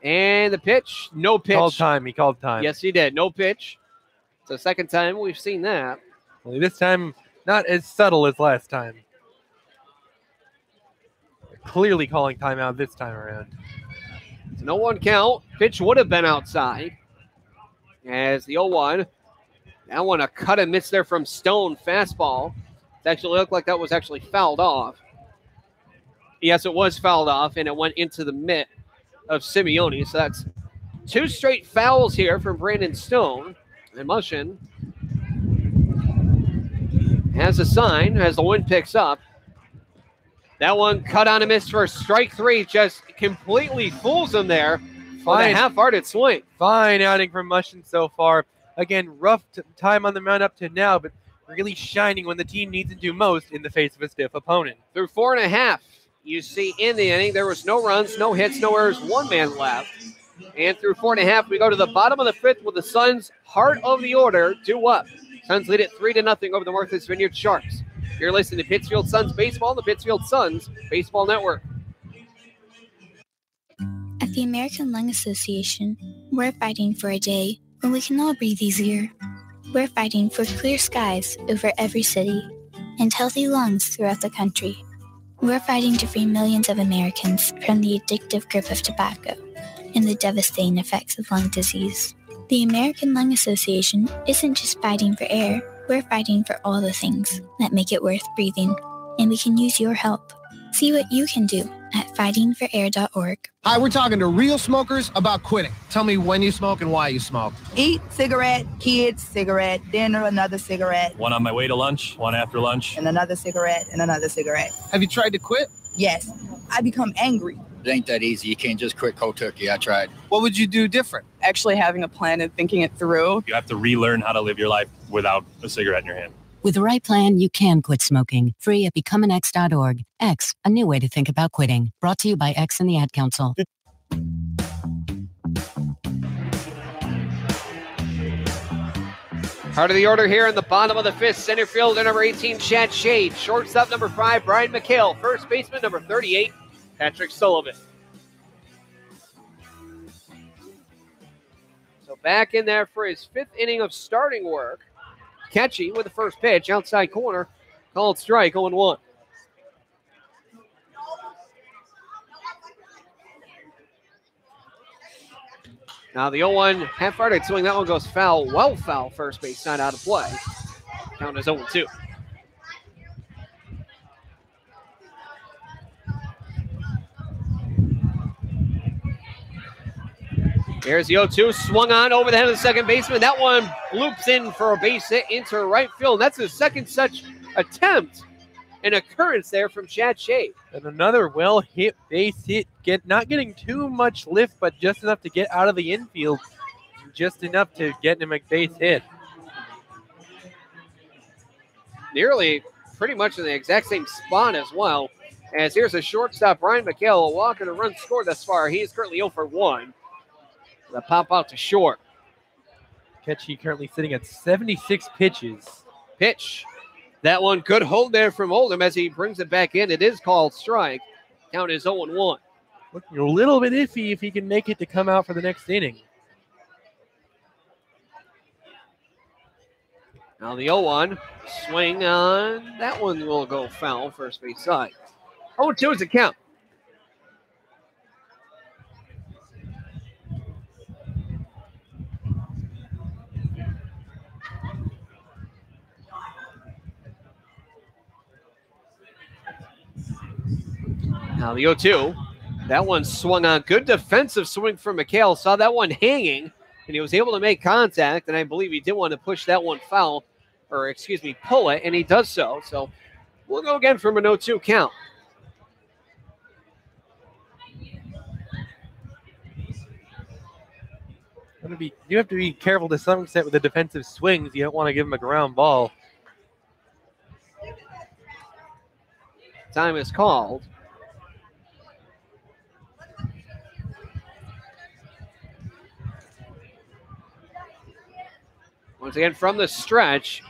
and the pitch, no pitch. He called time. Yes, he did. No pitch. It's the second time we've seen that. Well, this time, not as subtle as last time. Clearly calling timeout this time around. It's an 0-1 count. Pitch would have been outside. As the 0-1. That one, a cut and miss there from Stone. Fastball. It actually looked like that was actually fouled off. Yes, it was fouled off, and it went into the mitt of Simeone. So that's 2 straight fouls here from Brandon Stone. And Mushin has a sign as the wind picks up. That one cut on a miss for strike 3. Just completely fools him there for a half-hearted swing. Fine outing from Mushin so far. Again, rough time on the mound up to now, but really shining when the team needs it to most in the face of a stiff opponent. Through 4.5. You see in the inning, there was no runs, no hits, no errors, 1 man left. And through 4.5, we go to the bottom of the 5th with the Suns' heart of the order 2-up. Suns lead it 3-0 over the Martha's Vineyard Sharks. You're listening to Pittsfield Suns Baseball, the Pittsfield Suns Baseball Network. At the American Lung Association, we're fighting for a day when we can all breathe easier. We're fighting for clear skies over every city and healthy lungs throughout the country. We're fighting to free millions of Americans from the addictive grip of tobacco and the devastating effects of lung disease. The American Lung Association isn't just fighting for air, we're fighting for all the things that make it worth breathing, and we can use your help. See what you can do at fightingforair.org. Hi, we're talking to real smokers about quitting. Tell me when you smoke and why you smoke. Eat, cigarette, kids, cigarette, dinner, another cigarette. One on my way to lunch, one after lunch. And another cigarette, and another cigarette. Have you tried to quit? Yes. I become angry. It ain't that easy. You can't just quit cold turkey. I tried. What would you do different? Actually having a plan and thinking it through. You have to relearn how to live your life without a cigarette in your hand. With the right plan, you can quit smoking. Free at becomeanx.org. X, a new way to think about quitting. Brought to you by X and the Ad Council. All Part of the order here in the bottom of the fifth. Center fielder number 18, Chad Shade. Shortstop number 5, Brian McHale. First baseman number 38, Patrick Sullivan. So back in there for his 5th inning of starting work. Catchy with the first pitch, outside corner. Called strike, 0-1. Now the 0-1 half-hearted swing. That one goes foul. Well foul. First base side out of play. Count is 0-2. Here's the 0-2. Swung on over the head of the second baseman. That one loops in for a base hit into right field. That's his second such attempt. An occurrence there from Chad Shade. And another well-hit base hit. Not getting too much lift, but just enough to get out of the infield. Just enough to get him a base hit. Nearly pretty much in the exact same spot as well. As here's a shortstop, Brian McHale, a walk and a run scored thus far. He is currently 0 for 1. The pop out to short. Ketchy currently sitting at 76 pitches. Pitch. That one, good hold there from Oldham as he brings it back in. It is called strike. Count is 0-1. Looking a little bit iffy if he can make it to come out for the next inning. Now the 0-1. Swing on. That one will go foul, first base side. 0-2 is the count. Now the 0-2. That one swung on. Good defensive swing from McHale. Saw that one hanging, and he was able to make contact, and I believe he did want to push that one foul, or excuse me, pull it, and he does so. So we'll go again from an 0-2 count. You have to be careful to some extent with the defensive swings. You don't want to give him a ground ball. Time is called. Once again, from the stretch,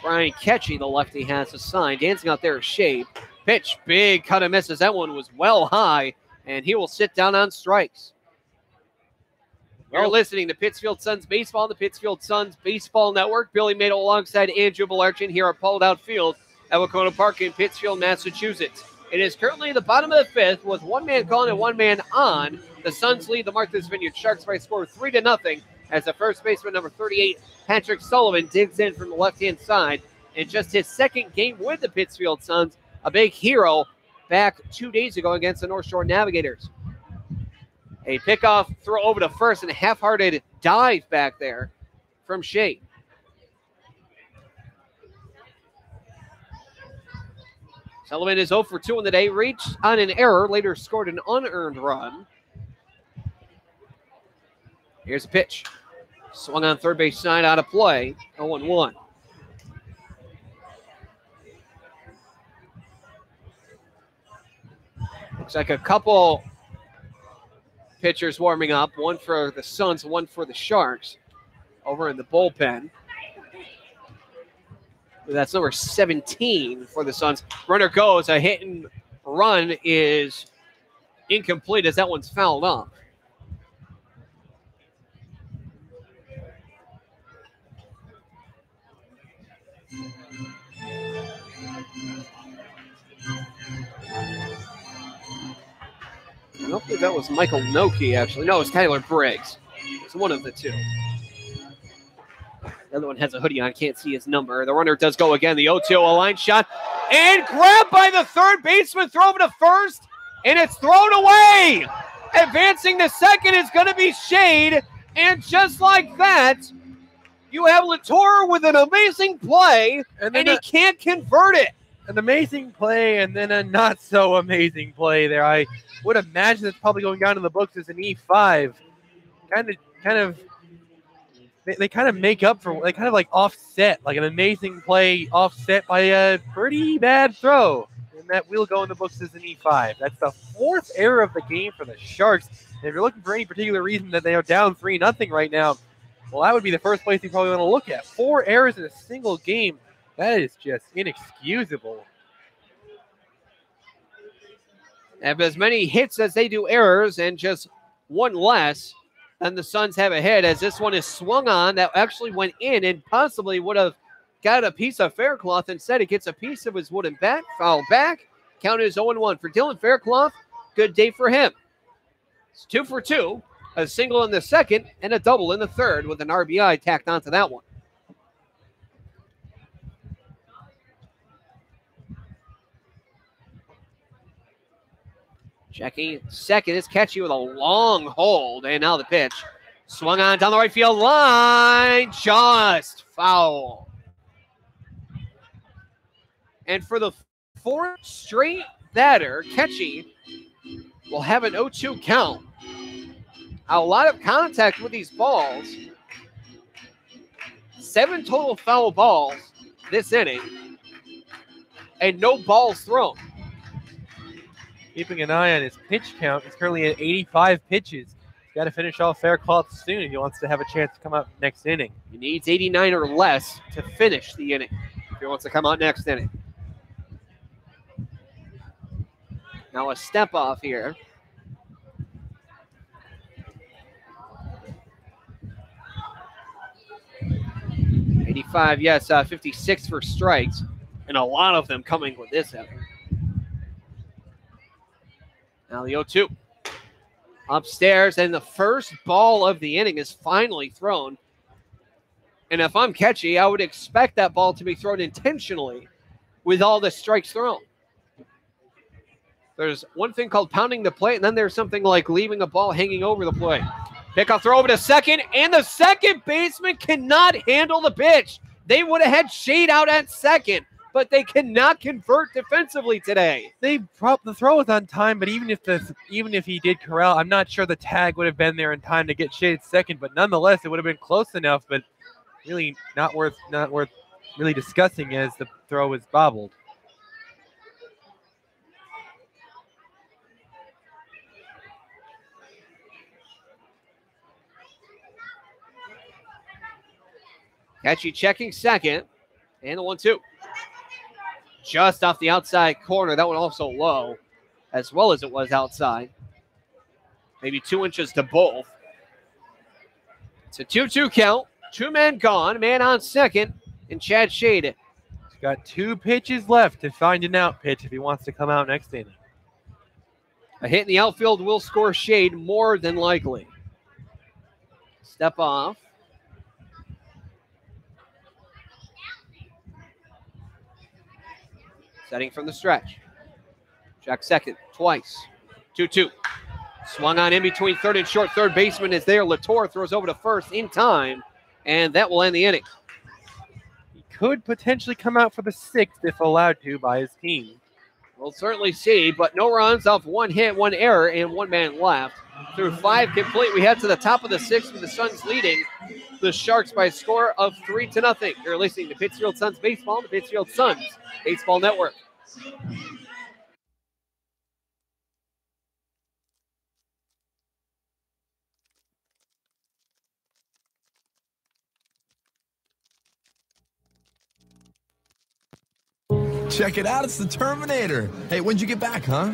Brian Ketchy, the lefty, has a sign. Dancing out there is Shade. Pitch, big cut and misses. That one was well high, and he will sit down on strikes. You're listening to Pittsfield Suns Baseball, the Pittsfield Suns Baseball Network. Billy Mato alongside Andrew Belarchin here at Paul Dowd Field at Wahconah Park in Pittsfield, Massachusetts. It is currently the bottom of the fifth with one man calling and one man on. The Suns lead the Martha's Vineyard Sharks by a score of 3-0 as the first baseman, number 38, Patrick Sullivan, digs in from the left-hand side. In just his second game with the Pittsfield Suns, a big hero back 2 days ago against the North Shore Navigators. A pickoff throw over to first and a half-hearted dive back there from Shea. Sullivan is 0 for 2 in the day, reached on an error, later scored an unearned run. Here's a pitch. Swung on third base side, out of play, 0-1. Looks like a couple pitchers warming up, one for the Suns, one for the Sharks over in the bullpen. That's number 17 for the Suns. Runner goes. A hit and run is incomplete as that one's fouled off. I don't think that was Michael Noki, actually. No, it was Tyler Briggs. It's one of the two. The other one has a hoodie on. Can't see his number. The runner does go again. The 0-2, a line shot. And grabbed by the third baseman. Throw over to first. And it's thrown away. Advancing to second is going to be Shade. And just like that, you have Latour with an amazing play. And he can't convert it. An amazing play and then a not so amazing play there. I would imagine it's probably going down in the books as an E5. They kind of make up for, they kind of like offset, like an amazing play offset by a pretty bad throw. And that will go in the books as an E5. That's the fourth error of the game for the Sharks. And if you're looking for any particular reason that they are down 3-0 right now, Well, that would be the first place you probably want to look at. 4 errors in a single game. That is just inexcusable. Have as many hits as they do errors and just one less than the Suns have ahead, as this one is swung on. That actually went in and possibly would have got a piece of Faircloth. Instead, it gets a piece of his wooden bat, foul back. Count is 0-1 for Dylan Faircloth. Good day for him. It's 2 for 2, a single in the second and a double in the third with an RBI tacked onto that one. Checking second is Catchy with a long hold, and now the pitch. Swung on down the right field line, just foul. And for the 4th straight batter, Catchy will have an 0-2 count. A lot of contact with these balls. 7 total foul balls this inning, and no balls thrown. Keeping an eye on his pitch count. He's currently at 85 pitches. He's got to finish off Faircloth soon if he wants to have a chance to come out next inning. He needs 89 or less to finish the inning if he wants to come out next inning. Now a step off here. '85, yes, 56 for strikes, and a lot of them coming with this effort. Now the 0-2. Upstairs, and the first ball of the inning is finally thrown. And if I'm Catchy, I would expect that ball to be thrown intentionally with all the strikes thrown. There's one thing called pounding the plate, and then there's something like leaving a ball hanging over the plate. Pickoff throw over to second, and the second baseman cannot handle the pitch. They would have had Shade out at second, but they cannot convert defensively today. The throw was on time, but even if he did corral, I'm not sure the tag would have been there in time to get Shade at second. But nonetheless, it would have been close enough, but really not worth really discussing as the throw was bobbled. Catchy checking second, and the 1-2. Just off the outside corner. That one also low, as well as it was outside. Maybe 2 inches to both. It's a 2-2 count. 2 men gone. Man on second, and Chad Shade. He's got 2 pitches left to find an out pitch if he wants to come out next inning. A hit in the outfield will score Shade more than likely. Step off. Setting from the stretch. Check second twice. 2-2. Swung on in between third and short. Third baseman is there. Latour throws over to first in time, and that will end the inning. He could potentially come out for the 6th if allowed to by his team. We'll certainly see, but no runs off 1 hit, 1 error, and 1 man left. Through 5 complete, we head to the top of the 6th with the Suns leading the Sharks by a score of 3-0. You're listening to Pittsfield Suns Baseball on the Pittsfield Suns Baseball Network. Check it out, it's the Terminator. Hey, when'd you get back, huh?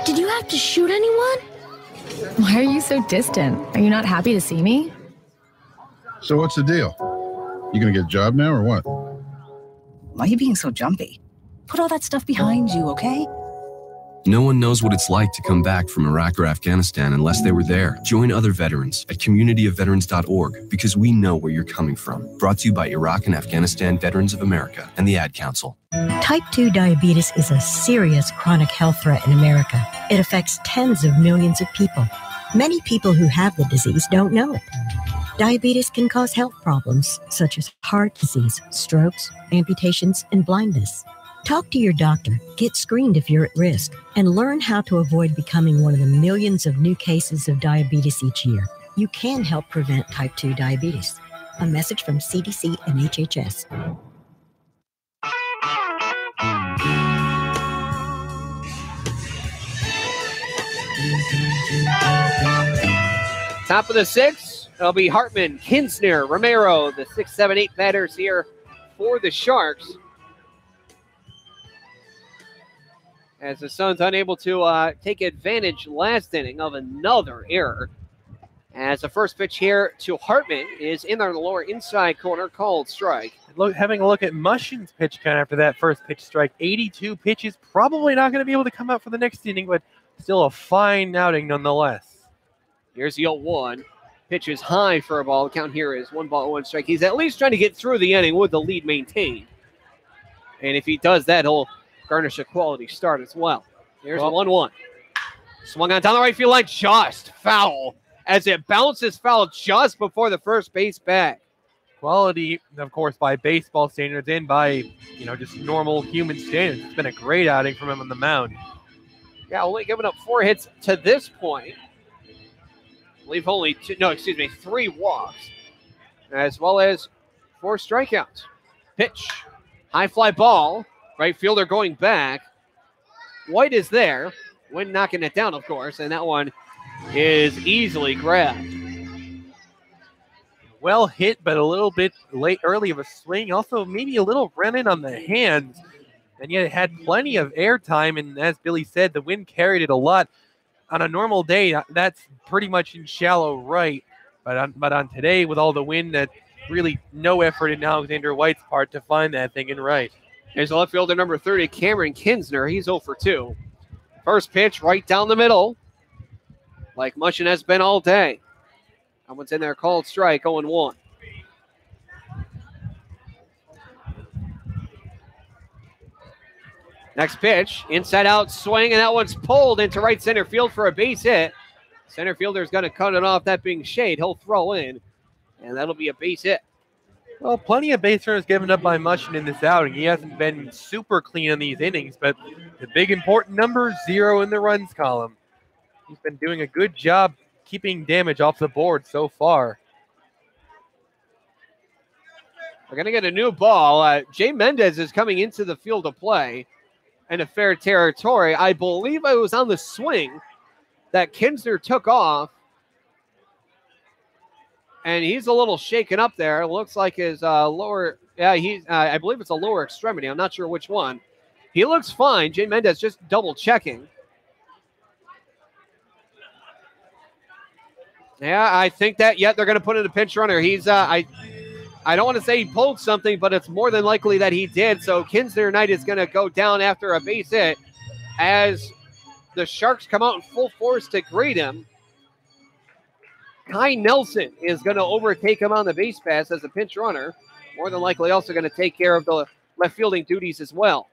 Did you have to shoot anyone? Why are you so distant? Are you not happy to see me? So what's the deal? You gonna get a job now or what? Why are you being so jumpy? Put all that stuff behind you, okay? No one knows what it's like to come back from Iraq or Afghanistan unless they were there. Join other veterans at communityofveterans.org because we know where you're coming from. Brought to you by Iraq and Afghanistan Veterans of America and the Ad Council. Type 2 diabetes is a serious chronic health threat in America. It affects tens of millions of people. Many people who have the disease don't know it. Diabetes can cause health problems such as heart disease, strokes, amputations, and blindness. Talk to your doctor, get screened if you're at risk, and learn how to avoid becoming one of the millions of new cases of diabetes each year. You can help prevent type 2 diabetes. A message from CDC and HHS. Top of the 6th. It'll be Hartman, Kinsner, Romero, the 6, 7, 8 batters here for the Sharks. As the Suns unable to take advantage last inning of another error. As the first pitch here to Hartman is in there in the lower inside corner, called strike. Having a look at Mushin's pitch count after that first pitch strike, 82 pitches, probably not going to be able to come out for the next inning, but still a fine outing nonetheless. Here's the 0-1. Pitch is high for a ball. The count here is 1 ball, 1 strike. He's at least trying to get through the inning with the lead maintained. And if he does that, he'll garnish a quality start as well. Here's 1-1. Swung on down the right field line, just foul. As it bounces foul just before the first base bag. Quality, of course, by baseball standards and by, just normal human standards. It's been a great outing from him on the mound. Yeah, only giving up 4 hits to this point. I believe only 3 walks, as well as 4 strikeouts. Pitch, high fly ball, right fielder going back. White is there, Wynn knocking it down, of course, and that one is easily grabbed. Well hit, but a little bit early of a swing. Also, maybe a little run-in on the hands. And yet it had plenty of air time. And as Billy said, the wind carried it a lot. On a normal day, that's pretty much in shallow right. But on today, with all the wind, that really no effort in Alexander White's part to find that thing in right. Here's the left fielder, number 30, Cameron Kinsner. He's 0 for 2. First pitch right down the middle, like Mushin has been all day. That one's in there, called strike, 0-1. Next pitch, inside out swing, and that one's pulled into right center field for a base hit. Center fielder's going to cut it off, that being Shade. He'll throw in, and that'll be a base hit. Well, plenty of base runners given up by Mushin in this outing. He hasn't been super clean in these innings, but the big important number, 0 in the runs column. He's been doing a good job keeping damage off the board so far. We're going to get a new ball. Jay Mendez is coming into the field of play in a fair territory. I believe it was on the swing that Kinsner took off. And he's a little shaken up there. It looks like his lower, I believe it's a lower extremity. I'm not sure which one. He looks fine. Jay Mendez just double checking. Yeah, I think that, they're going to put in a pinch runner. He's, I don't want to say he pulled something, but it's more than likely that he did. So Kinsner Knight is going to go down after a base hit as the Sharks come out in full force to greet him. Kai Nelson is going to overtake him on the base pass as a pinch runner. More than likely also going to take care of the left fielding duties as well.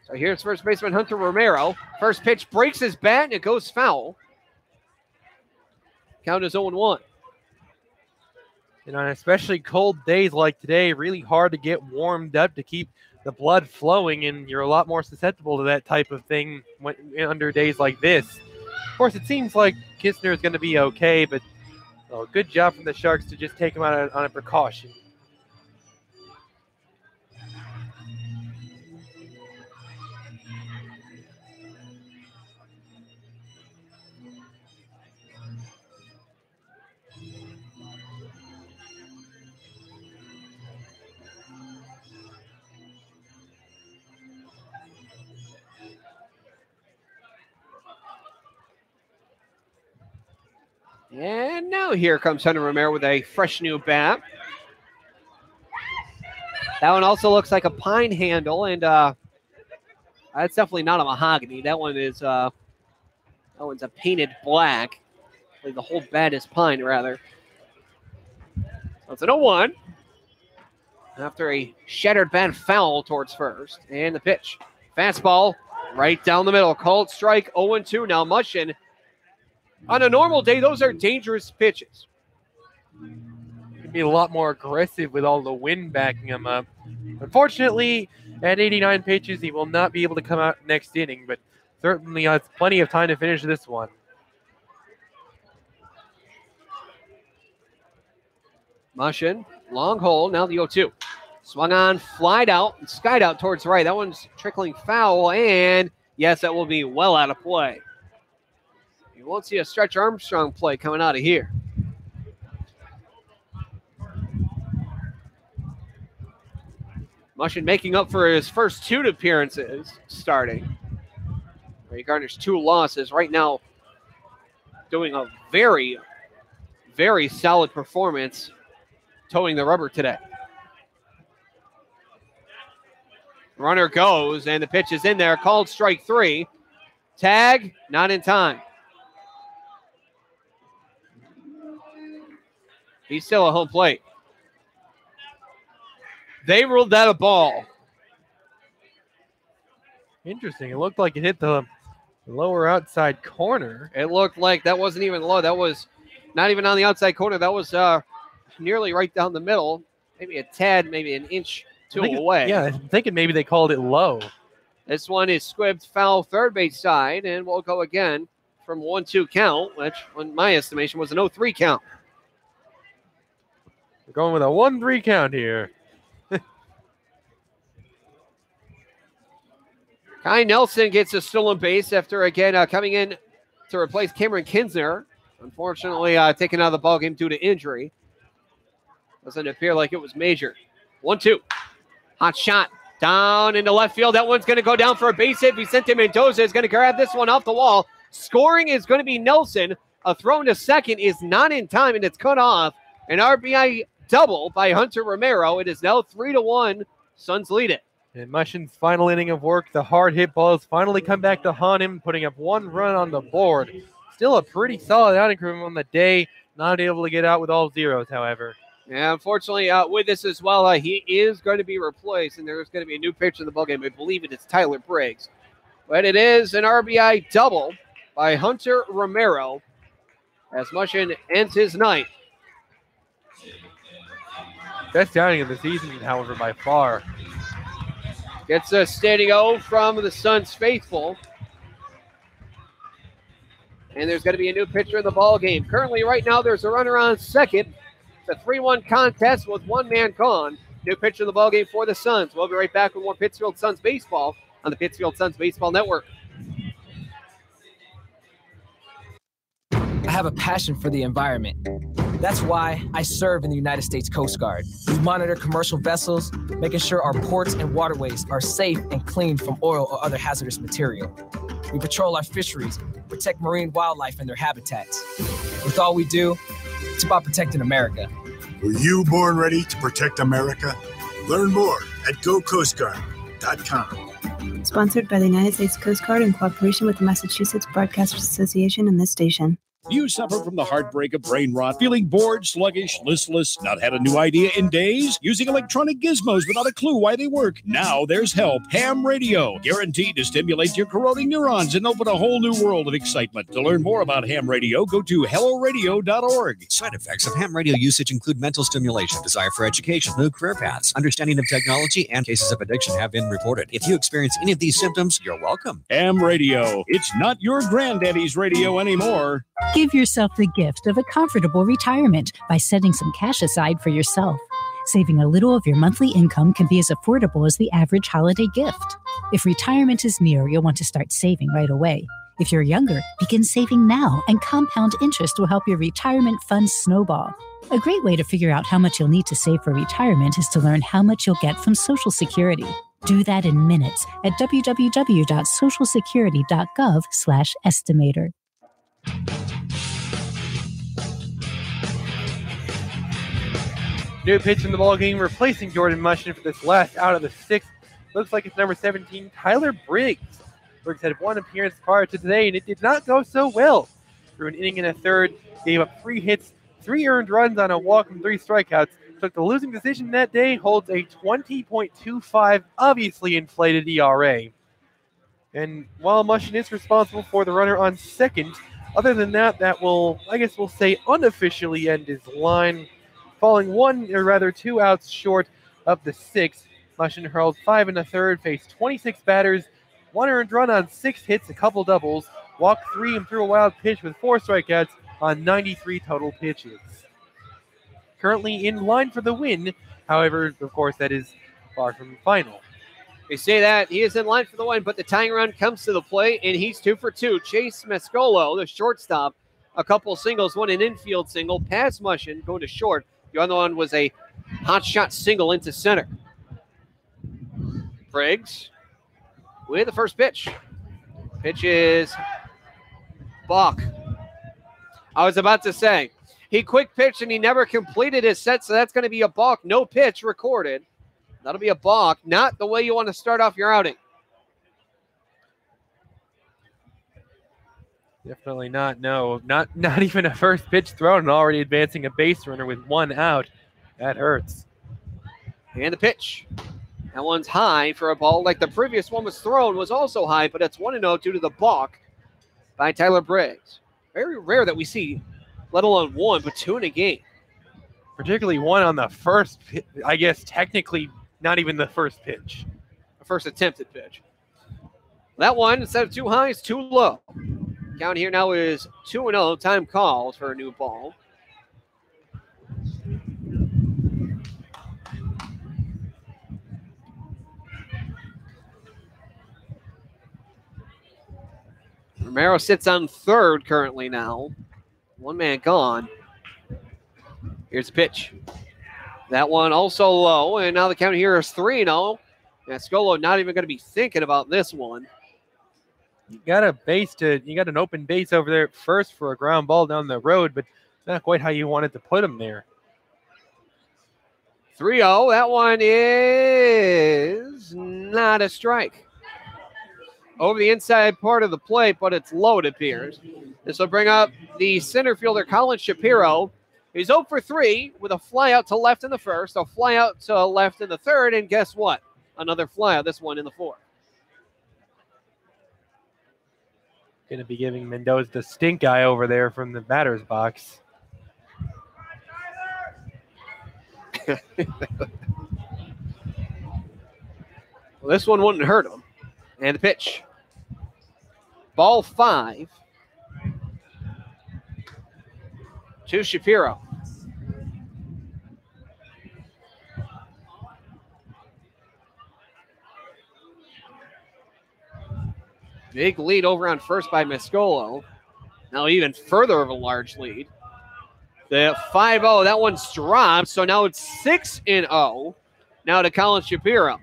So here's first baseman Hunter Romero. First pitch breaks his bat and it goes foul. Count is 0-1. And on especially cold days like today, really hard to get warmed up to keep the blood flowing, and you're a lot more susceptible to that type of thing under days like this. Of course, it seems like Kinsner is going to be okay, but good job from the Sharks to just take him out on a precaution. And now here comes Hunter Romero with a fresh new bat. That one also looks like a pine handle, and that's definitely not a mahogany. That one is that one's a painted black. The whole bat is pine, rather. So it's an 0-1. After a shattered bat foul towards first. And the pitch. Fastball right down the middle. Called strike, 0-2. Now Mushin. On a normal day, those are dangerous pitches. He'd be a lot more aggressive with all the wind backing him up. Unfortunately, at 89 pitches, he will not be able to come out next inning, but certainly has plenty of time to finish this one. Mushin, long hole, now the 0-2. Swung on, flied out, and skied out towards right. That one's trickling foul, and yes, that will be well out of play. You won't see a Stretch Armstrong play coming out of here. Mushin making up for his first 2 appearances starting. He garners 2 losses. Right now, doing a very, very solid performance, towing the rubber today. Runner goes, and the pitch is in there. Called strike 3. Tag, not in time. He's still at home plate. They ruled that a ball. Interesting. It looked like it hit the lower outside corner. It looked like that wasn't even low. That was not even on the outside corner. That was nearly right down the middle. Maybe a tad, maybe an inch, 2 away. Yeah, I'm thinking maybe they called it low. This one is squibbed foul third base side, and we'll go again from 1-2 count, which on my estimation was an 0-3 count. We're going with a 1-3 count here. Kai Nelson gets a stolen base after, again, coming in to replace Cameron Kinsner. Unfortunately, taken out of the ballgame due to injury. Doesn't appear like it was major. 1-2. Hot shot down into left field. That one's going to go down for a base hit. Vicente Mendoza is going to grab this one off the wall. Scoring is going to be Nelson. A throw into second is not in time, and it's cut off. An RBI double by Hunter Romero. It is now 3-1. Suns lead it. In Mushin's final inning of work, the hard hit balls finally come back to haunt him, putting up 1 run on the board. Still a pretty solid outing from him on the day. Not able to get out with all zeros, however. Yeah, unfortunately, with this as well, he is going to be replaced, and there's going to be a new pitcher in the ballgame. I believe it is Tyler Briggs. But it is an RBI double by Hunter Romero as Mushin ends his night. Best outing of the season, however, by far. Gets a standing O from the Suns faithful. And there's going to be a new pitcher in the ballgame. Currently, right now, there's a runner on second. It's a 3-1 contest with 1 man gone. New pitcher in the ballgame for the Suns. We'll be right back with more Pittsfield Suns baseball on the Pittsfield Suns Baseball Network. I have a passion for the environment. That's why I serve in the United States Coast Guard. We monitor commercial vessels, making sure our ports and waterways are safe and clean from oil or other hazardous material. We patrol our fisheries, protect marine wildlife and their habitats. With all we do, it's about protecting America. Were you born ready to protect America? Learn more at gocoastguard.com. Sponsored by the United States Coast Guard in cooperation with the Massachusetts Broadcasters Association and this station. You suffer from the heartbreak of brain rot, feeling bored, sluggish, listless, not had a new idea in days, using electronic gizmos without a clue why they work. Now there's help. Ham Radio, guaranteed to stimulate your corroding neurons and open a whole new world of excitement. To learn more about ham radio, go to helloradio.org. Side effects of ham radio usage include mental stimulation, desire for education, new career paths, understanding of technology, and cases of addiction have been reported. If you experience any of these symptoms, you're welcome. Ham Radio. It's not your granddaddy's radio anymore. Give yourself the gift of a comfortable retirement by setting some cash aside for yourself. Saving a little of your monthly income can be as affordable as the average holiday gift. If retirement is near, you'll want to start saving right away. If you're younger, begin saving now, and compound interest will help your retirement funds snowball. A great way to figure out how much you'll need to save for retirement is to learn how much you'll get from Social Security. Do that in minutes at www.socialsecurity.gov/estimator. New pitch in the ballgame, replacing Jordan Mushin for this last out of the 6th. Looks like it's number 17, Tyler Briggs. Briggs had 1 appearance prior to today, and it did not go so well. Through an inning and a third, gave up 3 hits, 3 earned runs on a walk and 3 strikeouts. Took the losing decision that day, holds a 20.25, obviously inflated ERA. And while Mushin is responsible for the runner on second, other than that, that will, I guess we'll say, unofficially end his line. Falling 2 outs short of the 6th. Mushin hurled 5 1/3, faced 26 batters, 1 earned run on 6 hits, a couple doubles, walked 3 and threw a wild pitch with 4 strikeouts on 93 total pitches. Currently in line for the win, however, of course, that is far from the final. They say that he is in line for the win, but the tying run comes to the plate, and he's 2 for 2. Chase Mescolo, the shortstop, a couple singles, one an infield single. Pass Mushin going to short. The other one was a hot shot single into center. Briggs with the first pitch. Pitch is balk. I was about to say, he quick pitched and he never completed his set, so that's going to be a balk. No pitch recorded. That'll be a balk. Not the way you want to start off your outing. Definitely not. No, not even a first pitch thrown and already advancing a base runner with 1 out. That hurts. And the pitch. That one's high for a ball like the previous one was thrown, was also high, but it's 1-0 due to the balk by Tyler Briggs. Very rare that we see, let alone 1, but 2 in a game. Particularly 1 on the first, I guess technically not even the first pitch. The first attempted pitch. That one, instead of too high, is too low. Count here now is 2-0. Time calls for a new ball. Romero sits on third currently now. 1 man gone. Here's the pitch. That one also low, and now the count here is 3-0. Mascolo not even going to be thinking about this one. You got an open base over there at first for a ground ball down the road, but not quite how you wanted to put him there. 3-0. That one is not a strike. Over the inside part of the plate, but it's low, it appears. This will bring up the center fielder, Colin Shapiro. He's 0 for 3 with a fly out to left in the first, a fly out to left in the third, and guess what? Another fly out, this one in the fourth. Going to be giving Mendoza the stink eye over there from the batter's box. Well, this one wouldn't hurt him. And the pitch. Ball 5 to Shapiro. Big lead over on first by Mescolo. Now even further of a large lead. The 5-0, that one's dropped, so now it's 6-0. Now to Colin Shapiro.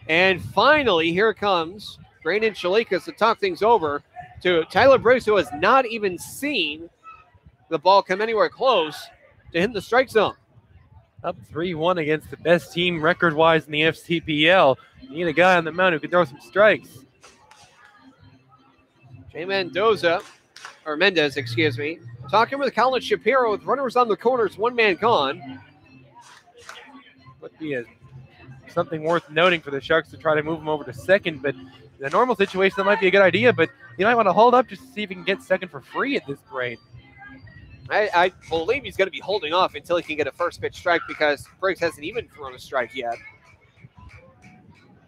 And finally, here comes Brandon Chalikas to talk things over to Tyler Briggs, who has not even seen the ball come anywhere close to hit the strike zone. Up 3-1 against the best team record-wise in the FCPL. You need a guy on the mound who can throw some strikes. Jay Mendez, excuse me. Talking with Colin Shapiro with runners on the corners, 1 man gone. Would be something worth noting for the Sharks to try to move him over to second, but in a normal situation, that might be a good idea, but you might want to hold up just to see if he can get second for free at this rate. I believe he's going to be holding off until he can get a first pitch strike because Briggs hasn't even thrown a strike yet.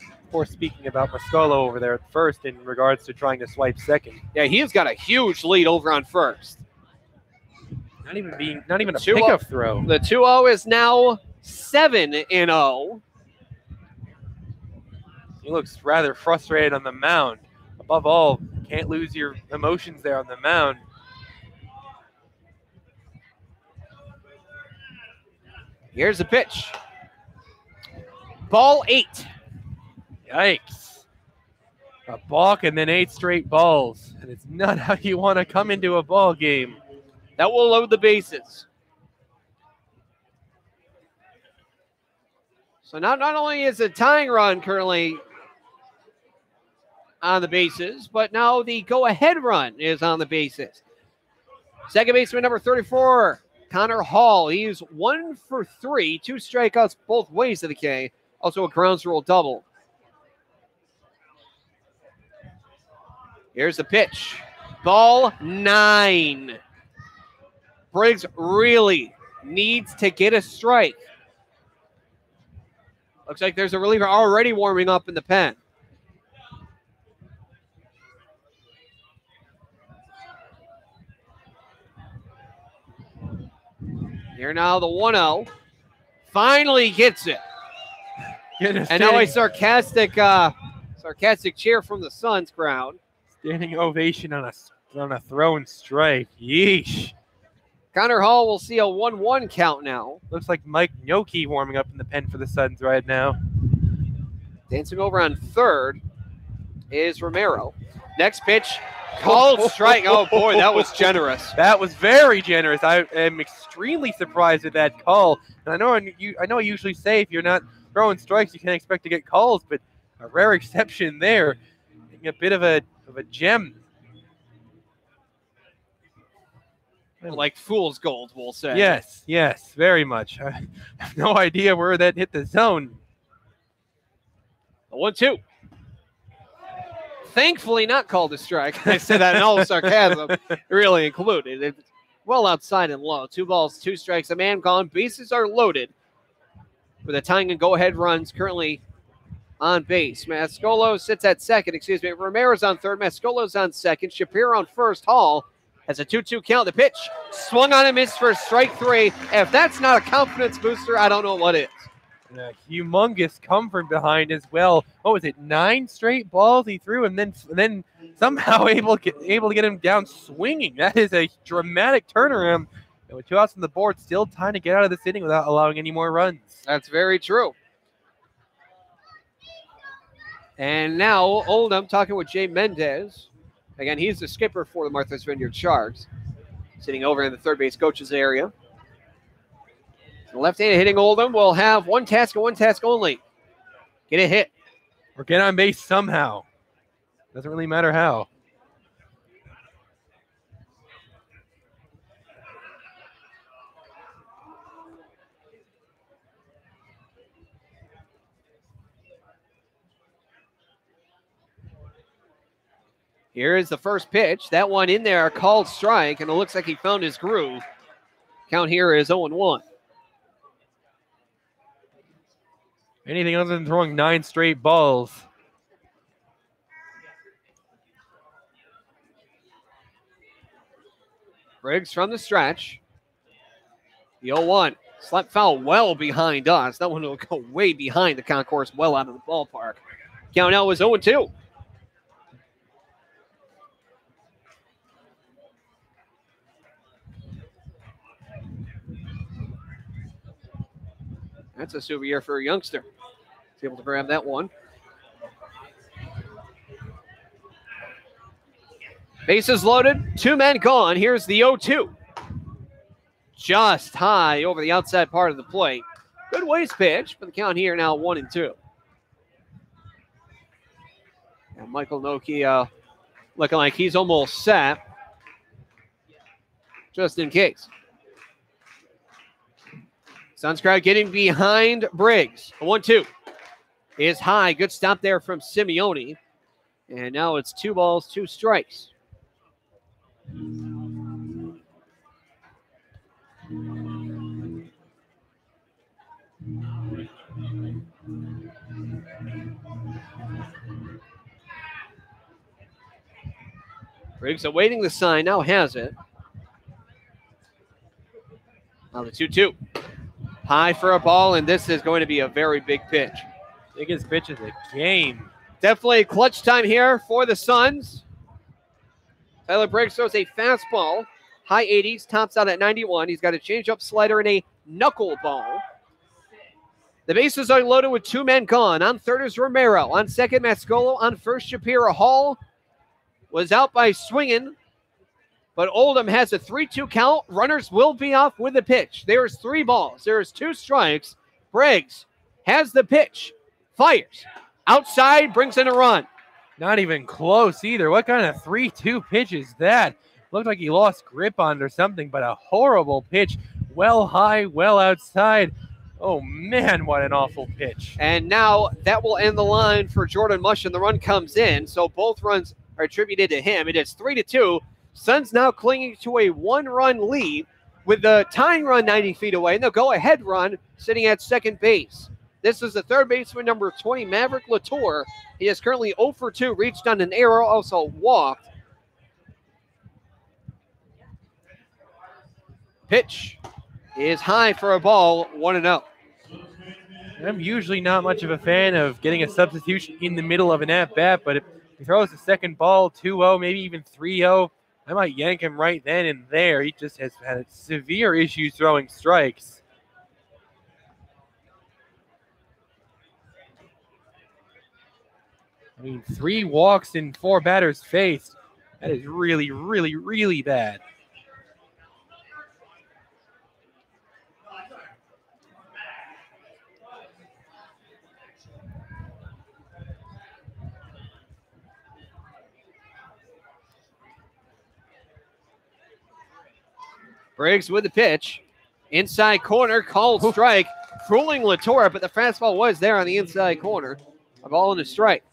Of course, speaking about Mescolo over there at first in regards to trying to swipe second. Yeah, he's got a huge lead over on first. Not even a pickup throw. The 2-0 is now 7-0. He looks rather frustrated on the mound. Above all, can't lose your emotions there on the mound. Here's the pitch. Ball 8. Yikes. A balk and then 8 straight balls. And it's not how you want to come into a ball game. That will load the bases. So not only is a tying run currently on the bases, but now the go-ahead run is on the bases. Second baseman number 34, Connor Hall. He's 1 for 3, 2 strikeouts both ways to the K. Also a grounds rule double. Here's the pitch. Ball 9. Briggs really needs to get a strike. Looks like there's a reliever already warming up in the pen. Here now the 1-0. Finally gets it. And now a sarcastic cheer from the Suns crowd. Standing ovation on a thrown strike. Yeesh. Connor Hall will see a 1-1 count now. Looks like Mike Noki warming up in the pen for the Suns right now. Dancing over on third is Romero. Next pitch, called strike. Oh boy, that was generous. That was very generous. I am extremely surprised at that call. And I know I usually say if you're not throwing strikes, you can't expect to get calls, but a rare exception there. A bit of a gem. Like fool's gold, we'll say. Yes, very much. I have no idea where that hit the zone. A 1-2. Thankfully not called a strike. I said that in all sarcasm. Really included. It's well outside and low. 2 balls, 2 strikes, a man gone. Bases are loaded. With a tying and go-ahead runs currently on base. Mascolo sits at second. Romero's on third. Mascolo's on second. Shapiro on first. Hall has a 2-2 count. The pitch swung on and missed for strike 3. If that's not a confidence booster, I don't know what is. And a humongous comfort behind as well. What was it? 9 straight balls he threw, and then somehow able to get him down swinging. That is a dramatic turnaround. And with 2 outs on the board, still time to get out of this inning without allowing any more runs. That's very true. And now Oldham talking with Jay Mendez. Again, he's the skipper for the Martha's Vineyard Sharks. Sitting over in the third base coach's area. The left-handed hitting Oldham will have one task and one task only. Get a hit. Or get on base somehow. Doesn't really matter how. Here is the first pitch. That one in there, called strike, and it looks like he found his groove. Count here is 0-1. Anything other than throwing 9 straight balls. Briggs from the stretch. The 0-1. Slap foul well behind us. That one will go way behind the concourse, well out of the ballpark. Count now is 0-2. That's a souvenir for a youngster. He's able to grab that one. Bases loaded, 2 men gone. Here's the 0-2. Just high over the outside part of the plate. Good waist pitch, but the count here now 1-2. And Michael Noki looking like he's almost set. Just in case. Suns crowd getting behind Briggs. A 1-2 is high. Good stop there from Simeone. And now it's 2 balls, 2 strikes. Briggs awaiting the sign, now has it. Now the 2-2. High for a ball, and this is going to be a very big pitch. Biggest pitch of the game. Definitely clutch time here for the Suns. Tyler Briggs throws a fastball, high 80s, tops out at 91. He's got a changeup slider and a knuckleball. The bases are loaded with 2 men gone. On third is Romero. On second, Mascolo. On first, Shapiro. Hall was out by swinging. But Oldham has a 3-2 count. Runners will be off with the pitch. There's 3 balls. There's 2 strikes. Briggs has the pitch. Fires. Outside, brings in a run. Not even close either. What kind of 3-2 pitch is that? Looked like he lost grip on it or something, but a horrible pitch. Well high, well outside. Oh, man, what an awful pitch. And now that will end the line for Jordan Mush, and the run comes in. So both runs are attributed to him. It is 3-2. Suns now clinging to a 1-run lead with the tying run 90 feet away, and they'll go ahead run sitting at second base. This is the third baseman, number 20, Maverick Latour. He is currently 0 for 2, reached on an error, also walked. Pitch is high for a ball, 1-0. I'm usually not much of a fan of getting a substitution in the middle of an at-bat, but if he throws the second ball 2-0, maybe even 3-0, I might yank him right then and there. He just has had severe issues throwing strikes. I mean, 3 walks in 4 batters faced. That is really, really, really bad. Briggs with the pitch. Inside corner, called strike. Fooling Latorre, but the fastball was there on the inside corner. A ball and a strike.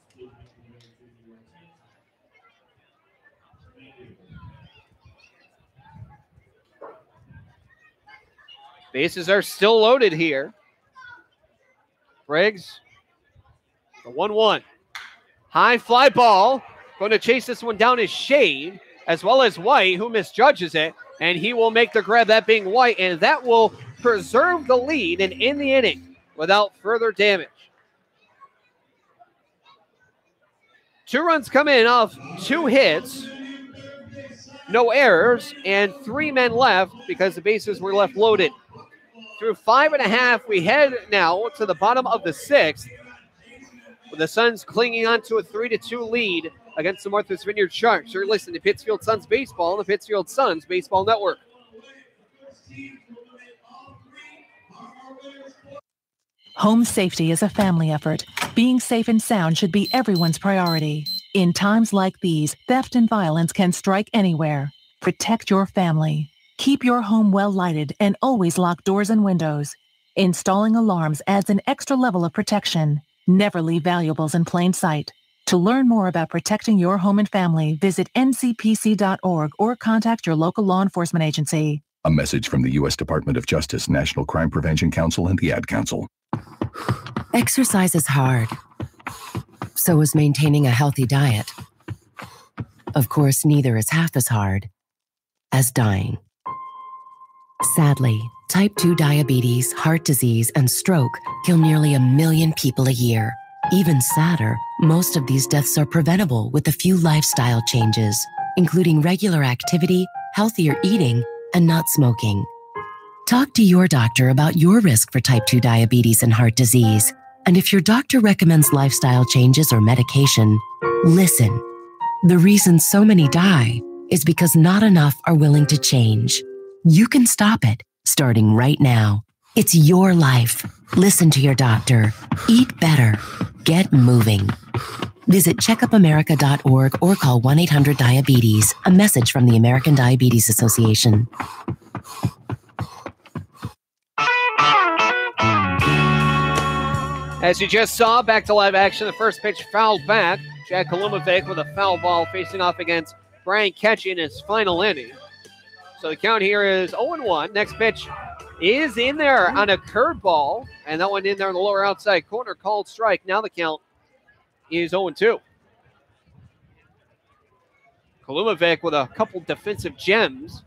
Bases are still loaded here. Briggs, the 1-1. High fly ball. Going to chase this one down is Shade, as well as White, who misjudges it. And he will make the grab, that being White, and that will preserve the lead and end the inning without further damage. 2 runs come in off 2 hits, no errors, and 3 men left because the bases were left loaded. Through 5.5, we head now to the bottom of the 6th, with the Suns clinging on to a 3-2 lead against the Martha's Vineyard Sharks. You're listening to Pittsfield Suns Baseball on the Pittsfield Suns Baseball Network. Home safety is a family effort. Being safe and sound should be everyone's priority. In times like these, theft and violence can strike anywhere. Protect your family. Keep your home well lighted and always lock doors and windows. Installing alarms adds an extra level of protection. Never leave valuables in plain sight. To learn more about protecting your home and family, visit ncpc.org or contact your local law enforcement agency. A message from the U.S. Department of Justice, National Crime Prevention Council, and the Ad Council. Exercise is hard. So is maintaining a healthy diet. Of course, neither is half as hard as dying. Sadly, type 2 diabetes, heart disease, and stroke kill nearly 1 million people a year. Even sadder, most of these deaths are preventable with a few lifestyle changes, including regular activity, healthier eating, and not smoking. Talk to your doctor about your risk for type 2 diabetes and heart disease. And if your doctor recommends lifestyle changes or medication, listen. The reason so many die is because not enough are willing to change. You can stop it, starting right now. It's your life. Listen to your doctor. Eat better. Get moving. Visit checkupamerica.org or call 1-800-DIABETES. A message from the American Diabetes Association. As you just saw, back to live action. The first pitch fouled back. Jack Kalumovic with a foul ball facing off against Brian Ketchy in his final inning. So the count here is 0-1. Next pitch is in there on a curveball, and that one in there in the lower outside corner, called strike. Now the count is 0-2. Kalumovic with a couple defensive gems.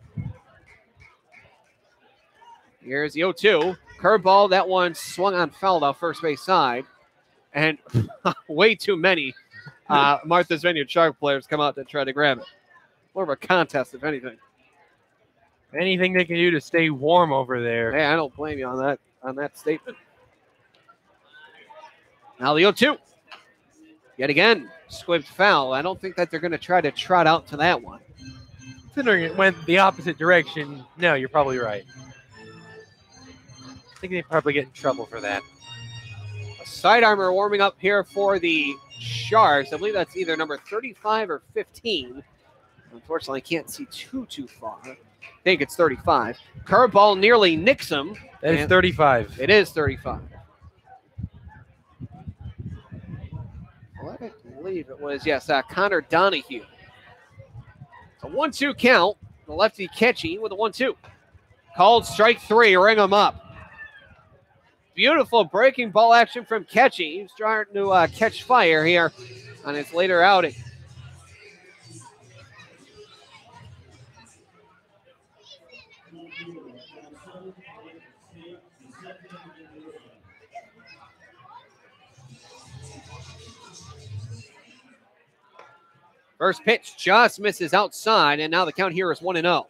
Here's the 0-2. Curveball, that one swung on foul off first base side. And way too many Martha's Vineyard Shark players come out to try to grab it. More of a contest, if anything. Anything they can do to stay warm over there. Hey, I don't blame you on that statement. Now the 0-2. Yet again, squibbed foul. I don't think that they're going to try to trot out to that one. Considering it went the opposite direction, no, you're probably right. I think they probably get in trouble for that. A side armor warming up here for the Sharks. I believe that's either number 35 or 15. Unfortunately, I can't see too far. I think it's 35. Curveball nearly nicks him. That is 35. It is 35. Well, I believe it was, yes, Connor Donahue. It's a 1-2 count. The lefty Ketchy with a 1-2. Called strike 3, ring him up. Beautiful breaking ball action from Ketchy. He's trying to catch fire here on his later outing. First pitch just misses outside, and now the count here is 1-0.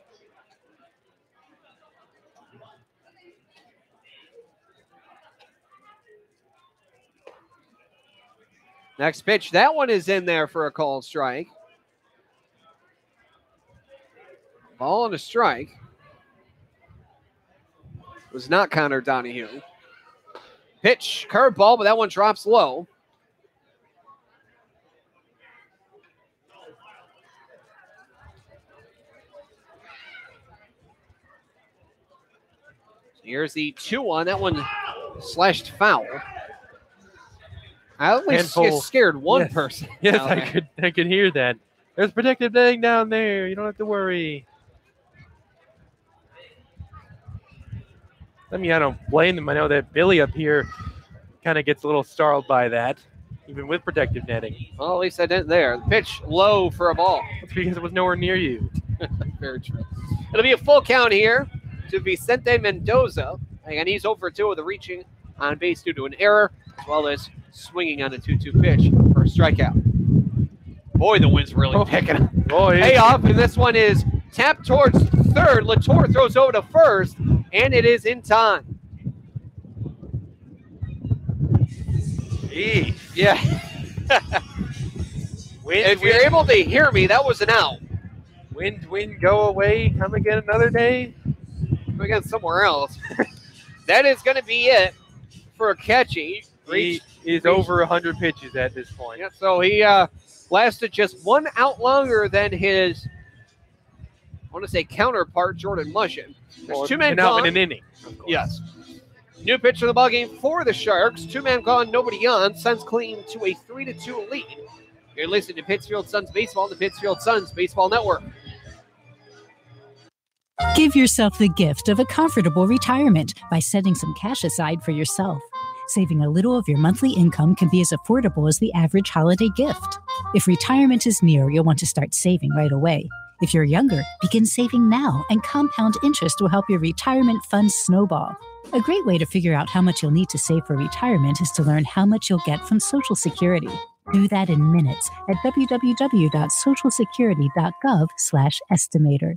Next pitch, that one is in there for a called strike. Ball and a strike. Was not Connor Donahue. Pitch, curveball, but that one drops low. Here's the 2-1. That one slashed foul. I at least get scared one person. Yes, I could hear that. There's protective netting down there. You don't have to worry. I mean, I don't blame them. I know that Billy up here kind of gets a little startled by that, even with protective netting. Well, at least I didn't there. The pitch low for a ball. That's because it was nowhere near you. Very true. It'll be a full count here to Vicente Mendoza. And he's over 2 with a reaching on base due to an error, as well as swinging on a 2-2 pitch for a strikeout. Boy, the wind's really picking up. Payoff, and this one is tapped towards third. Latour throws over to first, and it is in time. Jeez. Yeah. If you're able to hear me, that was an out. Wind, go away. Come again another day. Come again somewhere else. That is going to be it for Ketchy. He is over 100 pitches at this point. Yeah, so he lasted just 1 out longer than his, I want to say, counterpart, Jordan Mushin. There's 2 men gone. In an inning. Yes. New pitch of the ballgame for the Sharks. 2 men gone, nobody on. Suns cling to a 3-2 lead. You're listening to Pittsfield Suns Baseball on the Pittsfield Suns Baseball Network. Give yourself the gift of a comfortable retirement by setting some cash aside for yourself. Saving a little of your monthly income can be as affordable as the average holiday gift. If retirement is near, you'll want to start saving right away. If you're younger, begin saving now, and compound interest will help your retirement funds snowball. A great way to figure out how much you'll need to save for retirement is to learn how much you'll get from Social Security. Do that in minutes at www.socialsecurity.gov/estimator.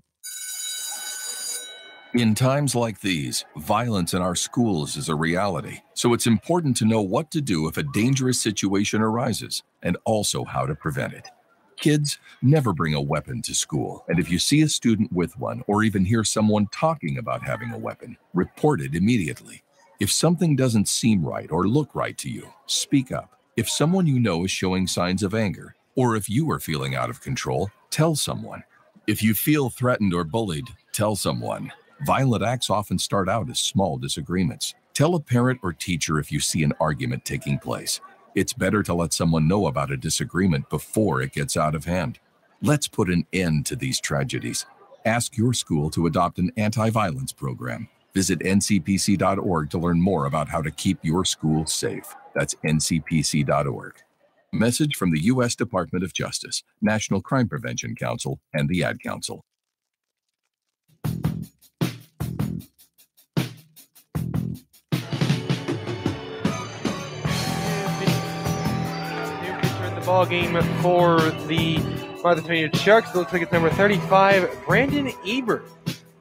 In times like these, violence in our schools is a reality, so it's important to know what to do if a dangerous situation arises, and also how to prevent it. Kids, never bring a weapon to school, and if you see a student with one or even hear someone talking about having a weapon, report it immediately. If something doesn't seem right or look right to you, speak up. If someone you know is showing signs of anger, or if you are feeling out of control, tell someone. If you feel threatened or bullied, tell someone. Violent acts often start out as small disagreements. Tell a parent or teacher if you see an argument taking place. It's better to let someone know about a disagreement before it gets out of hand. Let's put an end to these tragedies. Ask your school to adopt an anti-violence program. Visit ncpc.org to learn more about how to keep your school safe. That's ncpc.org. Message from the U.S. Department of Justice, National Crime Prevention Council, and the Ad Council. Ball game for the Vineyard Sharks. It looks like it's number 35, Brandon Ebert.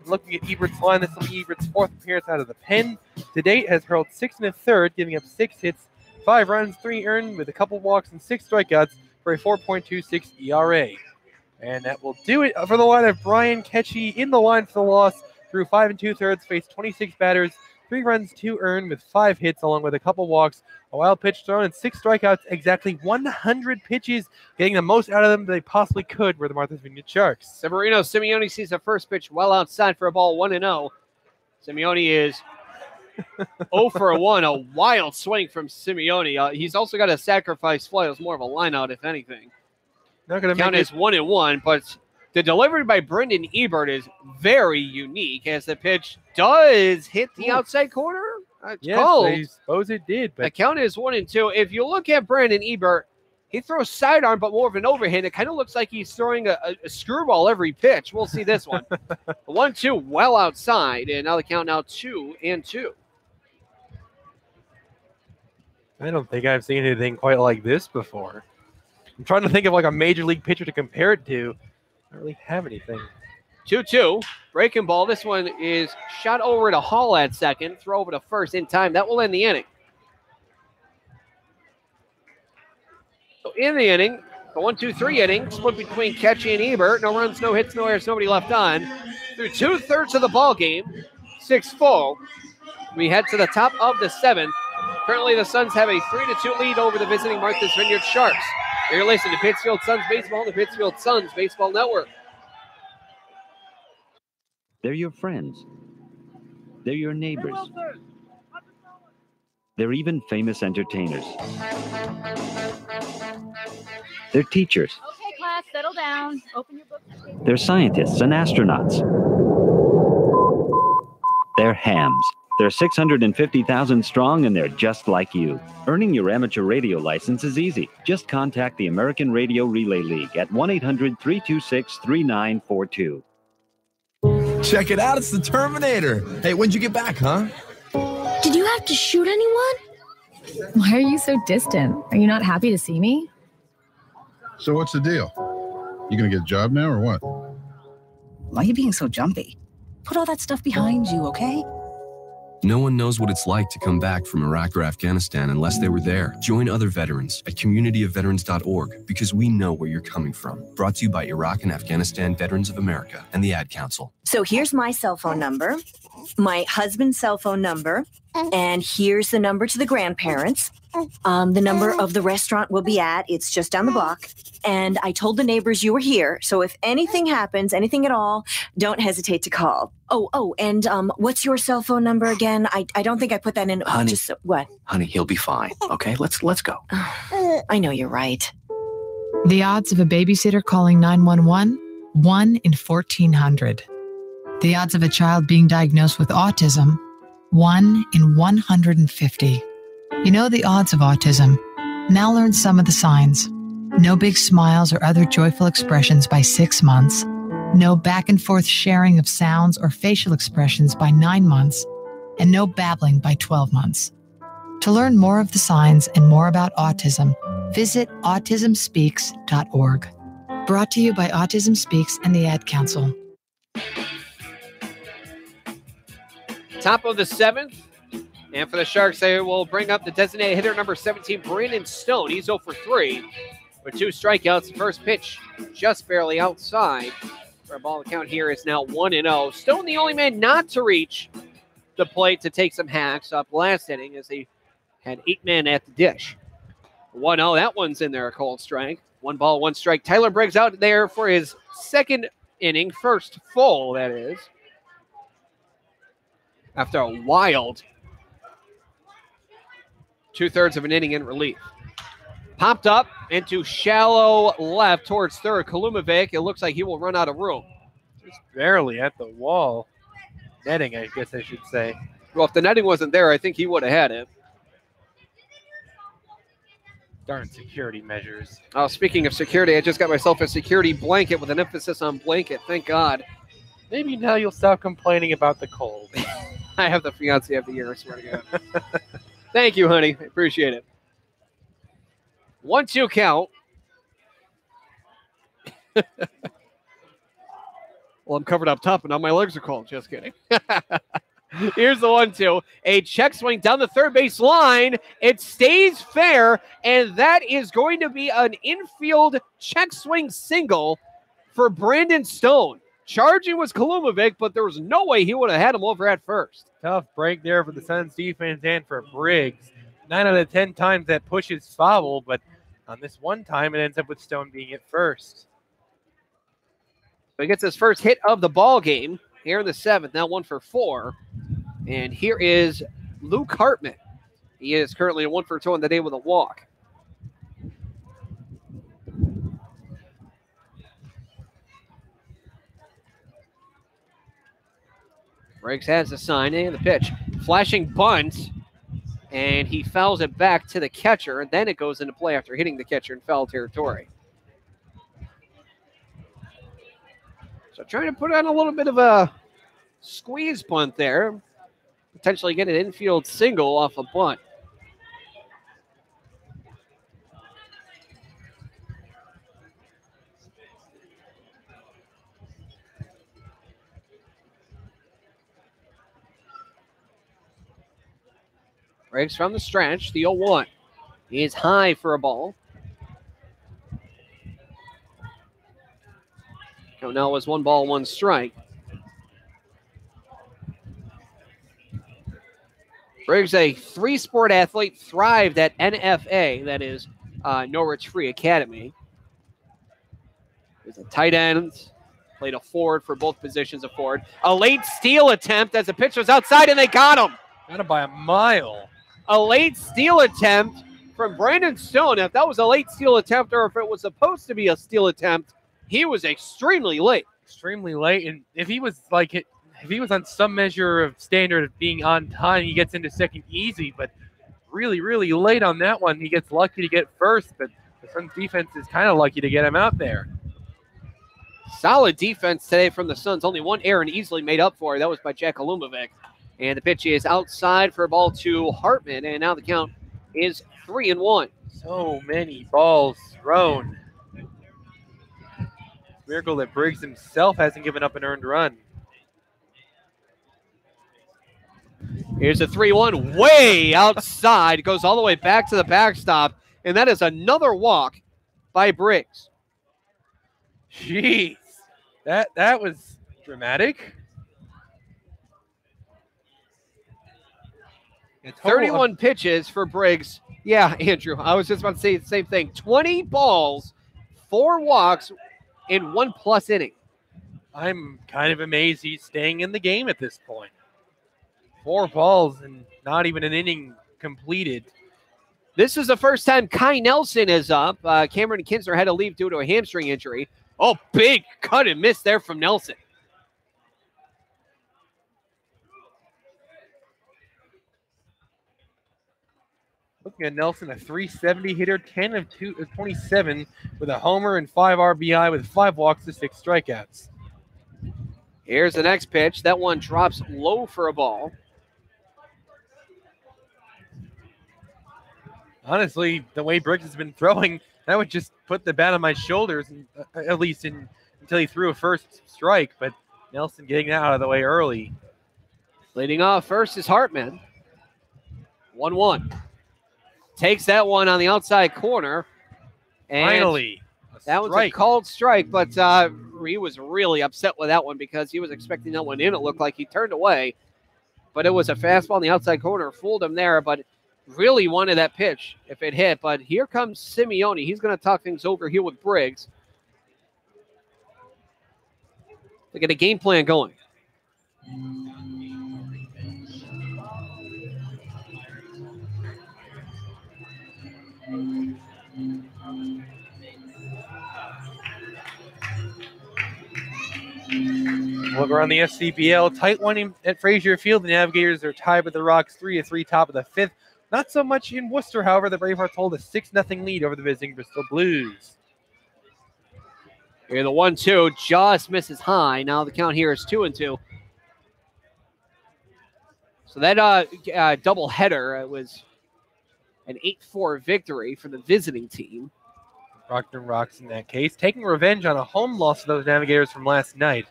Looking at Ebert's line, this will be Ebert's 4th appearance out of the pen. To date, has hurled 6 1/3, giving up 6 hits, 5 runs, 3 earned, with a couple walks and 6 strikeouts for a 4.26 ERA. And that will do it for the line of Brian Ketchy in the line for the loss. Through 5 2/3, faced 26 batters, 3 runs, 2 earned, with 5 hits, along with a couple walks, a wild pitch thrown, and 6 strikeouts. Exactly 100 pitches, getting the most out of them they possibly could were the Martha's Vineyard Sharks. Severino Simeone sees the first pitch well outside for a ball, 1-0. Simeone is 0 for 1, a wild swing from Simeone. He's also got a sacrifice fly. It was more of a line out, if anything. Not going to count is 1-1, but the delivery by Brendan Ebert is very unique, as the pitch does hit the outside corner. Yes, I suppose it did. But the count is 1-2. If you look at Brandon Ebert, he throws sidearm, but more of an overhand. It kind of looks like he's throwing a screwball every pitch. We'll see this one. 1-2, well outside, and now the count now 2-2. I don't think I've seen anything quite like this before. I'm trying to think of like a major league pitcher to compare it to. I don't really have anything. 2-2. Breaking ball. This one is shot over to Hall at second. Throw over to first in time. That will end the inning. So in the inning, the 1-2-3 inning, split between Ketchy and Ebert. No runs, no hits, no errors, nobody left on. Through 2/3 of the ball game, 6 full. We head to the top of the 7th. Currently, the Suns have a 3-2 lead over the visiting Martha's Vineyard Sharks. You're listening to Pittsfield Suns Baseball on the Pittsfield Suns Baseball Network. They're your friends. They're your neighbors. They're even famous entertainers. They're teachers. Okay, class, settle down. Open your book. They're scientists and astronauts. They're hams. They're 650,000 strong, and they're just like you. Earning your amateur radio license is easy. Just contact the American Radio Relay League at 1-800-326-3942. Check it out, it's the Terminator. Hey, when'd you get back, huh? Did you have to shoot anyone? Why are you so distant? Are you not happy to see me? So what's the deal? You gonna get a job now or what? Why are you being so jumpy? Put all that stuff behind you, okay? No one knows what it's like to come back from Iraq or Afghanistan unless they were there. Join other veterans at communityofveterans.org because we know where you're coming from. Brought to you by Iraq and Afghanistan Veterans of America and the Ad Council. So here's my cell phone number, my husband's cell phone number, and here's the number to the grandparents. The number of the restaurant we'll be at, it's just down the block. And I told the neighbors you were here, so if anything happens, anything at all, don't hesitate to call. And what's your cell phone number again? I don't think I put that in. Honey, What? Honey, he'll be fine. Okay, let's go. I know you're right. The odds of a babysitter calling 911, 1 in 1,400. The odds of a child being diagnosed with autism, 1 in 150. You know the odds of autism. Now learn some of the signs. No big smiles or other joyful expressions by 6 months. No back and forth sharing of sounds or facial expressions by 9 months. And no babbling by 12 months. To learn more of the signs and more about autism, visit autismspeaks.org. Brought to you by Autism Speaks and the Ad Council. Top of the 7th. And for the Sharks, they will bring up the designated hitter number 17, Brandon Stone. He's 0 for 3 with 2 strikeouts. The first pitch just barely outside. Our ball count here is now 1-0. Stone, the only man not to reach the plate to take some hacks up last inning as they had 8 men at the dish. 1-0, that one's in there, a cold strike. 1 ball, 1 strike. Tyler Briggs out there for his second inning, first full, that is. After a wild 2/3 of an inning in relief. Popped up into shallow left towards third. Kalumovic, it looks like he will run out of room. Just barely at the wall. Netting, I guess I should say. Well, if the netting wasn't there, I think he would have had it. Darn security measures. Oh, speaking of security, I just got myself a security blanket with an emphasis on blanket. Thank God. Maybe now you'll stop complaining about the cold. I have the fiance of the year, I swear to God. Thank you, honey. I appreciate it. 1-2 count. Well, I'm covered up top, and now my legs are cold. Just kidding. Here's the 1-2. A check swing down the third base line. It stays fair, and that is going to be an infield check swing single for Brandon Stone. Charging was Kalumovic, but there was no way he would have had him over at first. Tough break there for the Suns defense and for Briggs. 9 out of 10 times that push is foul, but on this one time it ends up with Stone being at first. So he gets his first hit of the ball game here in the 7th, now 1 for 4. And here is Luke Hartman. He is currently a 1 for 2 on the day with a walk. Briggs has the sign and the pitch. Flashing bunt, and he fouls it back to the catcher, and then it goes into play after hitting the catcher in foul territory. So trying to put on a little bit of a squeeze bunt there. Potentially get an infield single off a bunt. Briggs from the stretch, the 0-1. He is high for a ball. Count now was 1 ball, 1 strike. Briggs, a 3-sport athlete, thrived at NFA, that is Norwich Free Academy. He's a tight end, played a forward for both positions of forward. A late steal attempt as the pitch was outside, and they got him. Got him by a mile. A late steal attempt from Brandon Stone. If that was a late steal attempt or if it was supposed to be a steal attempt, he was extremely late. Extremely late, and if he was on some measure of standard of being on time, he gets into second easy, but really, really late on that one. He gets lucky to get first, but the Suns defense is kind of lucky to get him out there. Solid defense today from the Suns. Only 1 error and easily made up for it. That was by Jack Alumovic. And the pitch is outside for a ball to Hartman, and now the count is 3-1. So many balls thrown. Miracle that Briggs himself hasn't given up an earned run. Here's a 3-1 way outside. Goes all the way back to the backstop, and that is another walk by Briggs. Jeez, that was dramatic. 31 pitches for Briggs. Yeah, Andrew, I was just about to say the same thing. 20 balls, 4 walks in 1+ inning. I'm kind of amazed he's staying in the game at this point. 4 balls and not even an inning completed. This is the first time Kai Nelson is up. Cameron Kinsler had to leave due to a hamstring injury. Oh, big cut and miss there from Nelson. Looking at Nelson, a 370 hitter, 10 of 27 with a homer and 5 RBI with 5 walks to 6 strikeouts. Here's the next pitch. That one drops low for a ball. Honestly, the way Briggs has been throwing, that would just put the bat on my shoulders, and, at least until he threw a first strike. But Nelson getting that out of the way early. Leading off first is Hartman. 1-1. Takes that one on the outside corner. And finally, that was a called strike, but he was really upset with that one because he was expecting that one in. It looked like he turned away, but it was a fastball on the outside corner. Fooled him there, but really wanted that pitch if it hit. But here comes Simeone. He's going to talk things over here with Briggs. They get a game plan going. Look around the SCBL. Tight one at Frazier Field. The Navigators are tied with the Rocks 3-3, top of the 5th. Not so much in Worcester, however. The Bravehearts hold a 6-0 lead over the visiting Bristol Blues. Here the 1-2 just misses high. Now the count here is 2-2. So that double header was an 8-4 victory for the visiting team. Brockton Rocks in that case, taking revenge on a home loss to those Navigators from last night.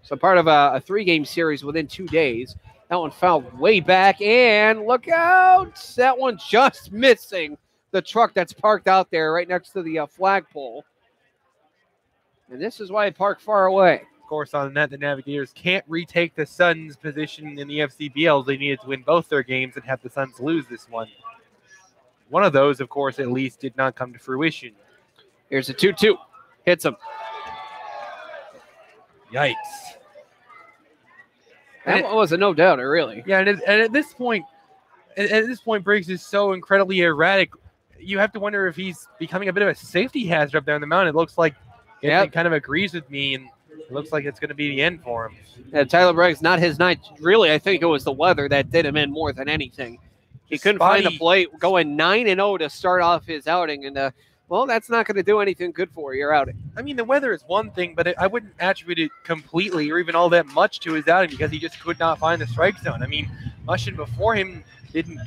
So part of a 3-game series within 2 days. That one fouled way back, and look out! That one just missing the truck that's parked out there right next to the flagpole. And this is why it parked far away. Of course, on that, the Navigators can't retake the Suns' position in the FCBL. They needed to win both their games and have the Suns lose this one. One of those, of course, at least did not come to fruition. Here's a 2-2. Hits him. Yikes. That was a no-doubter, really. Yeah, and at this point, Briggs is so incredibly erratic. You have to wonder if he's becoming a bit of a safety hazard up there on the mound. It looks like it kind of agrees with me, and it looks like it's going to be the end for him. Yeah, Tyler Briggs, not his night. Really, I think it was the weather that did him in more than anything. He couldn't find the plate, going 9-0 to start off his outing, and well, that's not going to do anything good for your outing. I mean, the weather is one thing, but I wouldn't attribute it completely or even all that much to his outing because he just could not find the strike zone. I mean, Mushin before him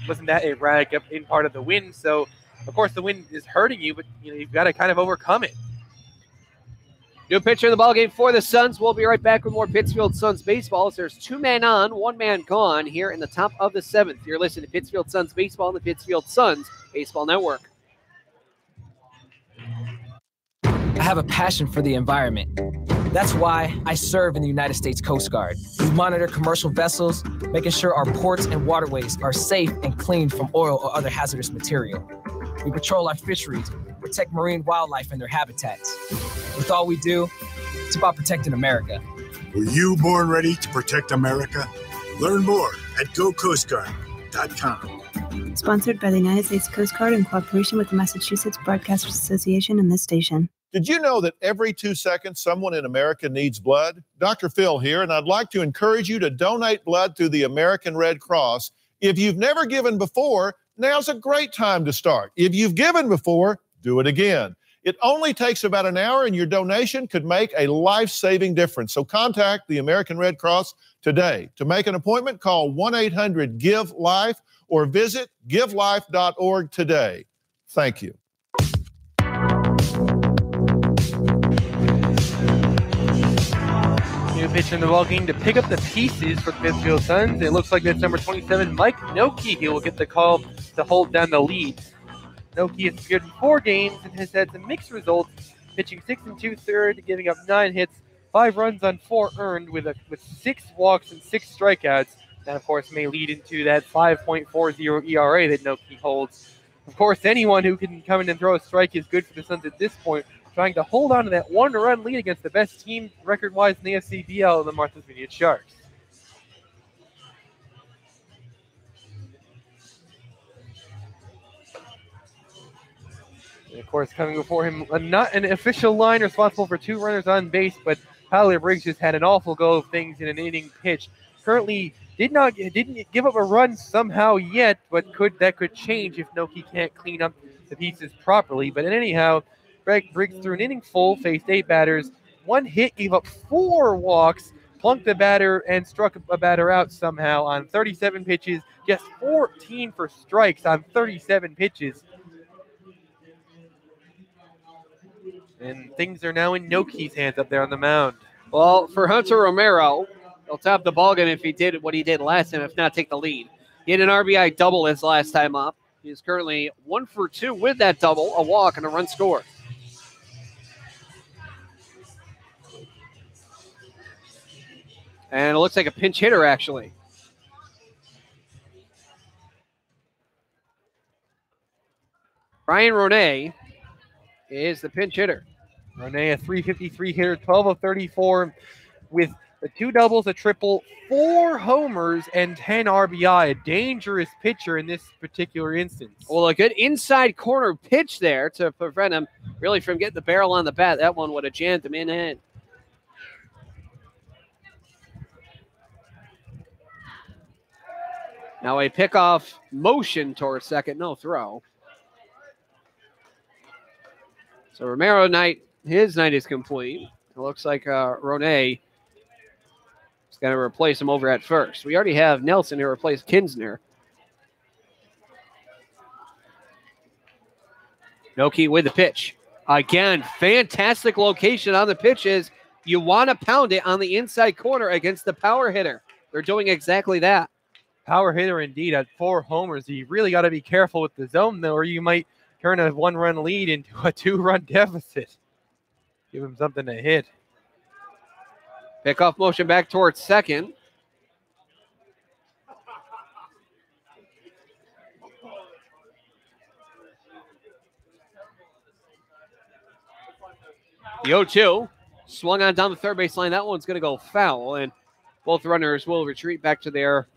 wasn't that erratic in part of the wind, so of course the wind is hurting you, but you've got to kind of overcome it. New pitcher in the ballgame for the Suns. We'll be right back with more Pittsfield Suns baseball as there's 2 men on, 1 man gone here in the top of the 7th. You're listening to Pittsfield Suns baseball on the Pittsfield Suns Baseball Network. I have a passion for the environment. That's why I serve in the United States Coast Guard. We monitor commercial vessels, making sure our ports and waterways are safe and clean from oil or other hazardous material. We patrol our fisheries, protect marine wildlife and their habitats. With all we do, it's about protecting America. Were you born ready to protect America? Learn more at gocoastguard.com. Sponsored by the United States Coast Guard in cooperation with the Massachusetts Broadcasters Association and this station. Did you know that every 2 seconds someone in America needs blood? Dr. Phil here, and I'd like to encourage you to donate blood through the American Red Cross. If you've never given before, now's a great time to start. If you've given before, do it again. It only takes about an hour, and your donation could make a life-saving difference. So contact the American Red Cross today. To make an appointment, call 1-800-GIVE-LIFE or visit givelife.org today. Thank you. New pitch in the ballgame to pick up the pieces for the Pittsfield Suns. It looks like that's number 27, Mike Noki. He will get the call to hold down the lead. Noki has appeared in 4 games and has had some mixed results, pitching 6 2/3, giving up 9 hits, 5 runs on 4 earned with 6 walks and 6 strikeouts. That, of course, may lead into that 5.40 ERA that Noki holds. Of course, anyone who can come in and throw a strike is good for the Suns at this point, trying to hold on to that 1-run lead against the best team record-wise in the SCBL, the Martha's Vineyard Sharks. And of course, coming before him, not an official line responsible for 2 runners on base, but Tyler Briggs just had an awful go of things in an inning pitch. Currently didn't give up a run somehow yet, but that could change if Noki can't clean up the pieces properly. But anyhow, Briggs threw an inning full, faced 8 batters, 1 hit, gave up 4 walks, plunked the batter, and struck a batter out somehow on 37 pitches, just 14 for strikes on 37 pitches. And things are now in Noki's hands up there on the mound. Well, for Hunter Romero, he'll top the ballgame if he did what he did last time, if not take the lead. He had an RBI double his last time up. He is currently 1 for 2 with that double, a walk and a run scored. And it looks like a pinch hitter, actually. Ryan Ronay is the pinch hitter. Ronay, a .353 hitter, 12 of 34 with the 2 doubles, a triple, 4 homers, and 10 RBI. A dangerous pitcher in this particular instance. Well, a good inside corner pitch there to prevent him really from getting the barrel on the bat. That one would have jammed him in. Now a pickoff motion towards second, no throw. So Romero his night is complete. It looks like Ronay is going to replace him over at first. We already have Nelson who replaced Kinsner. Noki with the pitch. Again, fantastic location on the pitches. You want to pound it on the inside corner against the power hitter. They're doing exactly that. Power hitter indeed at 4 homers. You really got to be careful with the zone, though, or you might turn a 1-run lead into a 2-run deficit. Give him something to hit. Pickoff motion back towards second. The 0-2 swung on down the third base line. That one's going to go foul, and both runners will retreat back to their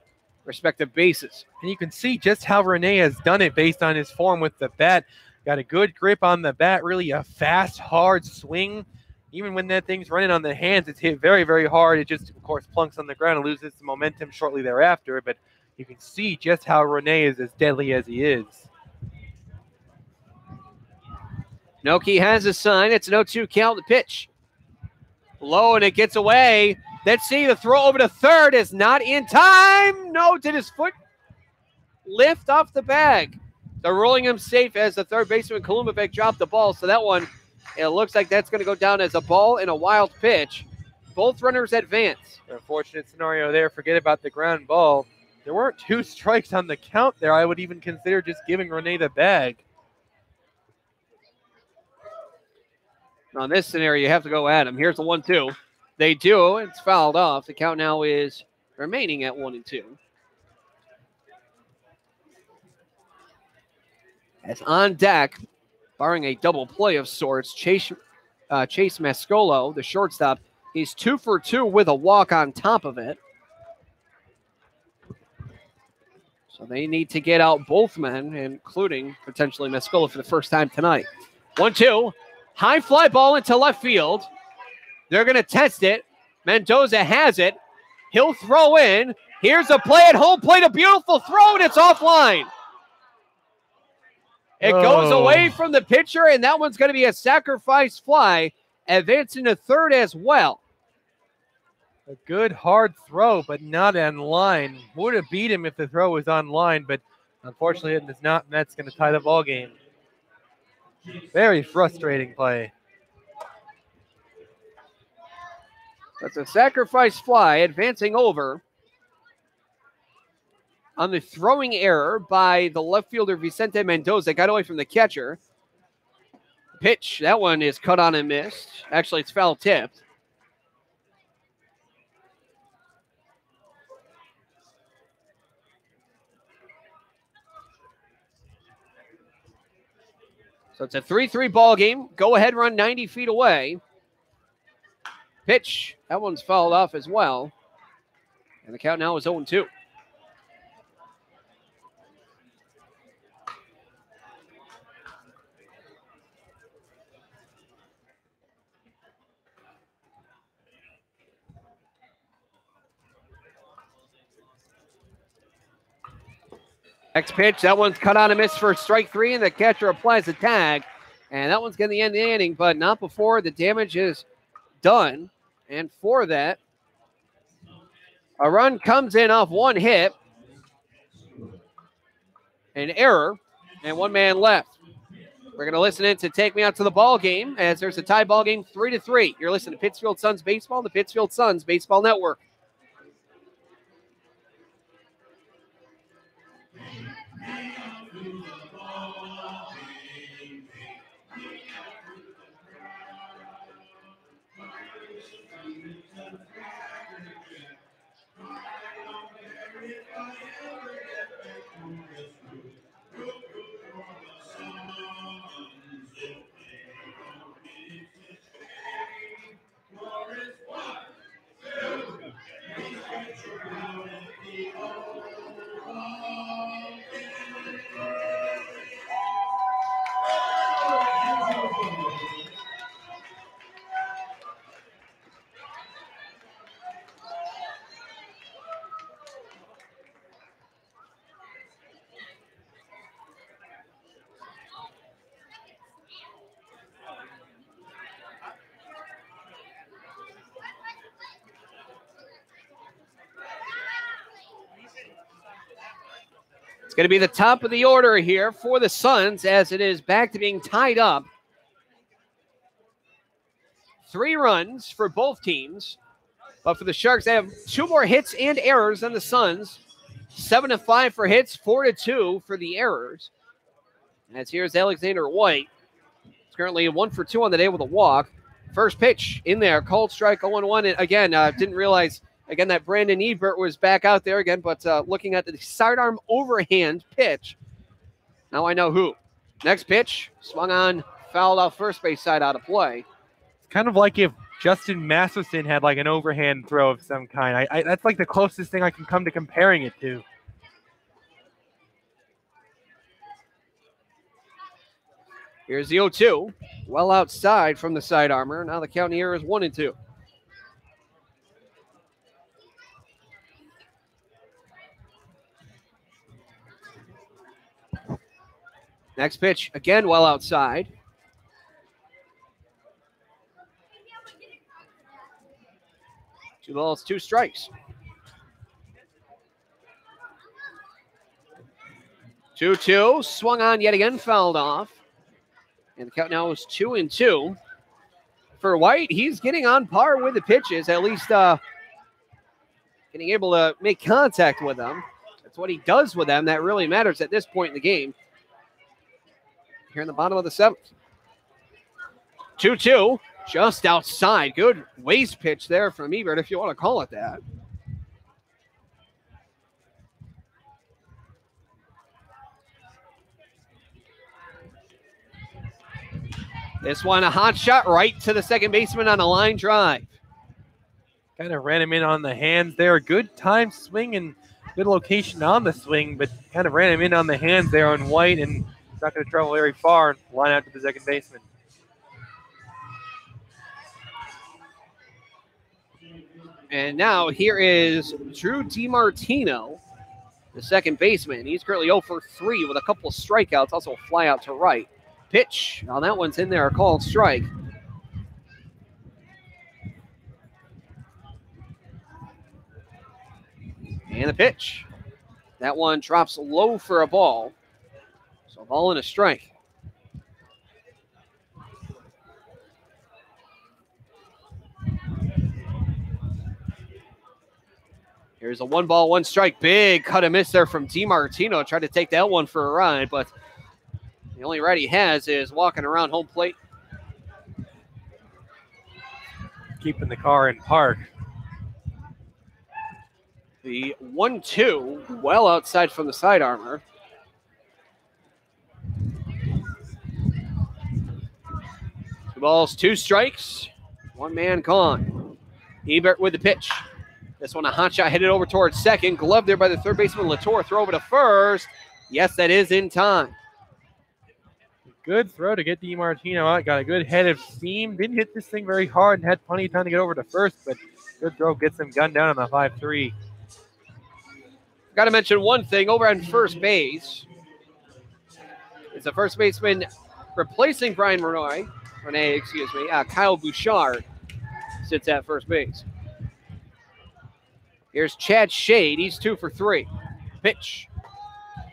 respective bases. And you can see just how Ronay has done it based on his form with the bat. Got a good grip on the bat, really a fast, hard swing. Even when that thing's running on the hands, it's hit very, very hard. It just, of course, plunks on the ground and loses the momentum shortly thereafter. But you can see just how Ronay is as deadly as he is. Noki has a sign. It's an 0-2 count. The pitch. Low, and it gets away. Let's see, the throw over to third is not in time. No, did his foot lift off the bag? They're rolling him safe as the third baseman Kalumovic dropped the ball, so that one It looks like that's going to go down as a ball and a wild pitch. Both runners advance. Unfortunate scenario there. Forget about the ground ball. There weren't 2 strikes on the count there. I would even consider just giving Renee the bag. On this scenario, you have to go at him. Here's the 1-2. They do. It's fouled off. The count now is remaining at 1-2. As on deck, barring a double play of sorts, Chase Mascolo, the shortstop, he's 2 for 2 with a walk on top of it. So they need to get out both men, including potentially Mascolo for the first time tonight. 1-2. High fly ball into left field. They're going to test it. Mendoza has it. He'll throw in. Here's a play at home plate. A beautiful throw, and it's offline. It goes away from the pitcher, and that one's going to be a sacrifice fly, advancing to third as well. A good hard throw, but not on line. Would have beat him if the throw was on line, but unfortunately it is not, and that's going to tie the ball game. Very frustrating play. That's a sacrifice fly, advancing over on the throwing error by the left fielder Vicente Mendoza. Got away from the catcher. Pitch, that one is cut on and missed. Actually, it's foul tipped. So it's a 3-3 ball game. Go ahead, run 90 feet away. Pitch, that one's fouled off as well. And the count now is 0-2. Next pitch, that one's cut on and missed for strike 3, and the catcher applies the tag. And that one's going to end the inning, but not before the damage is done. And for that, a run comes in off one hit, an error, and one man left. We're going to listen in to Take Me Out to the Ball Game as there's a tie ball game 3-3. You're listening to Pittsfield Suns Baseball, the Pittsfield Suns Baseball Network. Going to be the top of the order here for the Suns as it is back to being tied up. 3 runs for both teams. But for the Sharks, they have 2 more hits and errors than the Suns. 7-5 for hits, 4-2 for the errors. As here's Alexander White. He's currently 1 for 2 on the day with a walk. First pitch in there, called strike 0-1. And again, didn't realize again that Brandon Ebert was back out there again, but looking at the sidearm overhand pitch. Now I know who. Next pitch, swung on, fouled off first base side out of play. It's kind of like if Justin Masterson had like an overhand throw of some kind. That's like the closest thing I can come to comparing it to. Here's the 0-2. Well outside from the side armor. Now the count here is 1-2. Next pitch, again well outside. Two balls, 2 strikes. 2-2, swung on yet again, fouled off. And the count now is 2-2. For White, he's getting on par with the pitches, at least getting able to make contact with them. That's what he does with them. That really matters at this point in the game. Here in the bottom of the 7th. 2-2, just outside. Good waist pitch there from Ebert, if you want to call it that. This one, a hot shot right to the second baseman on a line drive. Kind of ran him in on the hands there. Good time swing and good location on the swing, but kind of ran him in on the hands there on White, and not going to travel very far and line out to the second baseman. And now here is Drew DiMartino, the second baseman. He's currently 0 for 3 with a couple of strikeouts, also a fly out to right. Pitch. Now that one's in there, a called strike. And the pitch. That one drops low for a ball. So a ball and a strike. Here's a 1-ball, 1 strike. Big cut and miss there from DiMartino. Tried to take that one for a ride, but the only ride he has is walking around home plate. Keeping the car in park. The 1-2, well outside from the side armor. Two balls, 2 strikes, 1 man gone. Ebert with the pitch. This one a hot shot headed over towards second. Glove there by the third baseman Latour. Throw over to first. Yes, that is in time. Good throw to get DiMartino out. Got a good head of steam. Didn't hit this thing very hard and had plenty of time to get over to first, but good throw gets him gunned down on the 5-3. Got to mention one thing over on first base. It's the first baseman replacing Brian Renee, Kyle Bouchard sits at first base. Here's Chad Shade. He's 2 for 3. Pitch.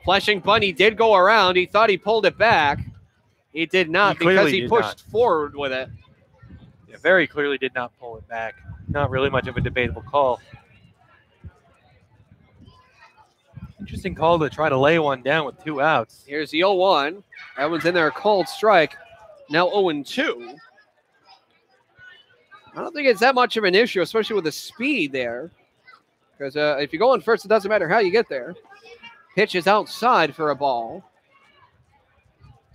Flashing bunny did go around. He thought he pulled it back. He did not because he pushed forward with it. Yeah, very clearly did not pull it back. Not really much of a debatable call. Interesting call to try to lay one down with 2 outs. Here's the 0-1. That one's in there, a called strike. Now 0-2. I don't think it's that much of an issue, especially with the speed there. Because if you go on first, it doesn't matter how you get there. Pitch is outside for a ball.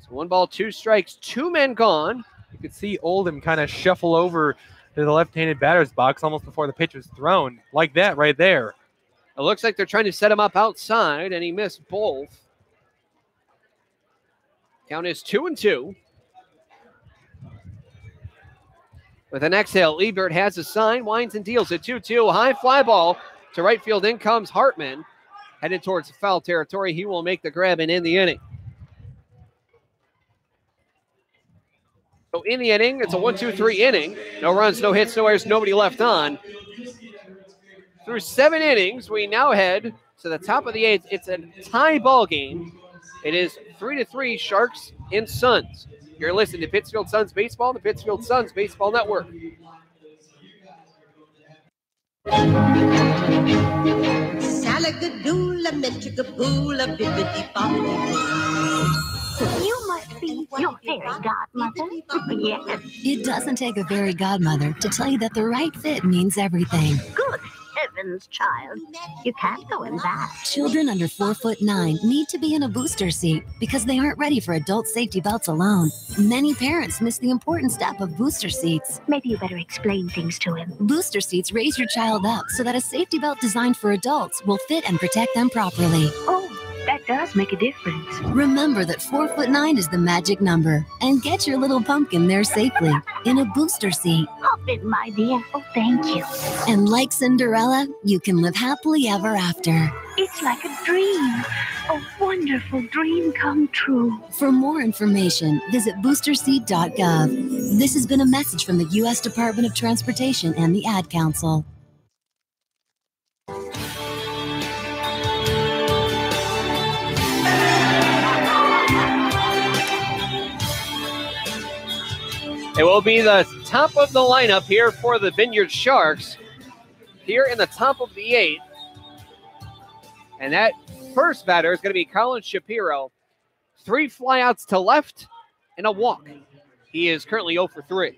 So 1 ball, 2 strikes, 2 men gone. You could see Oldham kind of shuffle over to the left-handed batter's box almost before the pitch was thrown. Like that right there. It looks like they're trying to set him up outside, and he missed both. Count is 2-2. With an exhale, Ebert has a sign, winds and deals it 2-2. High fly ball to right field. In comes Hartman. Headed towards foul territory. He will make the grab and end the inning. So in the inning, it's a 1-2-3 inning. No runs, no hits, no errors, nobody left on. Through 7 innings, we now head to the top of the 8th. It's a tie ball game. It is 3-3 Sharks and Suns. You're listening to Pittsfield Suns Baseball, the Pittsfield Suns Baseball Network. You must be your fairy godmother. Yes. It doesn't take a fairy godmother to tell you that the right fit means everything. Good heavens, child. You can't go in that. Children under 4'9" need to be in a booster seat because they aren't ready for adult safety belts alone. Many parents miss the important step of booster seats. Maybe you better explain things to him. Booster seats raise your child up so that a safety belt designed for adults will fit and protect them properly. Oh, that does make a difference. Remember that 4'9" is the magic number, and get your little pumpkin there safely in a booster seat. Hop in, my dear. Oh, thank you. And like Cinderella, you can live happily ever after. It's like a dream. A wonderful dream come true. For more information, visit boosterseat.gov. This has been a message from the U.S. Department of Transportation and the Ad Council. It will be the top of the lineup here for the Vineyard Sharks here in the top of the 8th. And that first batter is going to be Colin Shapiro. 3 flyouts to left and a walk. He is currently 0 for 3.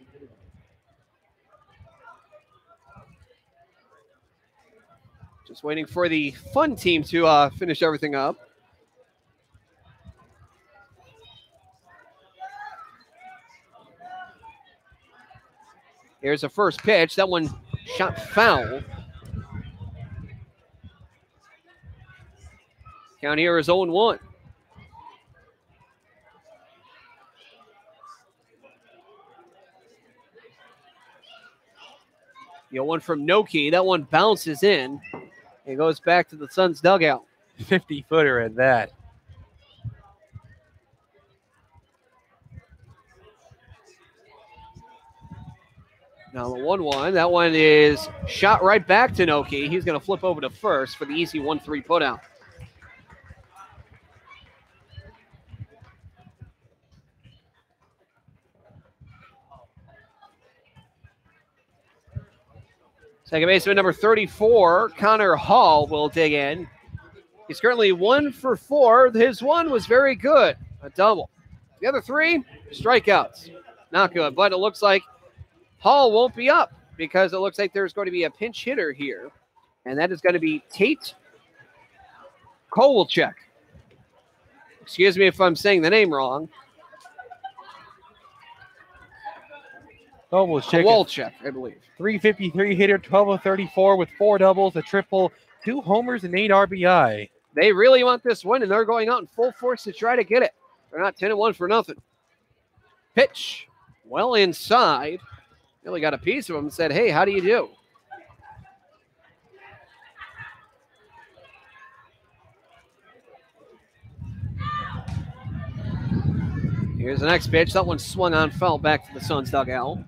Just waiting for the fun team to finish everything up. Here's the first pitch. That one shot foul. Count here is 0-1. One from Noki. That one bounces in. It goes back to the Suns dugout. 50-footer at that. Now the 1-1. That one is shot right back to Noki. He's going to flip over to first for the easy 1-3 putout. Second baseman number 34, Connor Hall, will dig in. He's currently 1 for 4. His one was very good, a double. The other 3, strikeouts. Not good, but it looks like Hall won't be up because it looks like there's going to be a pinch hitter here, and that is going to be Tate Kowalczyk. Excuse me if I'm saying the name wrong. Kowalczyk, I believe. 353 hitter, 12 of 34 with 4 doubles, a triple, 2 homers, and 8 RBI. They really want this win, and they're going out in full force to try to get it. They're not 10-1 for nothing. Pitch, well inside. Really got a piece of him and said, hey, how do you do? Here's the next pitch. That one swung on, foul back to the Suns dugout.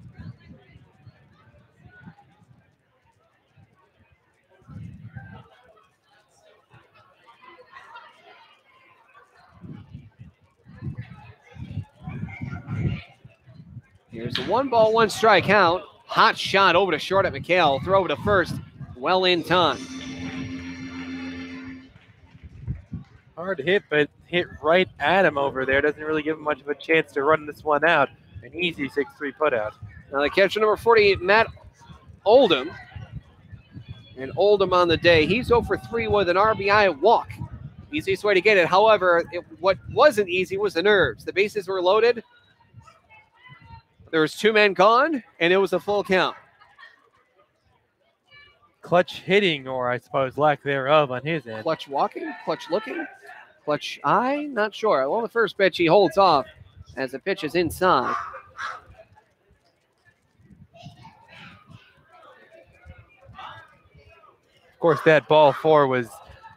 Here's a 1-ball-1-strike count. Hot shot over to short at McHale. Throw over to first. Well in time. Hard to hit, but hit right at him over there. Doesn't really give him much of a chance to run this one out. An easy 6-3 putout. Now the catcher number 48, Matt Oldham. And Oldham on the day. He's 0 for 3 with an RBI walk. Easiest way to get it. However, what wasn't easy was the nerves. The bases were loaded. There was 2 men gone, and it was a full count. Clutch hitting, or I suppose lack thereof on his end. Clutch walking, clutch looking, clutch eye, not sure. Well, the first pitch he holds off as the pitch is inside. Of course, that ball 4 was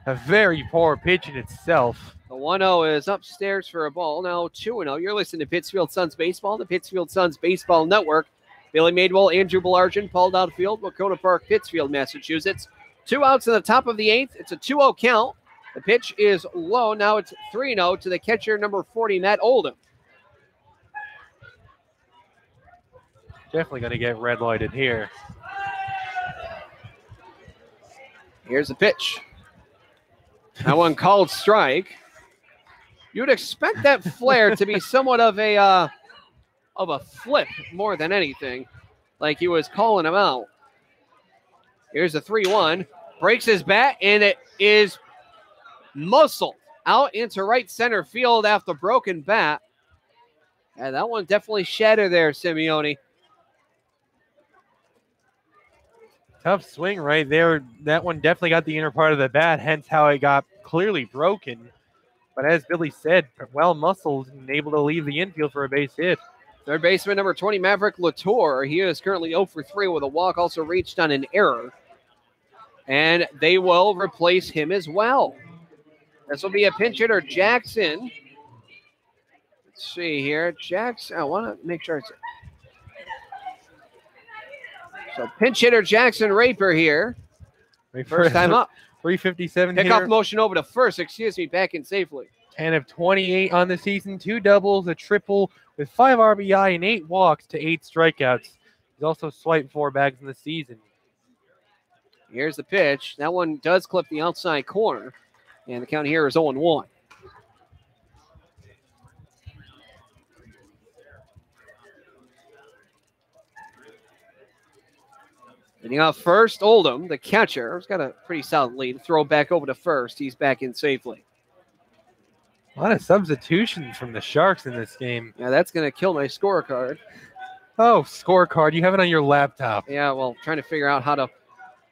a very poor pitch in itself. The 1-0 is upstairs for a ball. Now 2-0. You're listening to Pittsfield Suns Baseball, the Pittsfield Suns Baseball Network. Billy Madewell, Andrew Belargin, Paul Dowdfield, Wahconah Park, Pittsfield, Massachusetts. 2 outs in the top of the 8th. It's a 2-0 count. The pitch is low. Now it's 3-0 to the catcher number 40, Matt Oldham. Definitely going to get red lighted here. Here's the pitch. That one called strike. You'd expect that flare to be somewhat of a flip more than anything, like he was calling him out. Here's a 3-1. Breaks his bat, and it is muscled out into right center field after broken bat. And that one definitely shattered there, Simeone. Tough swing right there. That one definitely got the inner part of the bat, hence how it got clearly broken. But as Billy said, well muscled and able to leave the infield for a base hit. Third baseman number 20, Maverick Latour. He is currently 0 for 3 with a walk, also reached on an error. And they will replace him as well. This will be a pinch hitter, Jackson. Let's see here. Jackson, I want to make sure it's... So pinch hitter Jackson Raper here. First time up. 357 Pickoff motion over to first. Excuse me, back in safely. 10 of 28 on the season, 2 doubles, a triple with 5 RBI and 8 walks to 8 strikeouts. He's also swiped 4 bags in the season. Here's the pitch. That one does clip the outside corner, and the count here is 0-1. Getting off first, Oldham, the catcher, has got a pretty solid lead. Throw back over to first. He's back in safely. A lot of substitutions from the Sharks in this game. Yeah, that's going to kill my scorecard. Oh, scorecard. You have it on your laptop. Yeah, well, trying to figure out how to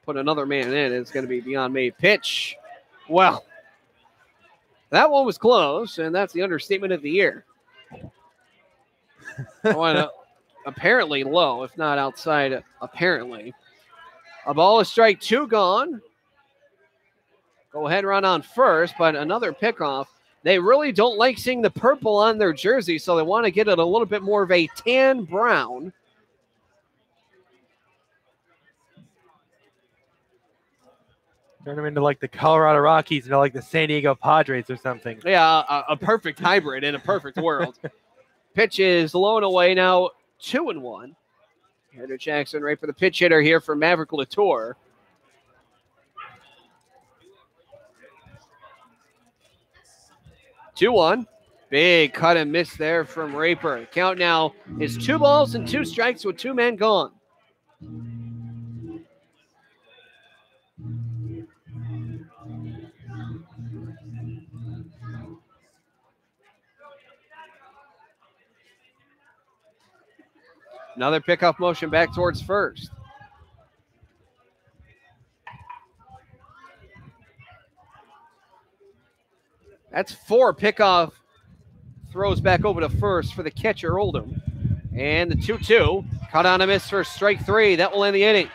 put another man in is going to be beyond me. Pitch. Well, that one was close, and that's the understatement of the year. Apparently low, if not outside, apparently. A ball is strike 2 gone. Go ahead run on first, but another pickoff. They really don't like seeing the purple on their jersey, so they want to get it a little bit more of a tan brown. Turn them into like the Colorado Rockies, like the San Diego Padres or something. Yeah, a perfect hybrid in a perfect world. Pitch is low and away now, 2-1. Andrew Jackson right for the pitch hitter here for Maverick Latour. Two-1. Big cut and miss there from Raper. Count now is 2 balls and 2 strikes with 2 men gone. Another pickoff motion back towards first. That's 4 pickoff throws back over to first for the catcher, Oldham. And the 2-2. Cut on a miss for strike 3. That will end the inning.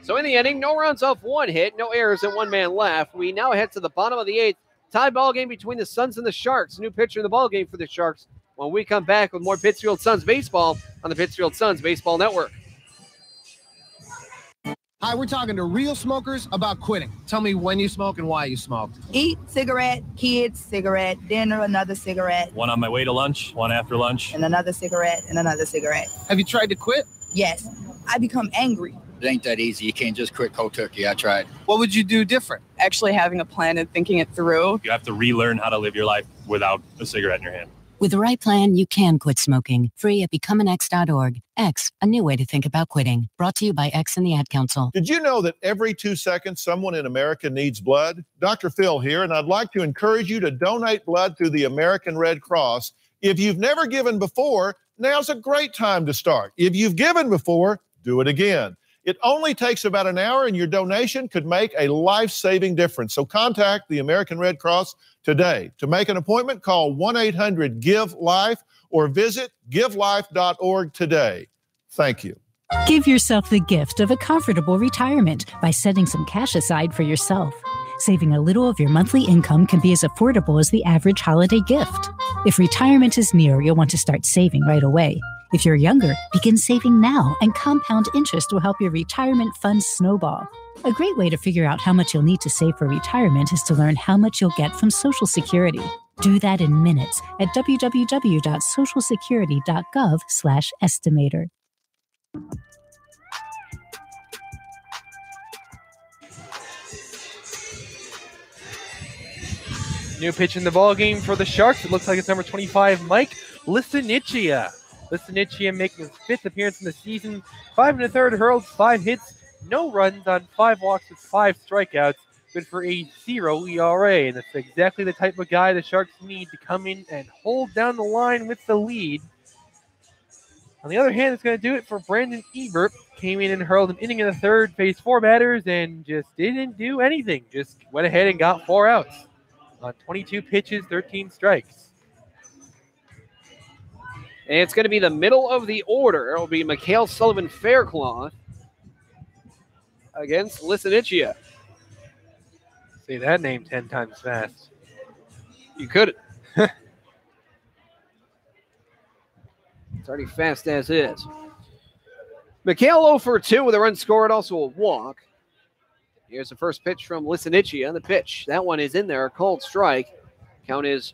So in the inning, no runs off 1 hit, no errors and 1 man left. We now head to the bottom of the 8th. Tie ball game between the Suns and the Sharks. New pitcher in the ball game for the Sharks. When we come back with more Pittsfield Suns baseball on the Pittsfield Suns Baseball Network. Hi, we're talking to real smokers about quitting. Tell me when you smoke and why you smoked. Eat, cigarette, kids, cigarette, dinner, another cigarette. One on my way to lunch, one after lunch. And another cigarette, and another cigarette. Have you tried to quit? Yes. I become angry. It ain't that easy. You can't just quit cold turkey. I tried. What would you do different? Actually having a plan and thinking it through. You have to relearn how to live your life without a cigarette in your hand. With the right plan, you can quit smoking. Free at becomeanx.org. X, a new way to think about quitting. Brought to you by X and the Ad Council. Did you know that every 2 seconds someone in America needs blood? Dr. Phil here, and I'd like to encourage you to donate blood through the American Red Cross. If you've never given before, now's a great time to start. If you've given before, do it again. It only takes about an hour, and your donation could make a life-saving difference. So contact the American Red Cross today. To make an appointment, call 1-800-GIVE-LIFE or visit givelife.org today. Thank you. Give yourself the gift of a comfortable retirement by setting some cash aside for yourself. Saving a little of your monthly income can be as affordable as the average holiday gift. If retirement is near, you'll want to start saving right away. If you're younger, begin saving now, and compound interest will help your retirement funds snowball. A great way to figure out how much you'll need to save for retirement is to learn how much you'll get from Social Security. Do that in minutes at www.socialsecurity.gov/estimator. New pitch in the ball game for the Sharks. It looks like it's number 25, Mike Listinichia. Listinichia making his 5th appearance in the season. 5 1/3 hurls, 5 hits, no runs on 5 walks with 5 strikeouts. Good for a 0 ERA. And that's exactly the type of guy the Sharks need to come in and hold down the line with the lead. On the other hand, it's going to do it for Brandon Ebert. Came in and hurled an inning in the 3rd, faced 4 batters, and just didn't do anything. Just went ahead and got 4 outs on 22 pitches, 13 strikes. And it's going to be the middle of the order. It will be Patrick Sullivan Faircloth against Listinichia. Say that name 10 times fast. You could. It's already fast as is. Mikhail 0 for 2 with a run scored, also a walk. Here's the first pitch from Lisanichia. The pitch, that one is in there. Called strike. Count is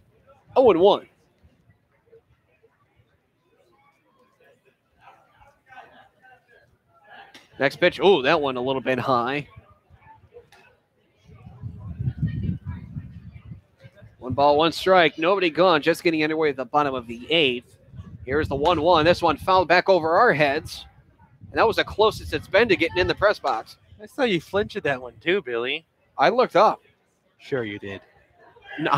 0-1. Next pitch. Oh, that one a little bit high. 1 ball, 1 strike. Nobody gone. Just getting underway at the bottom of the 8th. Here's the 1-1. This one fouled back over our heads. And that was the closest it's been to getting in the press box. I saw you flinch at that one too, Billy. I looked up. Sure you did. No,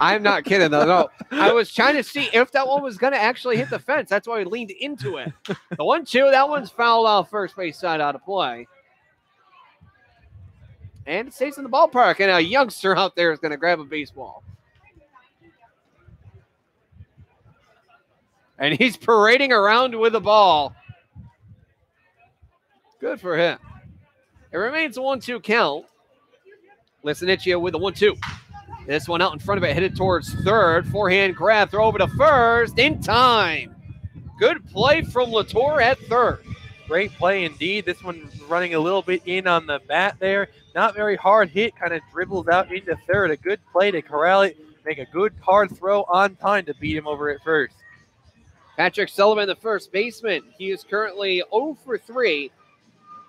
I'm not kidding, though. No, I was trying to see if that one was going to actually hit the fence. That's why I leaned into it. The 1-2, that one's fouled off first base side out of play. And it stays in the ballpark, and a youngster out there is going to grab a baseball. And he's parading around with the ball. Good for him. It remains a 1-2 count. Lisanichia with the 1-2. This one out in front of it, headed towards third. Forehand grab, throw over to first. In time. Good play from Latour at third. Great play indeed. This one running a little bit in on the bat there. Not very hard hit, kind of dribbles out into third. A good play to corral it, make a good hard throw on time to beat him over at first. Patrick Sullivan, the first baseman. He is currently 0 for 3.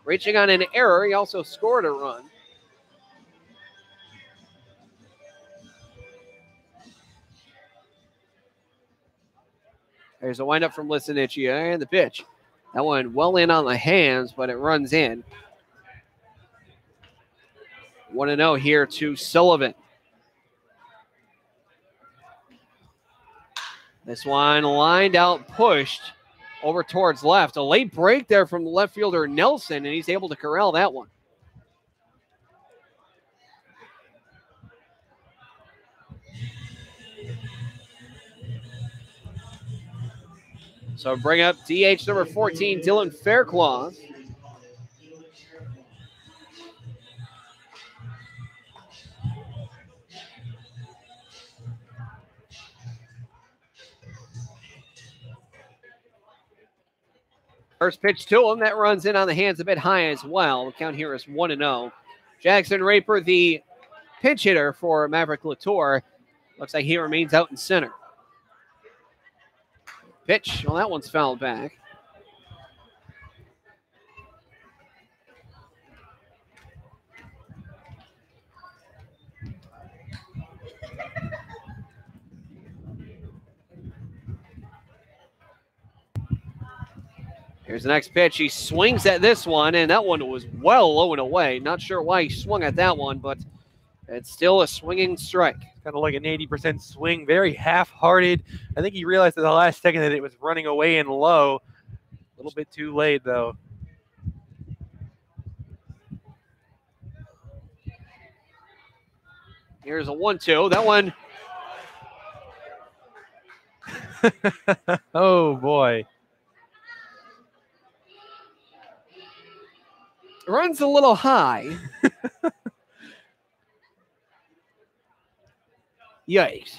Reaching on an error. He also scored a run. There's a windup from Lisanichia and the pitch. That one well in on the hands, but it runs in. 1-0 here to Sullivan. This one lined out, pushed over towards left. A late break there from the left fielder Nelson, and he's able to corral that one. So bring up DH number 14, Dylan Faircloth. First pitch to him. That runs in on the hands a bit high as well. The count here is 1-0. Jackson Raper, the pinch hitter for Maverick Latour. Looks like he remains out in center. Pitch. Well, that one's fouled back. Here's the next pitch. He swings at this one, and that one was well low and away. Not sure why he swung at that one, but it's still a swinging strike. Kind of like an 80% swing, very half-hearted. I think he realized at the last second that it was running away and low. A little bit too late, though. Here's a 1-2. That one. Oh, boy. Runs a little high. Yikes.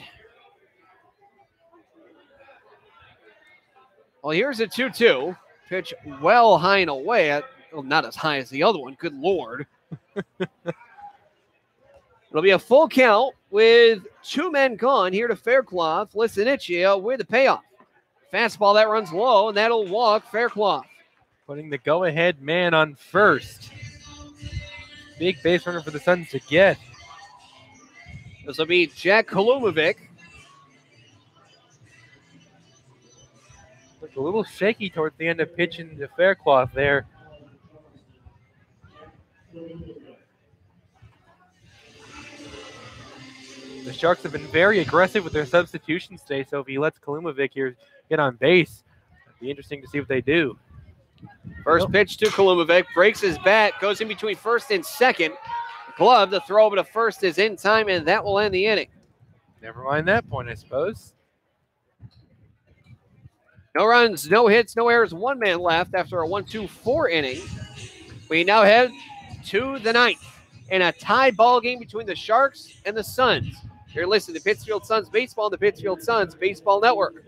Well, here's a 2-2. Pitch well high and away. Well, not as high as the other one. Good Lord. It'll be a full count with 2 men gone here to Faircloth. Lisanichia with the payoff. Fastball that runs low, and that'll walk Faircloth. Putting the go-ahead man on first. Big base runner for the Suns to get. This will be Jack Kolumovic. Looked a little shaky towards the end of pitching to Faircloth there. The Sharks have been very aggressive with their substitutions today, so if he lets Kolumovic here get on base, it'd be interesting to see what they do. First pitch to Kolumovic, breaks his bat, goes in between first and second. Glove, the throw over to first is in time, and that will end the inning. Never mind that point, I suppose. No runs, no hits, no errors, 1 man left after a 1-2-4 inning. We now head to the 9th in a tied ball game between the Sharks and the Suns. You're listening to Pittsfield Suns Baseball on the Pittsfield Suns Baseball Network.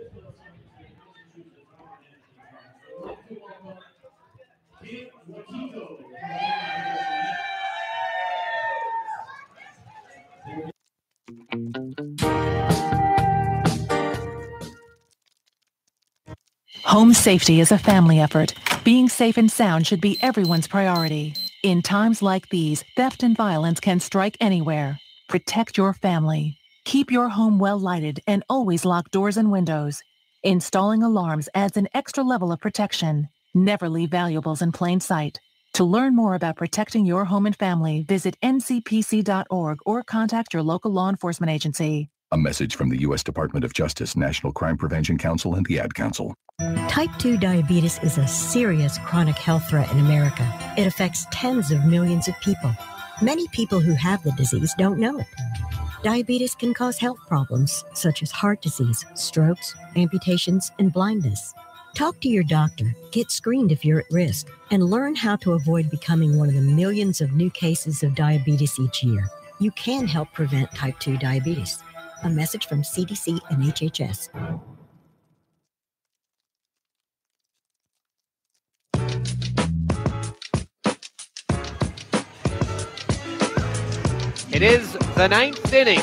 Home safety is a family effort. Being safe and sound should be everyone's priority. In times like these, theft and violence can strike anywhere. Protect your family. Keep your home well lighted and always lock doors and windows. Installing alarms adds an extra level of protection. Never leave valuables in plain sight. To learn more about protecting your home and family, visit ncpc.org or contact your local law enforcement agency. A message from the U.S. Department of Justice, National Crime Prevention Council, and the Ad Council. Type 2 diabetes is a serious chronic health threat in America. It affects tens of millions of people. Many people who have the disease don't know it. Diabetes can cause health problems such as heart disease, strokes, amputations, and blindness. Talk to your doctor, get screened if you're at risk, and learn how to avoid becoming one of the millions of new cases of diabetes each year. You can help prevent type 2 diabetes. A message from CDC and HHS. It is the 9th inning,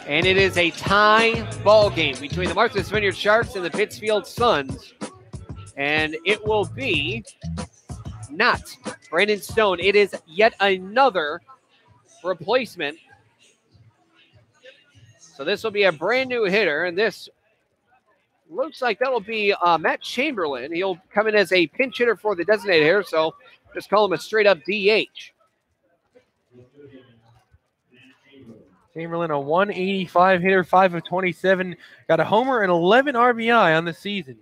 and it is a tie ball game between the Martha's Vineyard Sharks and the Pittsfield Suns, and it will be not Brandon Stone. It is yet another replacement. So this will be a brand new hitter, and this looks like that will be Matt Chamberlain. He'll come in as a pinch hitter for the designated hitter, so just call him a straight-up DH. Chamberlain, a 185 hitter, 5 of 27, got a homer and 11 RBI on the season.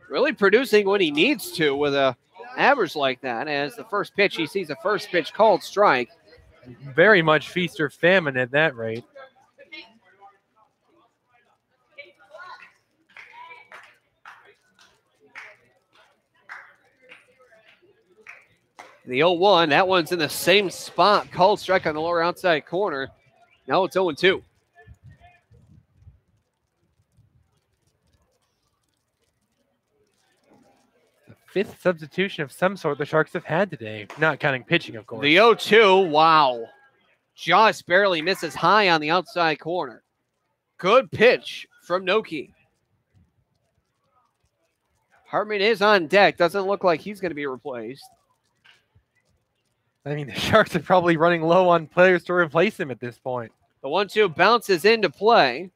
Really producing when he needs to with a average like that. As the first pitch, he sees the first pitch called strike. Very much feast or famine at that rate. The 0-1, that one's in the same spot. Called strike on the lower outside corner. Now it's 0-2. The fifth substitution of some sort the Sharks have had today, not counting pitching, of course. The 0-2, wow. Just barely misses high on the outside corner. Good pitch from Noki. Hartman is on deck. Doesn't look like he's going to be replaced. I mean, the Sharks are probably running low on players to replace him at this point. The 1-2 bounces into play.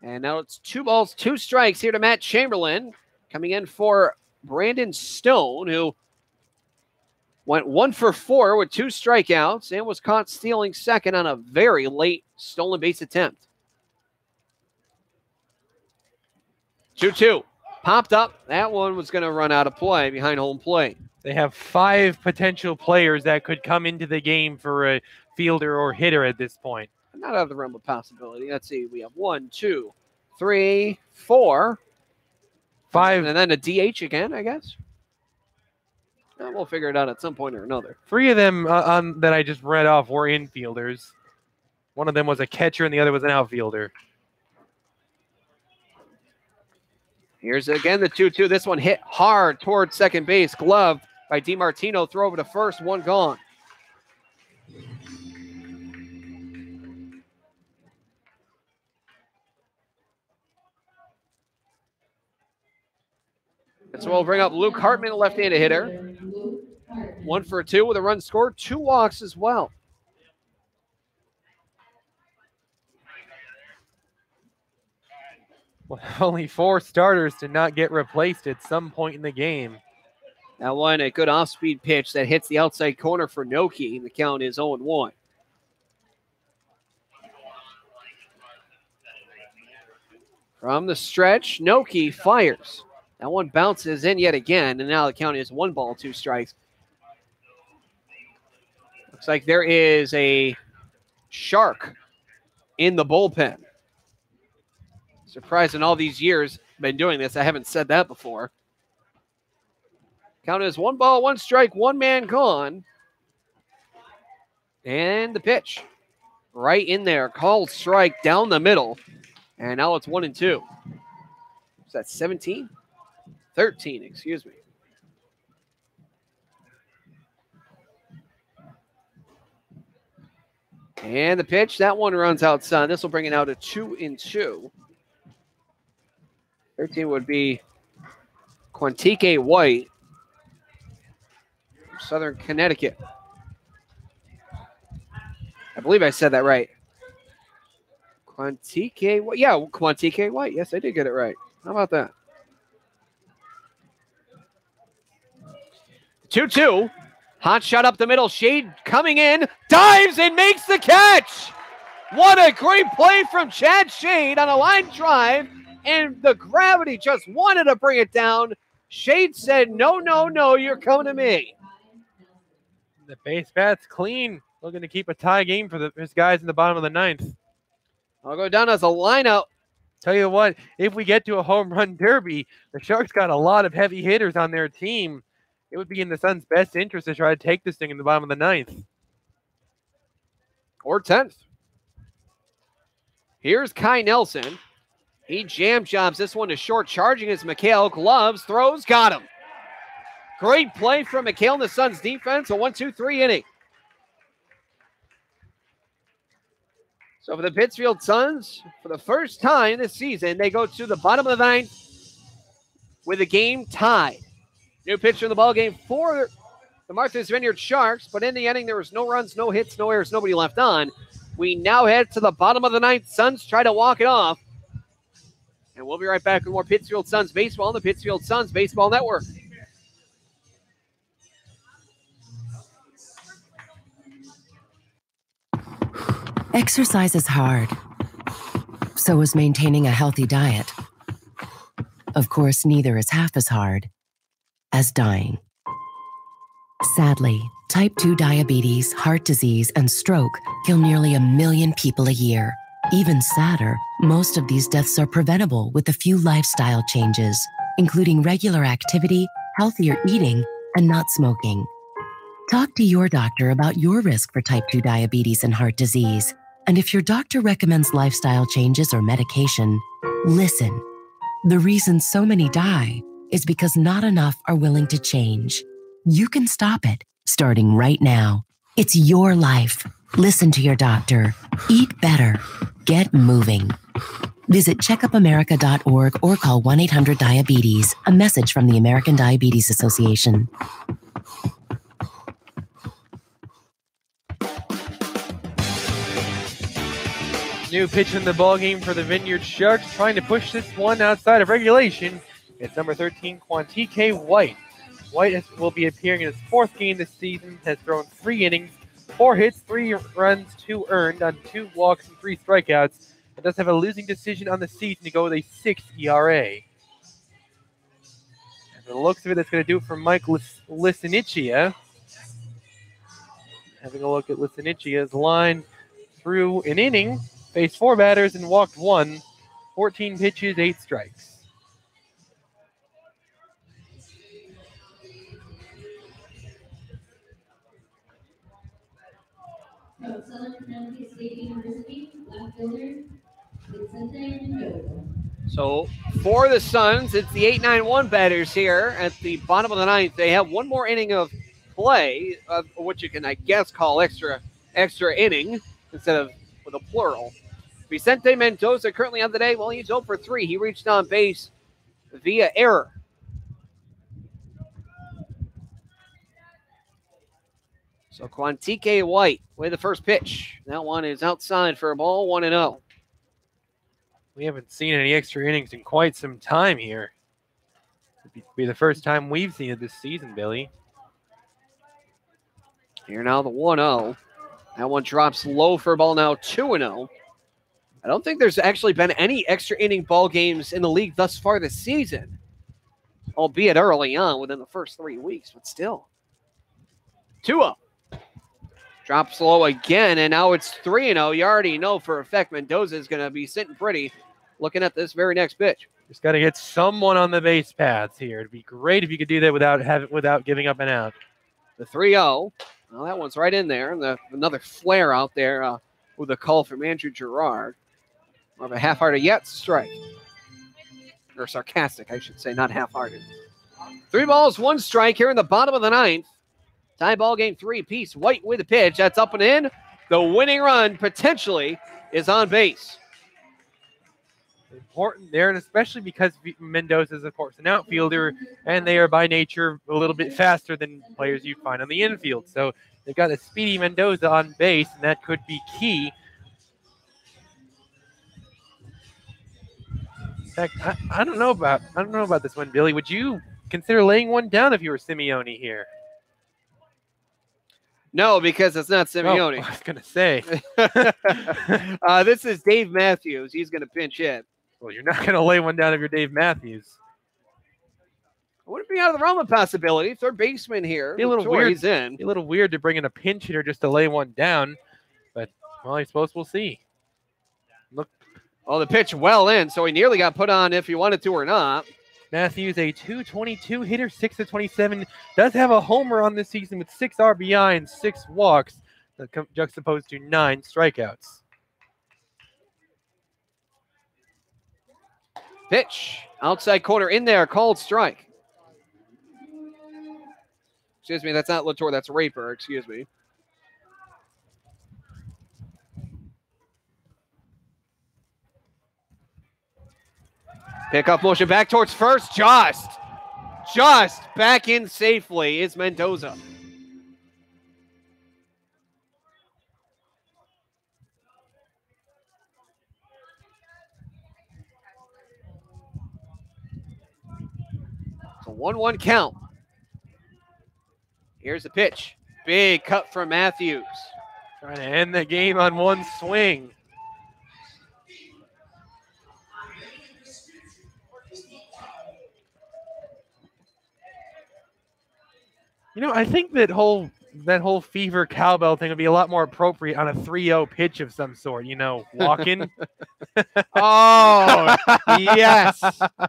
And now it's 2 balls, 2 strikes here to Matt Chamberlain. Coming in for Brandon Stone, who went 1 for 4 with 2 strikeouts and was caught stealing second on a very late stolen base attempt. 2-2. Popped up. That one was going to run out of play behind home plate. They have 5 potential players that could come into the game for a fielder or hitter at this point. Not out of the realm of possibility. Let's see. We have 1, 2, 3, 4. 5. And then a DH again, I guess. We'll figure it out at some point or another. 3 of them that I just read off were infielders. One of them was a catcher and the other was an outfielder. Here's again the 2-2. This one hit hard towards second base. Gloved by DiMartino. Throw over to first. One gone. And so we'll bring up Luke Hartman, a left-handed hitter. 1 for 2 with a run scored. 2 walks as well. Well, only 4 starters to not get replaced at some point in the game. That one, a good off-speed pitch that hits the outside corner for Noki. The count is 0-1. From the stretch, Noki fires. That one bounces in yet again, and now the count is 1 ball, 2 strikes. Looks like there is a shark in the bullpen. Surprised in all these years been doing this. I haven't said that before. Count is 1 ball, 1 strike, 1 man gone. And the pitch right in there. Called strike down the middle. And now it's 1-2. Is that 17? 13, excuse me. And the pitch, that one runs outside. This will bring it out to 2-2. 13 would be Quantique White from Southern Connecticut. I believe I said that right. Quantique White. Yeah, Quantique White. Yes, I did get it right. How about that? 2-2. Hot shot up the middle. Shade coming in. Dives and makes the catch. What a great play from Chad Shade on a line drive. And the gravity just wanted to bring it down. Shade said, no, no, no, you're coming to me. The base bat's clean. Looking to keep a tie game for his guys in the bottom of the ninth. I'll go down as a lineup. Tell you what, if we get to a home run derby, the Sharks got a lot of heavy hitters on their team. It would be in the Suns' best interest to try to take this thing in the bottom of the ninth. Or 10th. Here's Kai Nelson. He jam jobs this one to short, charging as McHale. Gloves, throws, got him. Great play from McHale in the Suns' defense. A 1-2-3 inning. So for the Pittsfield Suns, for the first time this season, they go to the bottom of the ninth with the game tied. New pitcher in the ballgame for the Martha's Vineyard Sharks, but in the inning, there was no runs, no hits, no errors, nobody left on. We now head to the bottom of the ninth. Suns try to walk it off. And we'll be right back with more Pittsfield Suns baseball on the Pittsfield Suns Baseball Network. Exercise is hard. So is maintaining a healthy diet. Of course, neither is half as hard as dying. Sadly, type 2 diabetes, heart disease, and stroke kill nearly 1 million people a year. Even sadder, most of these deaths are preventable with a few lifestyle changes, including regular activity, healthier eating, and not smoking. Talk to your doctor about your risk for type 2 diabetes and heart disease. And if your doctor recommends lifestyle changes or medication, listen. The reason so many die is because not enough are willing to change. You can stop it, starting right now. It's your life. Listen to your doctor. Eat better. Get moving. Visit checkupamerica.org or call 1-800-DIABETES. A message from the American Diabetes Association. New pitch in the ballgame for the Vineyard Sharks, trying to push this one outside of regulation. It's number 13, Quantique White. White will be appearing in his 4th game this season, has thrown 3 innings, 4 hits, 3 runs, 2 earned on 2 walks and 3 strikeouts, and does have a losing decision on the season to go with a 6 ERA. And for the looks of it, that's going to do it for Mike Lisanichia. Having a look at Lisanichia's line through an inning, faced 4 batters and walked 1, 14 pitches, 8 strikes. So for the Suns, it's the 8-9-1 batters here at the bottom of the ninth. They have one more inning of play, what you can, I guess, call extra inning instead of with a plural. Vicente Mendoza currently on the day. Well, he's 0 for 3. He reached on base via error. So Quantique White with the first pitch. That one is outside for a ball, 1-0. We haven't seen any extra innings in quite some time here. It'd be the first time we've seen it this season, Billy. Here now the 1-0. That one drops low for a ball now, 2-0. I don't think there's actually been any extra inning ball games in the league thus far this season, albeit early on within the first 3 weeks, but still. 2-0. Drops low again, and now it's 3-0. You already know for a fact Mendoza is going to be sitting pretty looking at this very next pitch. Just got to get someone on the base paths here. It'd be great if you could do that without giving up an out. The 3-0. Well, that one's right in there. And another flare out there with a call from Andrew Gerard. More of a half-hearted yet strike. Or sarcastic, I should say, not half-hearted. 3 balls, 1 strike here in the bottom of the ninth. Tie ball game 3 apiece. White with the pitch. That's up and in. The winning run potentially is on base. Important there, and especially because Mendoza is, of course, an outfielder, and they are by nature a little bit faster than players you'd find on the infield. So they've got a speedy Mendoza on base, and that could be key. In fact, I don't know about this one, Billy. Would you consider laying one down if you were Simeone here? No, because it's not Simeone. Oh, I was going to say. This is Dave Matthews. He's going to pinch hit. Well, you're not going to lay one down if you're Dave Matthews. I wouldn't be out of the realm of possibility. Third baseman here. Be a little weird. He's in. Be a little weird to bring in a pinch hitter just to lay one down, but well, I suppose we'll see. Look. Oh, the pitch well in, so he nearly got put on if he wanted to or not. Matthews, a .222 hitter, 6-27, does have a homer on this season with 6 RBI and 6 walks, juxtaposed to 9 strikeouts. Pitch, outside corner in there, called strike. Excuse me, that's not Latour, that's Raper, excuse me. Pickoff motion back towards first, just back in safely is Mendoza. It's a 1-1 count. Here's the pitch. Big cut from Matthews. Trying to end the game on one swing. You know, I think that whole fever cowbell thing would be a lot more appropriate on a 3-0 pitch of some sort. You know, walking. Oh, yes.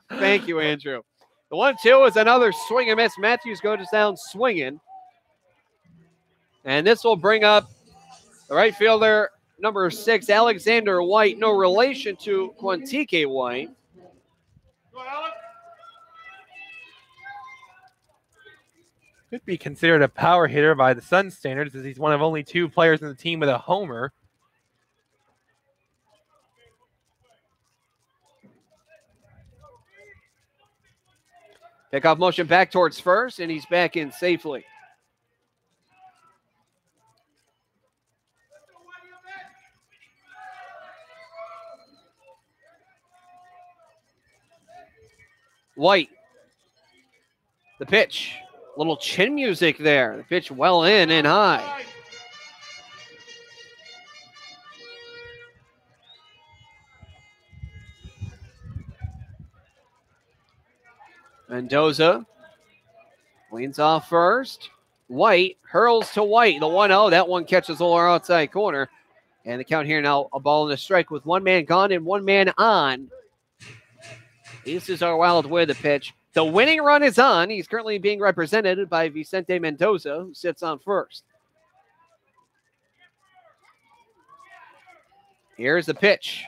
Thank you, Andrew. The 1-2 is another swing and miss. Matthews goes down swinging. And this will bring up the right fielder, number 6, Alexander White. No relation to Quantique White. Could be considered a power hitter by the Sun standards, as he's one of only 2 players in the team with a homer. Pickoff motion back towards first, and he's back in safely. White. The pitch. Little chin music there. The pitch well in and high. Mendoza leans off first. White hurls to White. The 1-0. That one catches over outside corner. And the count here now, a ball and a strike with 1 man gone and 1 man on. This is our wild with the pitch. The winning run is on. He's currently being represented by Vicente Mendoza, who sits on first. Here's the pitch.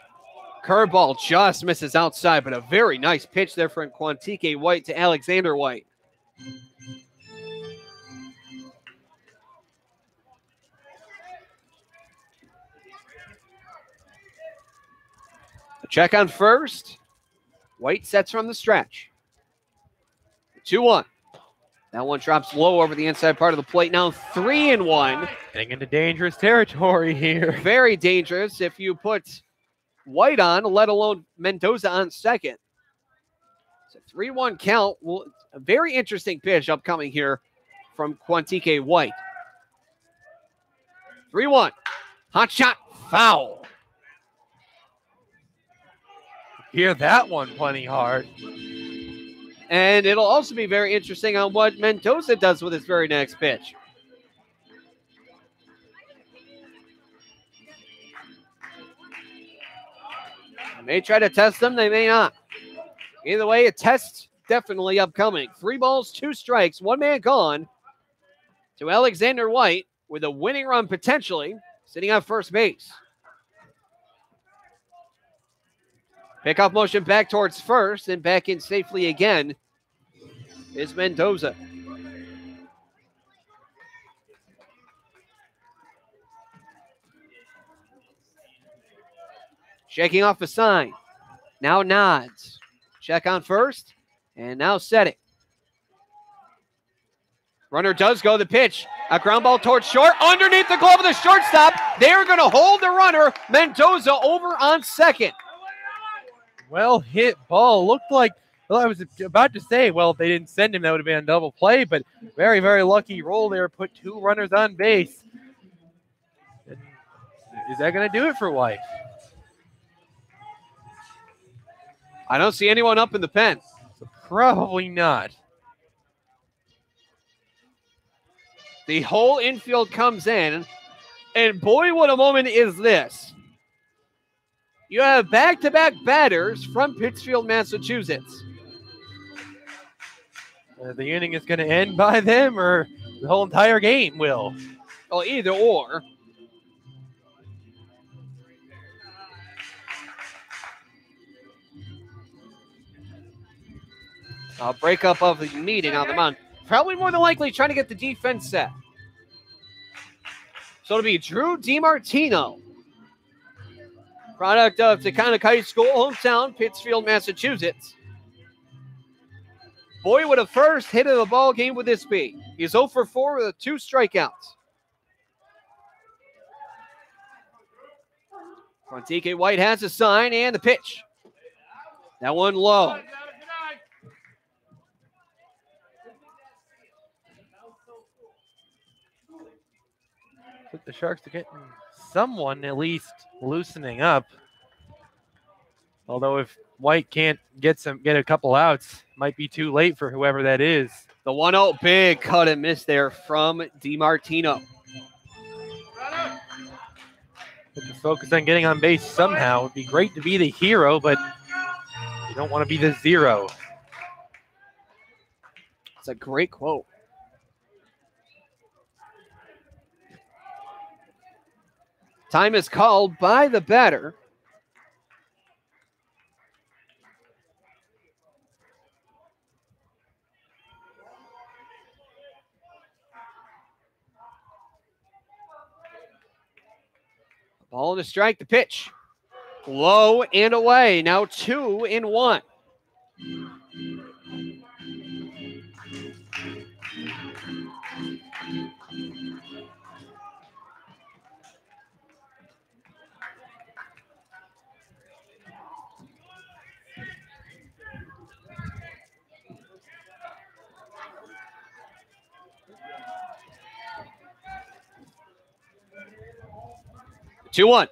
Curveball just misses outside, but a very nice pitch there from Quantique White to Alexander White. A check on first. White sets from the stretch. 2-1. That one drops low over the inside part of the plate. Now 3-1. Getting into dangerous territory here. Very dangerous if you put White on, let alone Mendoza on second. It's a 3-1 count. Well, a very interesting pitch upcoming here from Quantique White. 3-1. Hot shot, foul. Hear that one plenty hard. And it'll also be very interesting on what Mendoza does with his very next pitch. They may try to test them, they may not. Either way, a test definitely upcoming. 3 balls, 2 strikes, 1 man gone to Alexander White with a winning run potentially sitting on first base. Pickoff motion back towards first and back in safely again is Mendoza. Shaking off a sign. Now nods. Check on first, and now setting. Runner does go the pitch. A ground ball towards short. Underneath the glove of the shortstop. They're going to hold the runner. Mendoza over on second. Well hit ball. Looked like, well, I was about to say, well, if they didn't send him, that would have been a double play, but very, very lucky roll there. Put 2 runners on base. Is that going to do it for White? I don't see anyone up in the pen. So probably not. The whole infield comes in, and boy, what a moment is this. You have back-to-back batters from Pittsfield, Massachusetts. The inning is going to end by them, or the whole entire game will. Well, either or. A breakup of the meeting on the mound. Probably more than likely trying to get the defense set. So it'll be Drew DiMartino. Product of Taconic High School, hometown, Pittsfield, Massachusetts. Boy, what a first hit of the ball game would this be. He's 0 for 4 with 2 strikeouts. Quantique White has a sign and the pitch. That one low. The Sharks are getting someone at least loosening up. Although if White can't get a couple outs, might be too late for whoever that is. The 1-0 big cut and miss there from DiMartino. Just focus on getting on base somehow. It would be great to be the hero, but you don't want to be the zero. It's a great quote. Time is called by the batter. Ball to strike, the pitch. Low and away. Now 2-1. 2-1.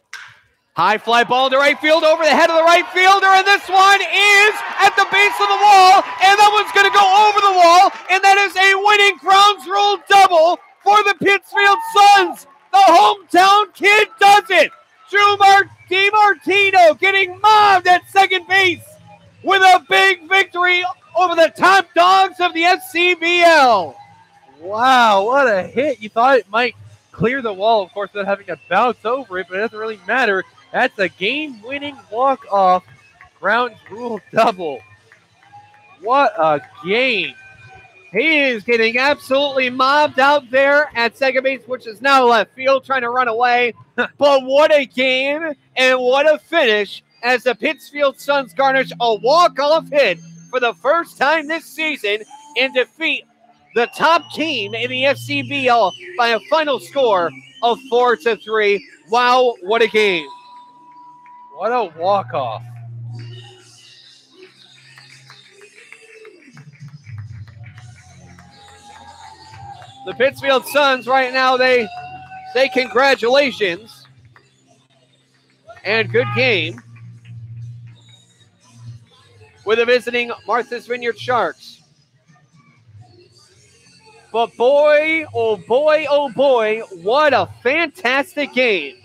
High fly ball to right field over the head of the right fielder, and this one is at the base of the wall, and that one's going to go over the wall, and that is a winning grounds rule double for the Pittsfield Suns. The hometown kid does it. Drew DiMartino getting mobbed at second base with a big victory over the top dogs of the FCBL. Wow, what a hit. You thought it might clear the wall, of course, without having to bounce over it, but it doesn't really matter. That's a game-winning walk-off ground rule double. What a game. He is getting absolutely mobbed out there at second base, which is now left field, trying to run away. But what a game and what a finish as the Pittsfield Suns garnish a walk-off hit for the first time this season and defeat the top team in the FCBL by a final score of 4-3. Wow, what a game. What a walk-off. The Pittsfield Suns right now, they say congratulations and good game with the visiting Martha's Vineyard Sharks. But boy, oh boy, oh boy, what a fantastic game.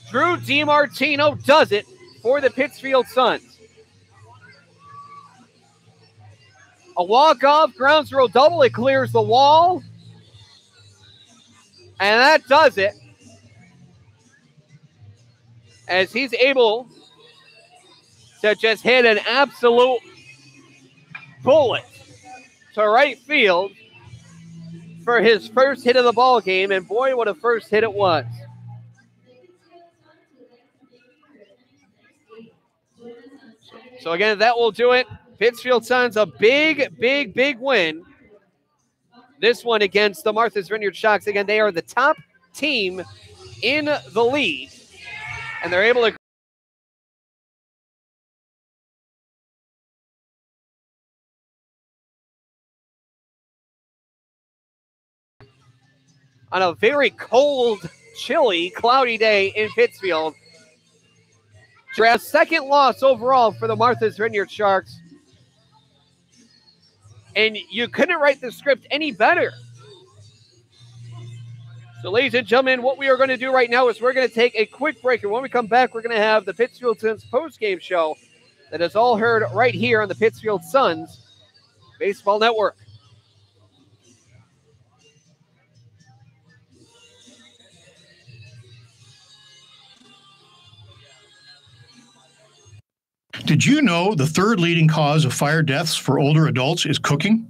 Drew DiMartino does it for the Pittsfield Suns. A walk-off grounds rule double. It clears the wall. And that does it. As he's able to just hit an absolute bullet to right field for his first hit of the ball game, and boy, what a first hit it was. So again, that will do it. Pittsfield Suns, a big, big, big win. This one against the Martha's Vineyard Sharks. Again, they are the top team in the league, and they're able to on a very cold, chilly, cloudy day in Pittsfield. A second loss overall for the Martha's Vineyard Sharks. And you couldn't write the script any better. So, ladies and gentlemen, what we are going to do right now is we're going to take a quick break. And when we come back, we're going to have the Pittsfield Suns postgame show that is all heard right here on the Pittsfield Suns Baseball Network. Did you know the third leading cause of fire deaths for older adults is cooking?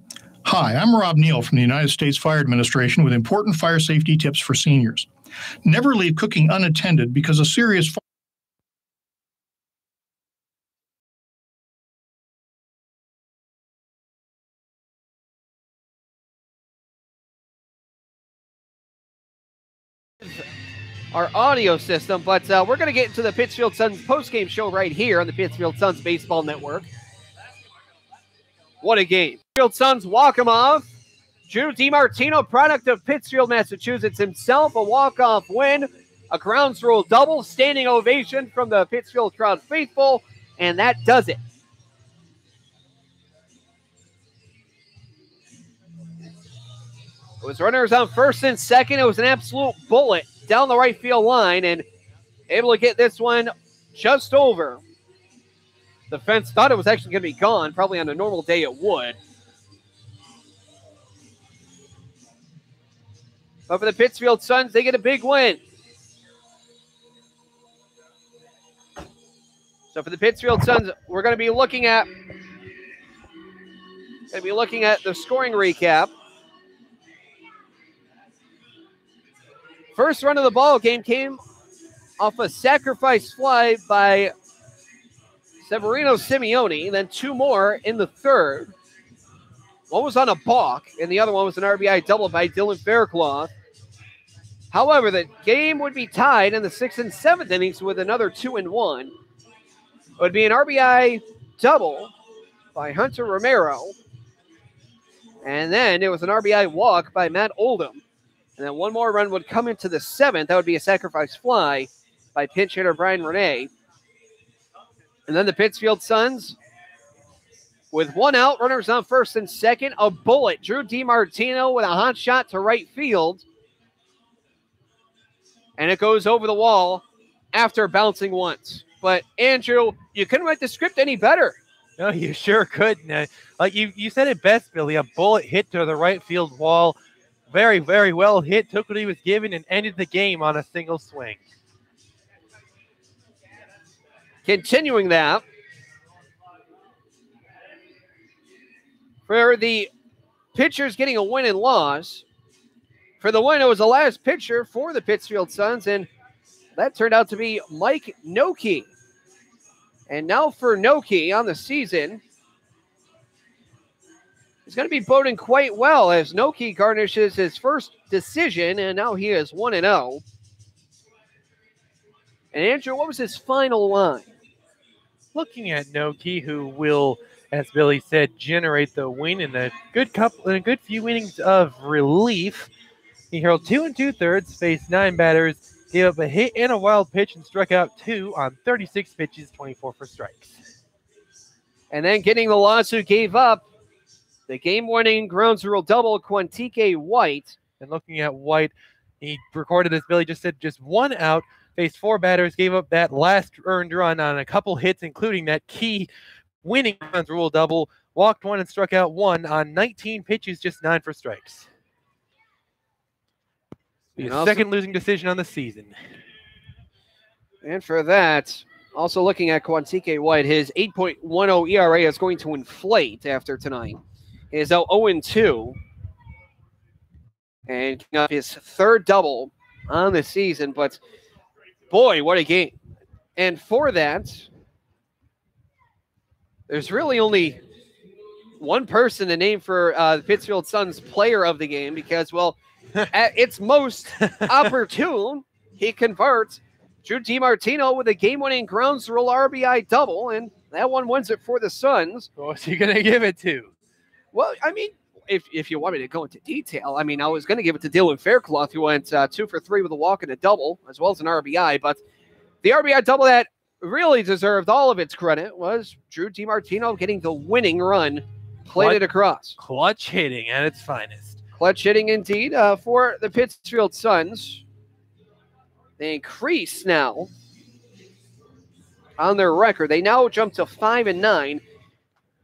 Hi, I'm Rob Neal from the United States Fire Administration with important fire safety tips for seniors. Never leave cooking unattended because a serious fire our audio system, but we're going to get into the Pittsfield Suns postgame show right here on the Pittsfield Suns Baseball Network. What a game. Pittsfield Suns walk-em-off. Drew DiMartino, product of Pittsfield, Massachusetts himself, a walk-off win, a grounds rule double, standing ovation from the Pittsfield crowd faithful, and that does it. It was runners on first and second. It was an absolute bullet down the right field line and able to get this one just over. The fence thought it was actually going to be gone. Probably on a normal day it would. But for the Pittsfield Suns, they get a big win. So for the Pittsfield Suns, we're going to be looking at the scoring recap. First run of the ball game came off a sacrifice fly by Severino Simeone, then two more in the third. One was on a balk, and the other one was an RBI double by Dylan Faircloth. However, the game would be tied in the 6th and 7th innings with another 2-1. It would be an RBI double by Hunter Romero. And then it was an RBI walk by Matt Oldham. And then one more run would come into the 7th. That would be a sacrifice fly by pinch hitter Brian Renee. And then the Pittsfield Suns, with one out, runners on first and second, a bullet. Drew DiMartino with a hot shot to right field. And it goes over the wall after bouncing once. But, Andrew, you couldn't write the script any better. No, you sure couldn't. Like you said it best, Billy. A bullet hit to the right field wall. Very, very well hit. Took what he was given and ended the game on a single swing. Continuing that, for the pitchers getting a win and loss, for the win, it was the last pitcher for the Pittsfield Suns, and that turned out to be Mike Noki. And now for Noki on the season, he's going to be boding quite well as Noki garnishes his first decision, and now he is 1-0. And Andrew, what was his final line? Looking at Noki, who will, as Billy said, generate the win in a good few innings of relief. He hurled 2 2/3, faced 9 batters, gave up a hit and a wild pitch, and struck out 2 on 36 pitches, 24 for strikes. And then getting the loss who gave up the game-winning grounds rule double, Quantique White. And looking at White, he recorded, as Billy just said, just 1 out, faced 4 batters, gave up that last earned run on a couple hits, including that key winning grounds rule double, walked 1 and struck out 1 on 19 pitches, just 9 for strikes. His second losing decision on the season. And for that, also looking at Quantique White, his 8.10 ERA is going to inflate after tonight. He is out 0-2. and getting up his third double on the season. But boy, what a game. And for that, there's really only one person to name for the Pittsfield Suns player of the game because, well, at its most opportune, he converts Drew DiMartino with a game-winning grounds rule RBI double, and that one wins it for the Suns. What's he going to give it to? Well, I mean, if you want me to go into detail, I mean, I was going to give it to Dylan Faircloth, who went 2 for 3 with a walk and a double, as well as an RBI, but the RBI double that really deserved all of its credit was Drew DiMartino getting the winning run, played it across. Clutch hitting at its finest. Clutch hitting indeed for the Pittsfield Suns. They increase now on their record. They now jump to 5-9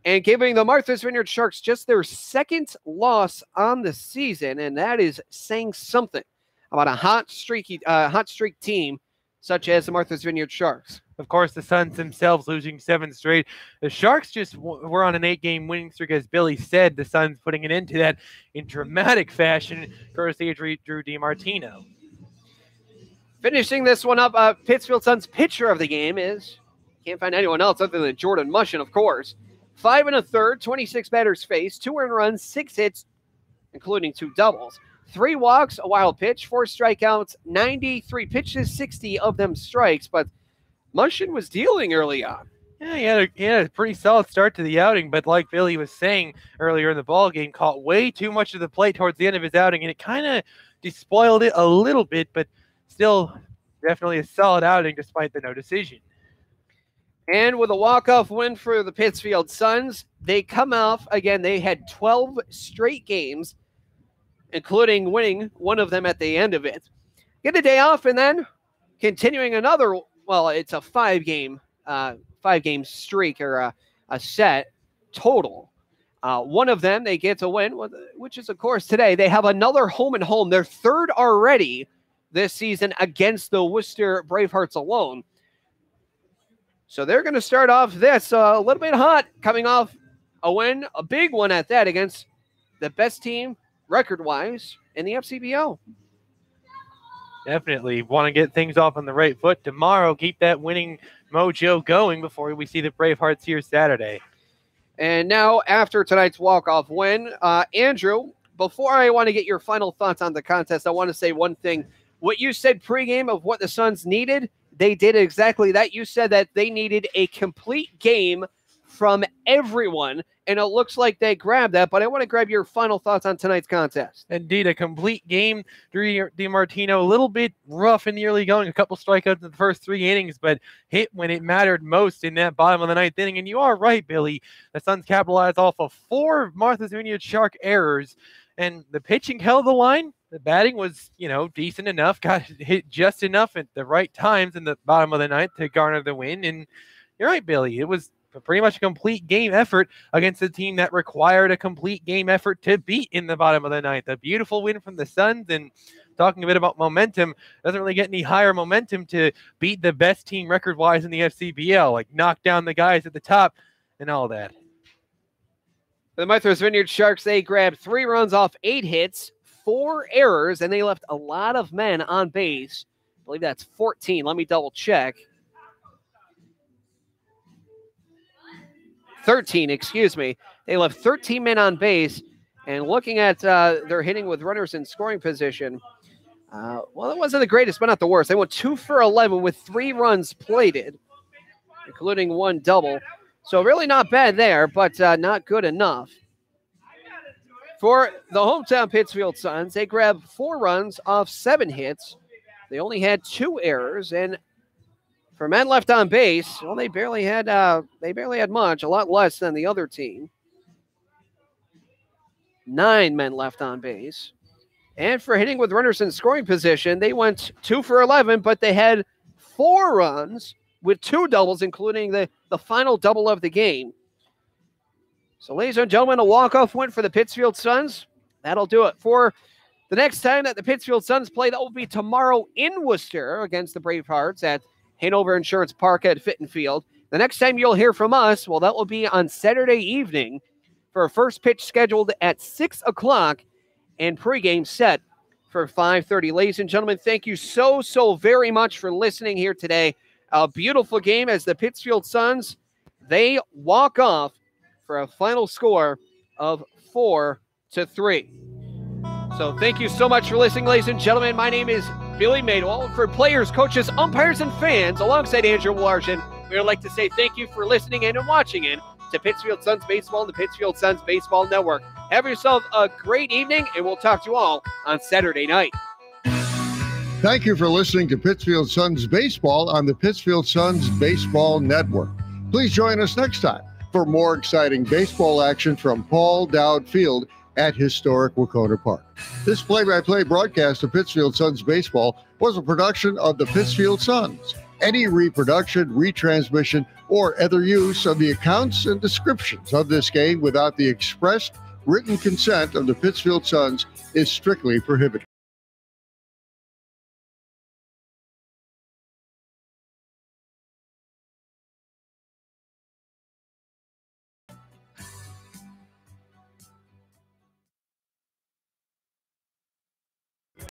and giving the Martha's Vineyard Sharks just their second loss on the season, and that is saying something about a hot streak team such as the Martha's Vineyard Sharks. Of course, the Suns themselves losing 7 straight. The Sharks just were on an 8-game winning streak, as Billy said. The Suns putting an end to that in dramatic fashion, courtesy of Drew DiMartino. Finishing this one up, Pittsfield Suns pitcher of the game is, can't find anyone else other than Jordan Mushin, of course. 5 1/3, 26 batters faced, 2 earned runs, 6 hits, including 2 doubles. 3 walks, a wild pitch, 4 strikeouts, 93 pitches, 60 of them strikes. But Mushin was dealing early on. Yeah, he had a pretty solid start to the outing, but like Billy was saying earlier in the ball game, caught way too much of the plate towards the end of his outing, and it kind of despoiled it a little bit, but still definitely a solid outing despite the no decision. And with a walk-off win for the Pittsfield Suns, they come off, again, they had 12 straight games, including winning one of them at the end of it. Get a day off and then continuing another, well, it's a 5-game streak or a set total. One of them they get to win, which is, of course, today. They have another home and home, their third already this season against the Worcester Bravehearts alone. So they're going to start off this a little bit hot, coming off a win, a big one at that, against the best team record-wise in the FCBO. Definitely want to get things off on the right foot tomorrow. Keep that winning mojo going before we see the Bravehearts here Saturday. And now, after tonight's walk-off win, Andrew, before I want to get your final thoughts on the contest, I want to say one thing. What you said pregame of what the Suns needed, they did exactly that. You said that they needed a complete game from everyone, and it looks like they grabbed that, but I want to grab your final thoughts on tonight's contest. Indeed, a complete game. Drew DiMartino, a little bit rough in the early going, a couple strikeouts in the first 3 innings, but hit when it mattered most in that bottom of the 9th inning. And you are right, Billy. The Suns capitalized off of 4 Martha's Vineyard Shark errors, and the pitching held the line. The batting was, decent enough, got hit just enough at the right times in the bottom of the 9th to garner the win. And you're right, Billy. It was pretty much a complete game effort against a team that required a complete game effort to beat in the bottom of the 9th. A beautiful win from the Suns, and talking a bit about momentum, doesn't really get any higher momentum to beat the best team record-wise in the FCBL, like knock down the guys at the top and all that. The Martha's Vineyard Sharks, they grabbed 3 runs off 8 hits, 4 errors, and they left a lot of men on base. I believe that's 14. Let me double check. 13, excuse me. They left 13 men on base, and looking at their hitting with runners in scoring position, well, it wasn't the greatest, but not the worst. They went 2 for 11 with 3 runs plated, including 1 double. So really not bad there, but not good enough. For the hometown Pittsfield Suns, they grabbed 4 runs off 7 hits. They only had 2 errors, and for men left on base, well, they barely had much, a lot less than the other team. 9 men left on base. And for hitting with runners in scoring position, they went 2 for 11, but they had 4 runs with 2 doubles, including the final double of the game. So, ladies and gentlemen, a walk-off win for the Pittsfield Suns. That'll do it. For the next time that the Pittsfield Suns play, that will be tomorrow in Worcester against the Bravehearts at Hanover Insurance Park at Fitton Field. The next time you'll hear from us, well, that will be on Saturday evening for a first pitch scheduled at 6 o'clock and pregame set for 5:30. Ladies and gentlemen, thank you so very much for listening here today. A beautiful game as the Pittsfield Suns, they walk off for a final score of 4-3. So thank you so much for listening, ladies and gentlemen. My name is Billy Madewell. For players, coaches, umpires, and fans, alongside Andrew Larson, we would like to say thank you for listening in and watching in to Pittsfield Suns Baseball and the Pittsfield Suns Baseball Network. Have yourself a great evening, and we'll talk to you all on Saturday night. Thank you for listening to Pittsfield Suns Baseball on the Pittsfield Suns Baseball Network. Please join us next time for more exciting baseball action from Paul Dowd Field at historic Wahconah Park. This play-by-play broadcast of Pittsfield Suns Baseball was a production of the Pittsfield Suns. Any reproduction, retransmission, or other use of the accounts and descriptions of this game without the expressed written consent of the Pittsfield Suns is strictly prohibited.